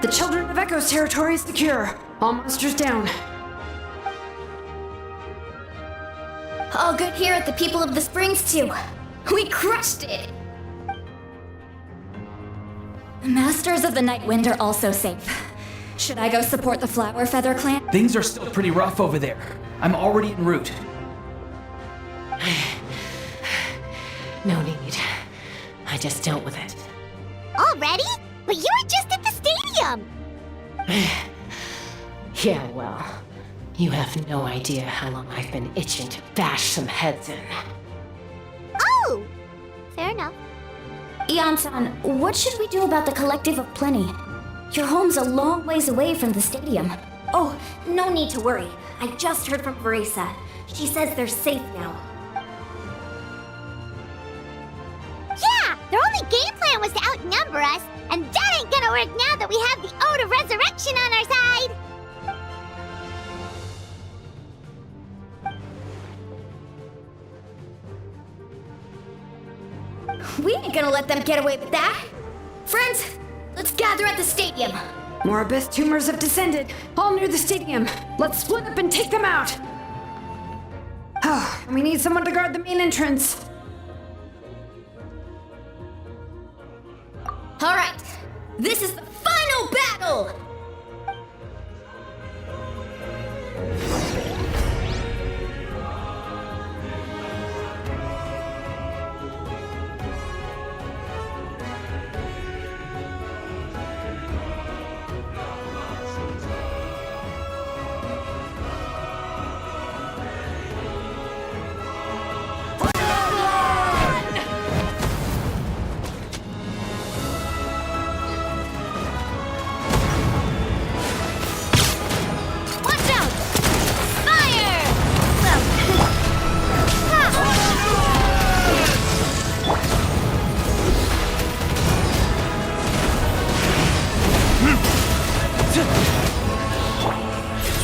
The Children of Echo's territory is secure. All monsters down. All good here at the People of the Springs, too. We crushed it! The Masters of the Night Wind are also safe. Should I go support the Flower Feather clan? Things are still pretty rough over there. I'm already en route. No need. I just dealt with it. Already? But you were just at the stadium! Yeah, well, you have no idea how long I've been itching to bash some heads in. Oh! Fair enough. Ian-san, what should we do about the Collective of Plenty? Your home's a long ways away from the stadium. Oh, no need to worry. I just heard from Veresa. She says they're safe now. Yeah! Their only game plan was to outnumber us, and that ain't gonna work now that we have the Ode of Resurrection on our side! We ain't gonna let them get away with that! Friends, let's gather at the stadium! More abyss tumors have descended, all near the stadium. Let's split up and take them out. Oh, we need someone to guard the main entrance. Alright, this is the final battle!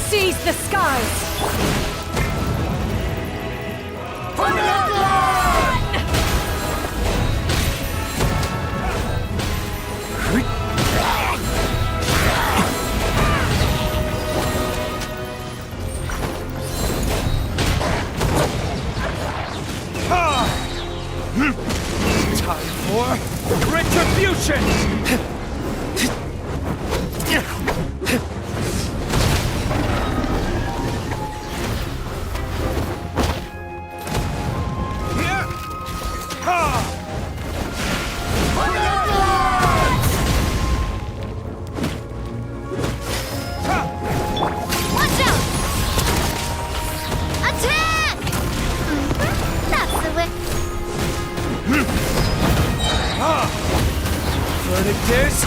Seize the skies! Time for retribution! Verdict is...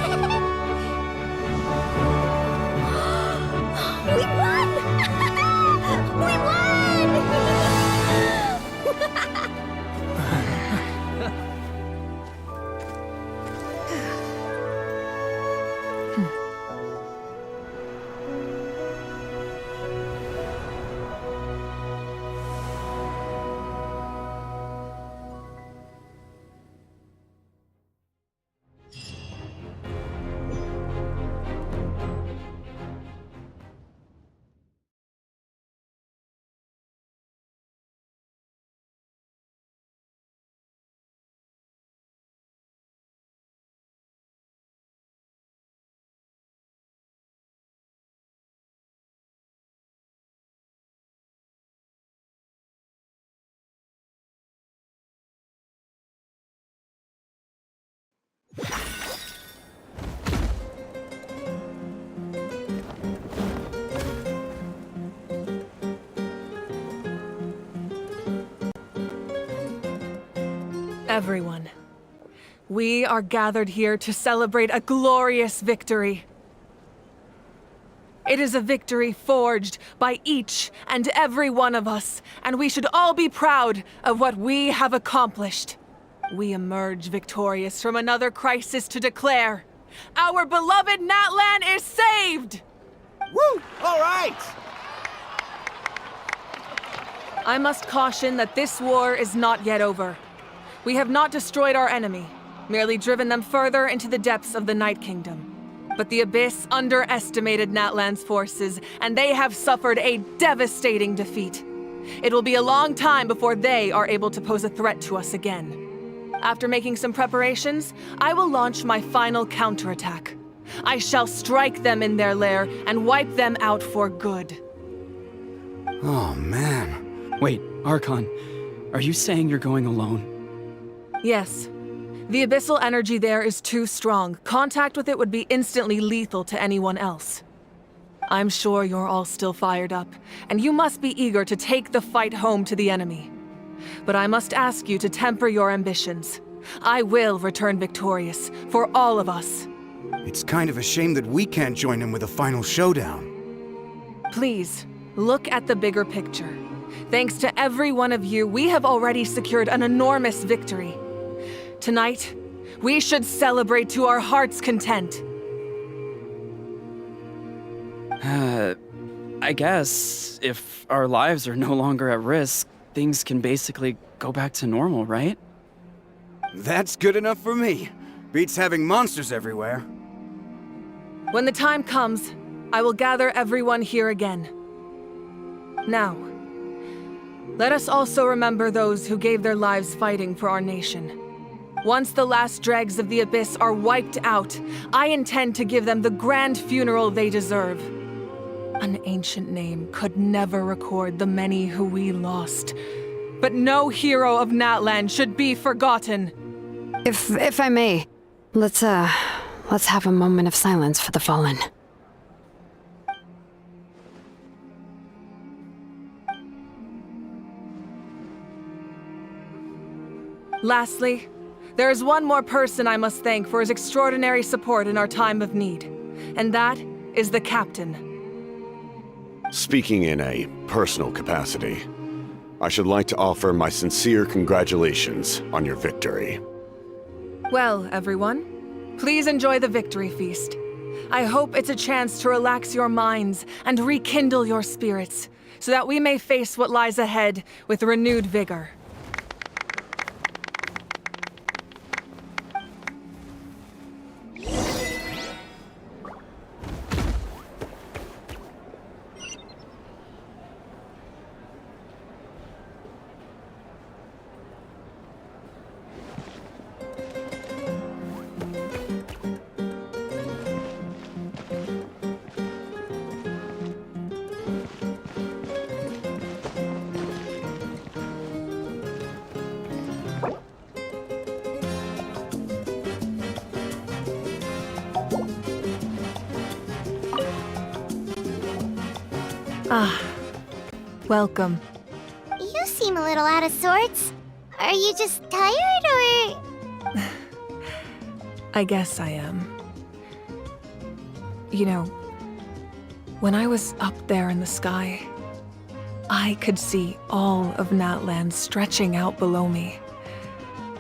We won! We won! Everyone, we are gathered here to celebrate a glorious victory. It is a victory forged by each and every one of us, and we should all be proud of what we have accomplished. We emerge victorious from another crisis to declare, our beloved Natlan is saved! Woo! All right! I must caution that this war is not yet over. We have not destroyed our enemy, merely driven them further into the depths of the Night Kingdom. But the Abyss underestimated Natlan's forces, and they have suffered a devastating defeat. It will be a long time before they are able to pose a threat to us again. After making some preparations, I will launch my final counterattack. I shall strike them in their lair and wipe them out for good. Oh, man. Wait, Archon, are you saying you're going alone? Yes. The abyssal energy there is too strong. Contact with it would be instantly lethal to anyone else. I'm sure you're all still fired up, and you must be eager to take the fight home to the enemy. But I must ask you to temper your ambitions. I will return victorious, for all of us. It's kind of a shame that we can't join him with a final showdown. Please, look at the bigger picture. Thanks to every one of you, we have already secured an enormous victory. Tonight, we should celebrate to our heart's content. I guess if our lives are no longer at risk, things can basically go back to normal, right? That's good enough for me. Beats having monsters everywhere. When the time comes, I will gather everyone here again. Now, let us also remember those who gave their lives fighting for our nation. Once the last dregs of the Abyss are wiped out, I intend to give them the grand funeral they deserve. An ancient name could never record the many who we lost. But no hero of Natlan should be forgotten. If I may, let's have a moment of silence for the fallen. Lastly, there is one more person I must thank for his extraordinary support in our time of need, and that is the Captain. Speaking in a personal capacity, I should like to offer my sincere congratulations on your victory. Well, everyone, please enjoy the victory feast. I hope it's a chance to relax your minds and rekindle your spirits, so that we may face what lies ahead with renewed vigor. Ah, welcome. You seem a little out of sorts. Are you just tired, or...? I guess I am. You know, when I was up there in the sky, I could see all of Natlan stretching out below me.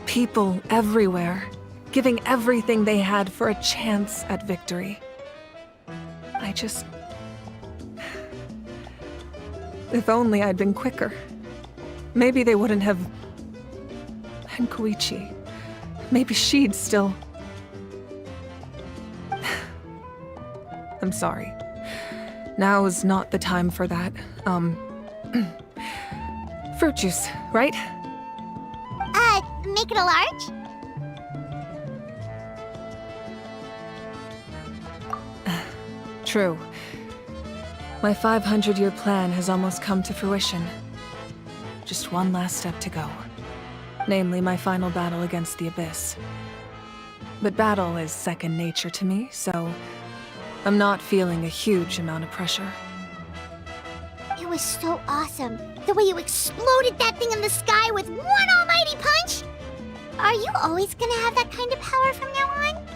People everywhere, giving everything they had for a chance at victory. If only I'd been quicker. Maybe they wouldn't have... And Koichi. Maybe she'd still... I'm sorry. Now's not the time for that. Fruit juice, right? Make it a large? True. My 500-year plan has almost come to fruition. Just one last step to go. Namely, my final battle against the Abyss. But battle is second nature to me, so I'm not feeling a huge amount of pressure. It was so awesome. The way you exploded that thing in the sky with one almighty punch! Are you always gonna have that kind of power from now on?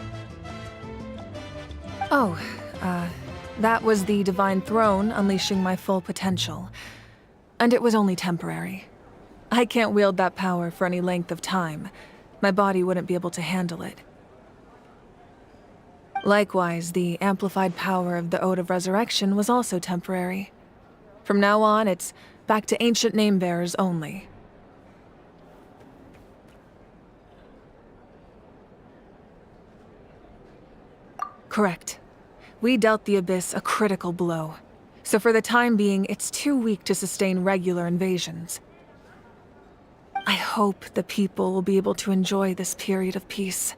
Oh, that was the Divine Throne unleashing my full potential. And it was only temporary. I can't wield that power for any length of time. My body wouldn't be able to handle it. Likewise, the amplified power of the Ode of Resurrection was also temporary. From now on, it's back to ancient name-bearers only. Correct. We dealt the Abyss a critical blow, so for the time being, it's too weak to sustain regular invasions. I hope the people will be able to enjoy this period of peace.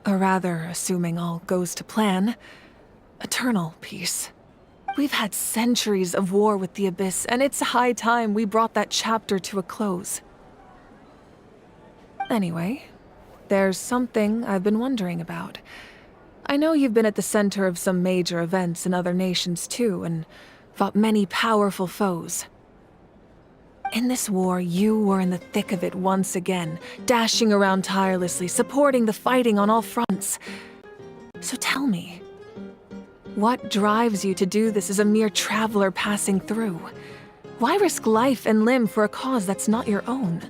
Or rather, assuming all goes to plan, eternal peace. We've had centuries of war with the Abyss, and it's high time we brought that chapter to a close. Anyway, there's something I've been wondering about. I know you've been at the center of some major events in other nations too, and fought many powerful foes. In this war, you were in the thick of it once again, dashing around tirelessly, supporting the fighting on all fronts. So tell me, what drives you to do this as a mere traveler passing through? Why risk life and limb for a cause that's not your own?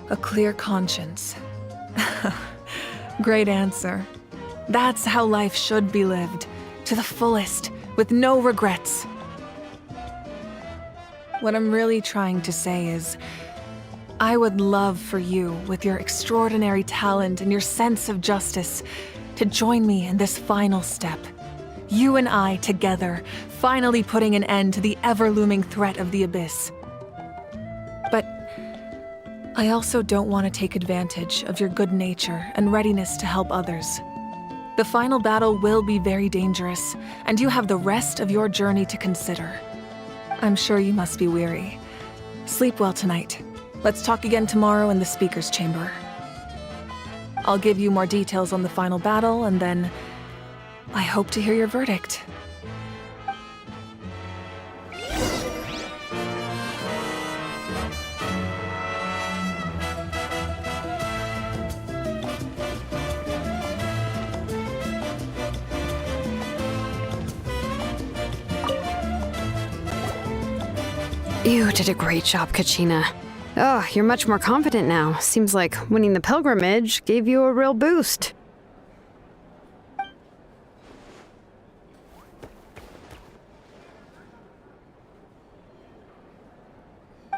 A clear conscience. Great answer. That's how life should be lived, to the fullest, with no regrets. What I'm really trying to say is, I would love for you, with your extraordinary talent and your sense of justice, to join me in this final step. You and I together, finally putting an end to the ever-looming threat of the Abyss. But I also don't want to take advantage of your good nature and readiness to help others. The final battle will be very dangerous, and you have the rest of your journey to consider. I'm sure you must be weary. Sleep well tonight. Let's talk again tomorrow in the speaker's chamber. I'll give you more details on the final battle, and then I hope to hear your verdict. You did a great job, Kachina. Oh, you're much more confident now. Seems like winning the pilgrimage gave you a real boost.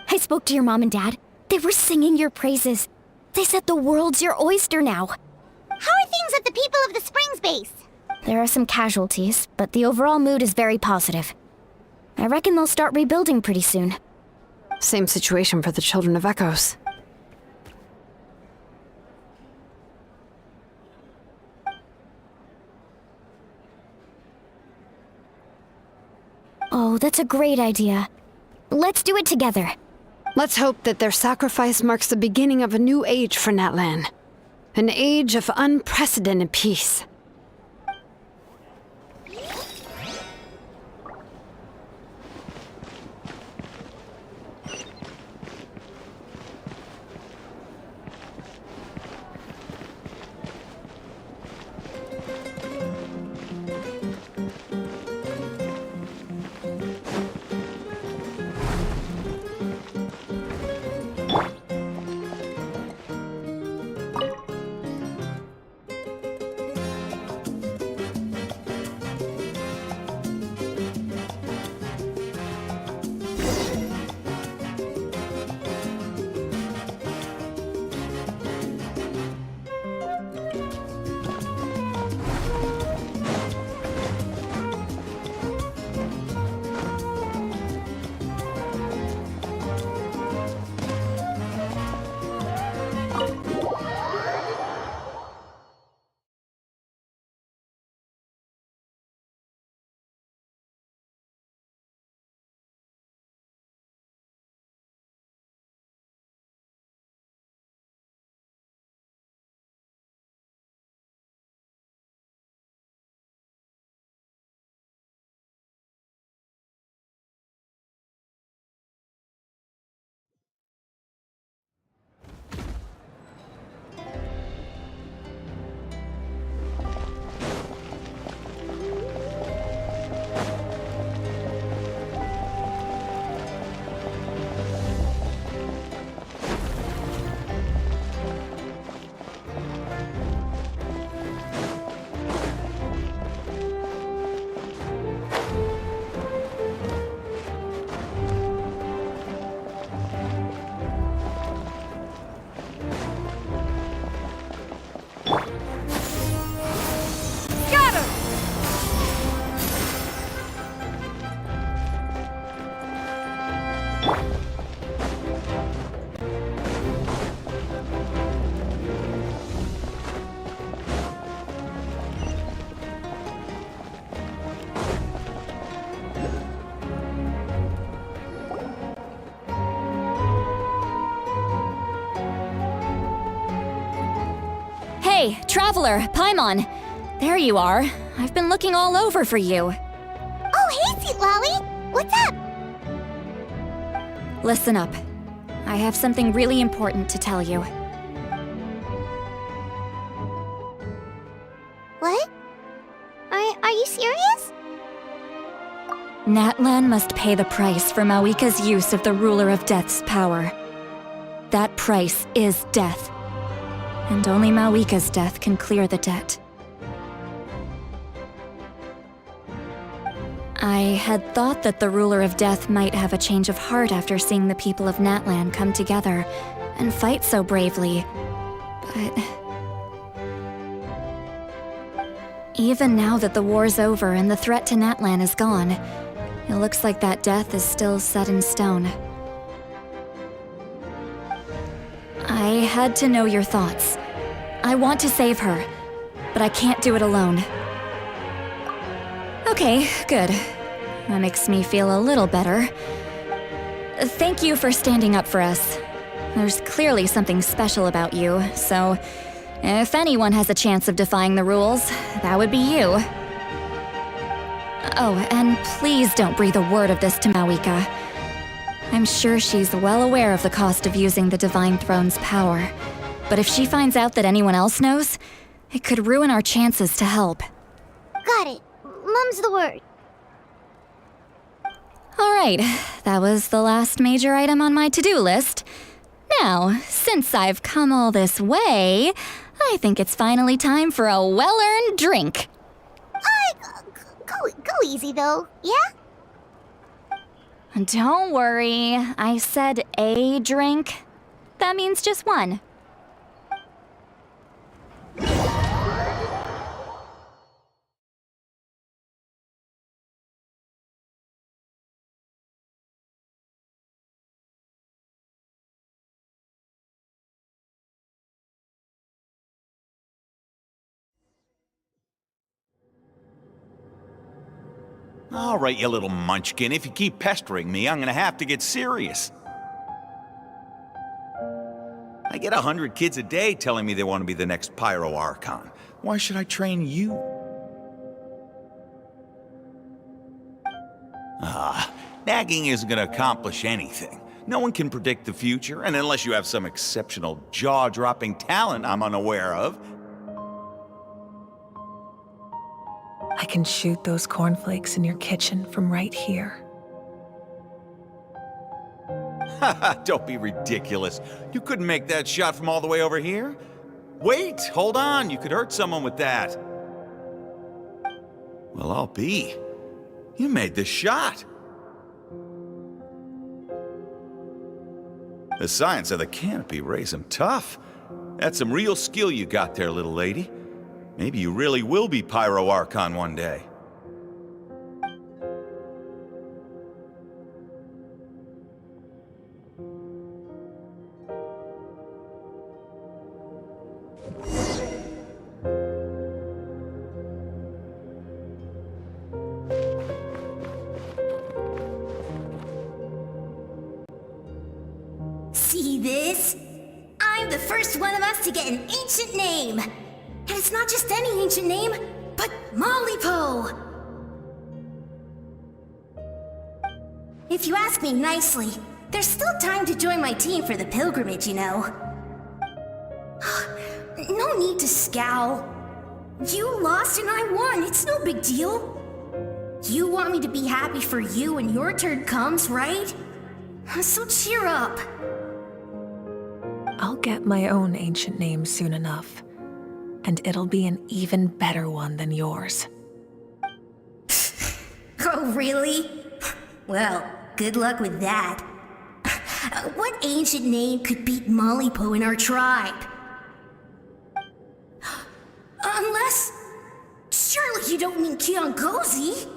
I spoke to your mom and dad. They were singing your praises. They said the world's your oyster now. How are things at the People of the Springs base? There are some casualties, but the overall mood is very positive. I reckon they'll start rebuilding pretty soon. Same situation for the Children of Echoes. Oh, that's a great idea. Let's do it together. Let's hope that their sacrifice marks the beginning of a new age for Natlan. An age of unprecedented peace. Hey, Traveler, Paimon! There you are. I've been looking all over for you. Oh, hey, Seat Lolly! What's up? Listen up. I have something really important to tell you. What? Are you serious? Natlan must pay the price for Mawika's use of the Ruler of Death's power. That price is death. And only Mawika's death can clear the debt. I had thought that the Ruler of Death might have a change of heart after seeing the people of Natlan come together and fight so bravely, but... even now that the war's over and the threat to Natlan is gone, it looks like that death is still set in stone. I had to know your thoughts. I want to save her, but I can't do it alone. Okay, good. That makes me feel a little better. Thank you for standing up for us. There's clearly something special about you, so if anyone has a chance of defying the rules, that would be you. Oh, and please don't breathe a word of this to Mawika. I'm sure she's well aware of the cost of using the Divine Throne's power. But if she finds out that anyone else knows, it could ruin our chances to help. Got it. Mum's the word. Alright, that was the last major item on my to-do list. Now, since I've come all this way, I think it's finally time for a well-earned drink. Go easy, though, yeah? Don't worry, I said a drink. That means just one. All right, you little munchkin. If you keep pestering me, I'm gonna have to get serious. I get 100 kids a day telling me they want to be the next Pyro Archon. Why should I train you? Nagging isn't going to accomplish anything. No one can predict the future, and unless you have some exceptional jaw-dropping talent I'm unaware of. I can shoot those cornflakes in your kitchen from right here. Don't be ridiculous. You couldn't make that shot from all the way over here? Wait, hold on. You could hurt someone with that. Well, I'll be. You made the shot. The science of the canopy raised him tough. That's some real skill you got there, little lady. Maybe you really will be Pyro Archon one day. See this? I'm the first one of us to get an ancient name. And it's not just any ancient name, but Malipo. If you ask me nicely, there's still time to join my team for the pilgrimage, you know. No need to scowl. You lost and I won, it's no big deal. You want me to be happy for you when your turn comes, right? So cheer up. I'll get my own ancient name soon enough, and it'll be an even better one than yours. Oh, really? Well, good luck with that. What ancient name could beat Malipo in our tribe? Unless... surely you don't mean Kiangozi?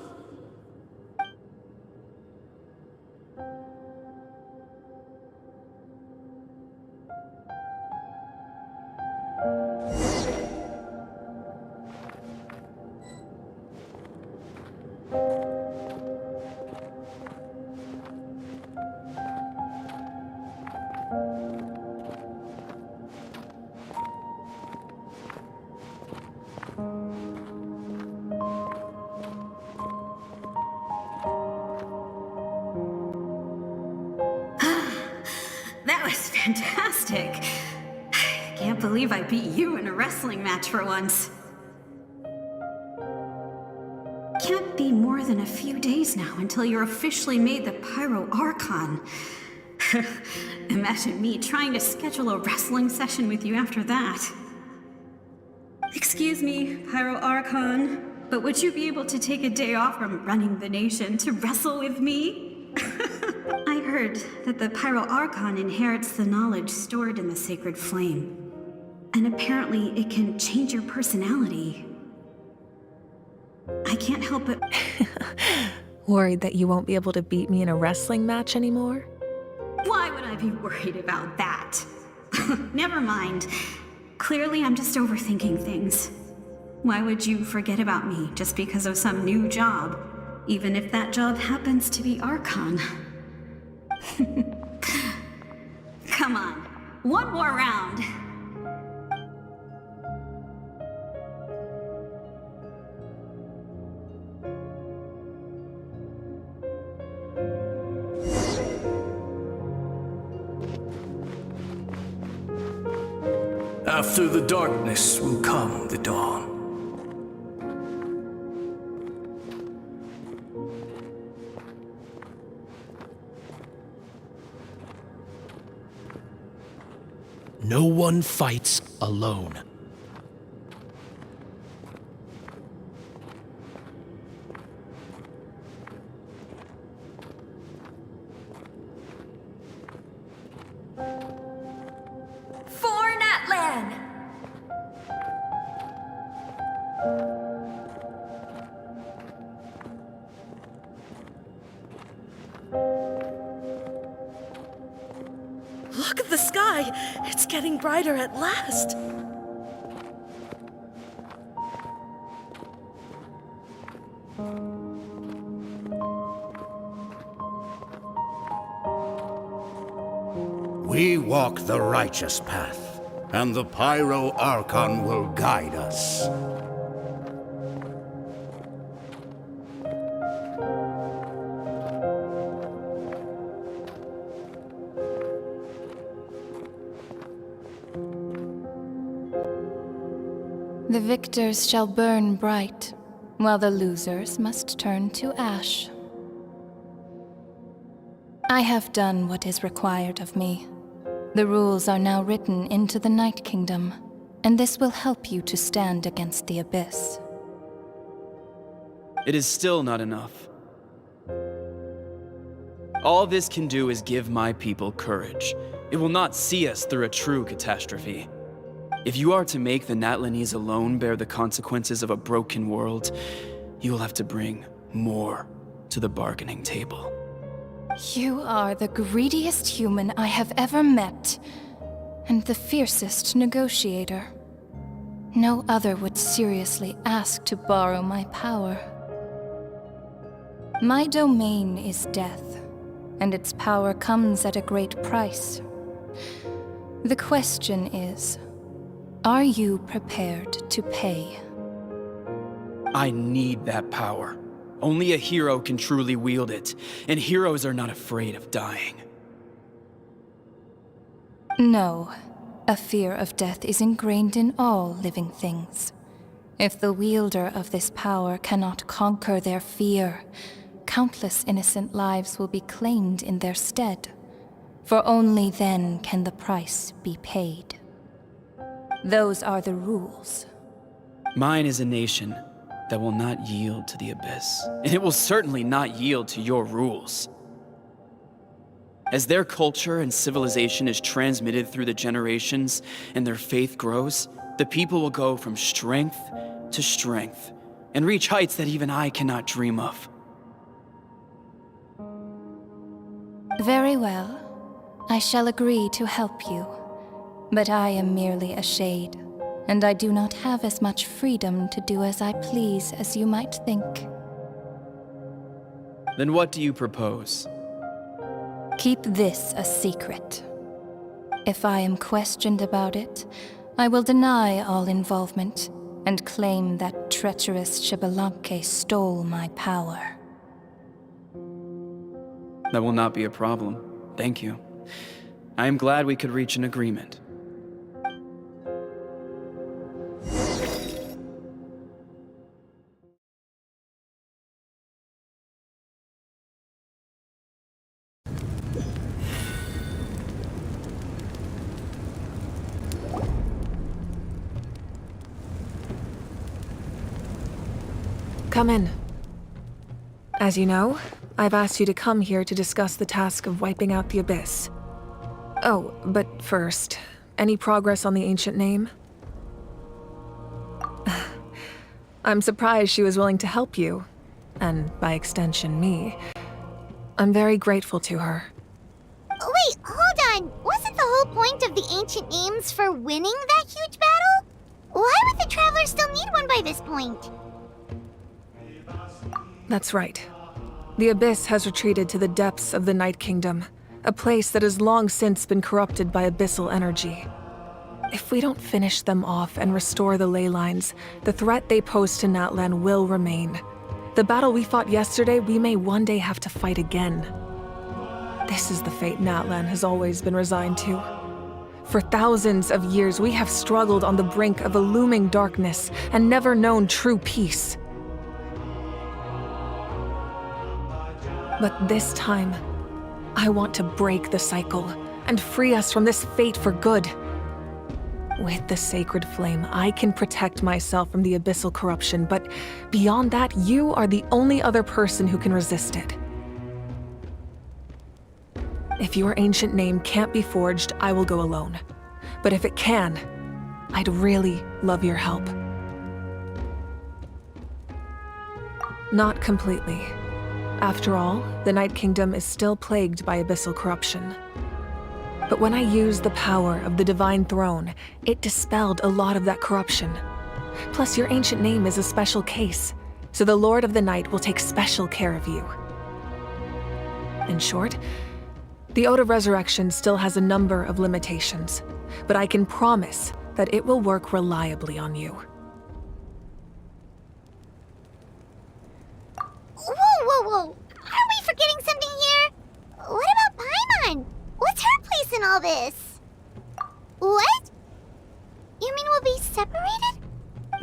That was fantastic. Can't believe I beat you in a wrestling match for once. Can't be more than a few days now until you're officially made the Pyro Archon. Imagine me trying to schedule a wrestling session with you after that. Excuse me, Pyro Archon, but would you be able to take a day off from running the nation to wrestle with me? I heard that the Pyro Archon inherits the knowledge stored in the sacred flame. And apparently it can change your personality. I can't help but... Worried that you won't be able to beat me in a wrestling match anymore? Why would I be worried about that? Never mind. Clearly I'm just overthinking things. Why would you forget about me just because of some new job? Even if that job happens to be Archon. Come on, one more round. After the darkness will come the dawn. No one fights alone. For Natlan! Look at the sky! It's getting brighter at last! We walk the righteous path, and the Pyro Archon will guide us. The victors shall burn bright, while the losers must turn to ash. I have done what is required of me. The rules are now written into the Night Kingdom, and this will help you to stand against the Abyss. It is still not enough. All this can do is give my people courage. It will not see us through a true catastrophe. If you are to make the Natlanese alone bear the consequences of a broken world, you will have to bring more to the bargaining table. You are the greediest human I have ever met, and the fiercest negotiator. No other would seriously ask to borrow my power. My domain is death, and its power comes at a great price. The question is, are you prepared to pay? I need that power. Only a hero can truly wield it, and heroes are not afraid of dying. No. A fear of death is ingrained in all living things. If the wielder of this power cannot conquer their fear, countless innocent lives will be claimed in their stead. For only then can the price be paid. Those are the rules. Mine is a nation that will not yield to the Abyss, and it will certainly not yield to your rules. As their culture and civilization is transmitted through the generations and their faith grows, the people will go from strength to strength and reach heights that even I cannot dream of. Very well. I shall agree to help you. But I am merely a shade, and I do not have as much freedom to do as I please as you might think. Then what do you propose? Keep this a secret. If I am questioned about it, I will deny all involvement and claim that treacherous Xbalanque stole my power. That will not be a problem. Thank you. I am glad we could reach an agreement. Come in. As you know, I've asked you to come here to discuss the task of wiping out the Abyss. Oh, but first, any progress on the ancient name? I'm surprised she was willing to help you, and by extension me. I'm very grateful to her. Wait, hold on. Wasn't the whole point of the ancient names for winning that huge battle? Why would the Traveler still need one by this point? That's right. The Abyss has retreated to the depths of the Night Kingdom, a place that has long since been corrupted by abyssal energy. If we don't finish them off and restore the ley lines, the threat they pose to Natlan will remain. The battle we fought yesterday, we may one day have to fight again. This is the fate Natlan has always been resigned to. For thousands of years, we have struggled on the brink of a looming darkness and never known true peace. But this time, I want to break the cycle and free us from this fate for good. With the sacred flame, I can protect myself from the abyssal corruption, but beyond that, you are the only other person who can resist it. If your ancient name can't be forged, I will go alone. But if it can, I'd really love your help. Not completely. After all, the Night Kingdom is still plagued by abyssal corruption. But when I used the power of the Divine Throne, it dispelled a lot of that corruption. Plus, your ancient name is a special case, so the Lord of the Night will take special care of you. In short, The Ode of Resurrection still has a number of limitations, but I can promise that it will work reliably on you. Whoa! Are we forgetting something here? What about Paimon? What's her place in all this? What? You mean we'll be separated?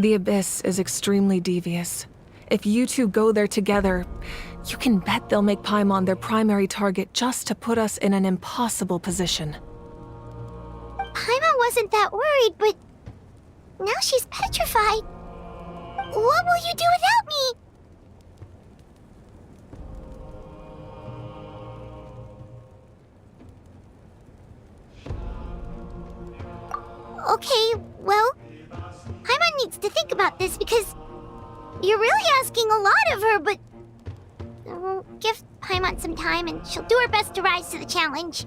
The Abyss is extremely devious. If you two go there together, you can bet they'll make Paimon their primary target just to put us in an impossible position. Paimon wasn't that worried, but now she's petrified. What will you do without me? Okay, well, Paimon needs to think about this because you're really asking a lot of her, but we'll give Paimon some time and she'll do her best to rise to the challenge.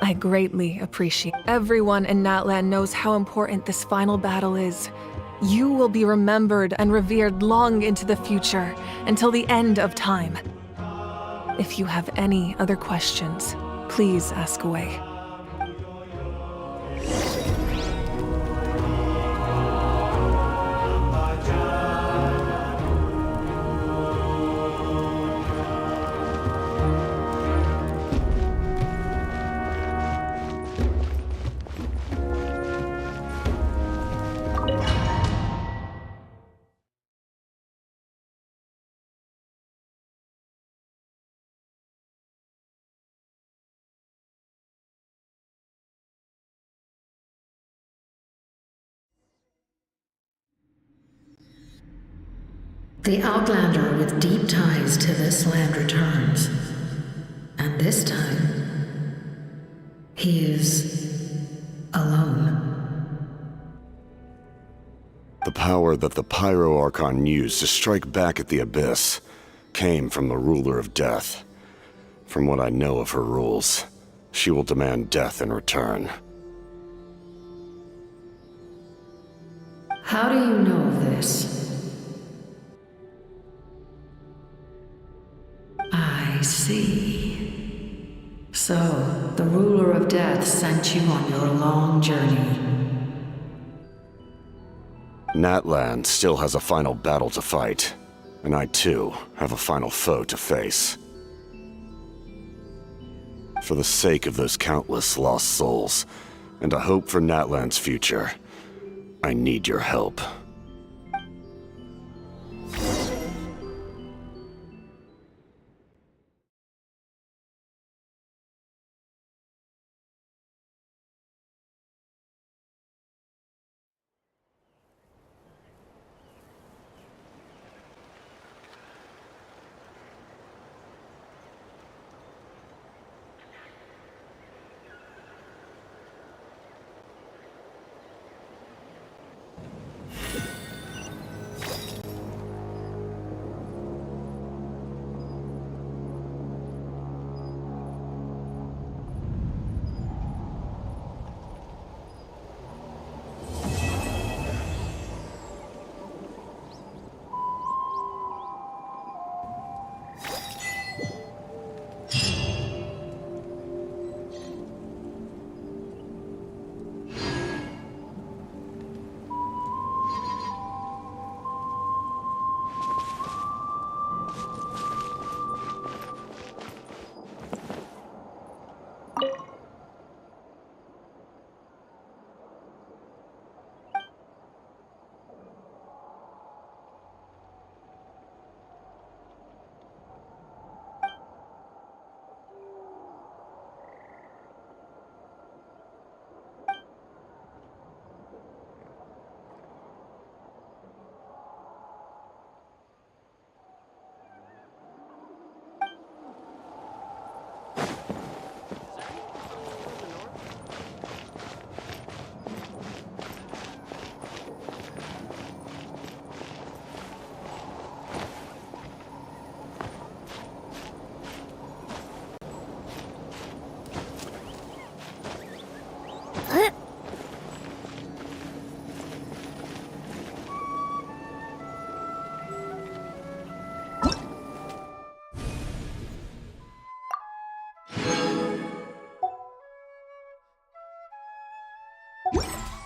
I greatly appreciate everyone in Natlan knows how important this final battle is. You will be remembered and revered long into the future, until the end of time. If you have any other questions, please ask away. The Outlander with deep ties to this land returns. And this time, he is alone. The power that the Pyro Archon used to strike back at the Abyss came from the Ruler of Death. From what I know of her rules, she will demand death in return. How do you know of this? I see. So, the Ruler of Death sent you on your long journey. Natlan still has a final battle to fight, and I too have a final foe to face. For the sake of those countless lost souls, and a hope for Natlan's future, I need your help. Huh?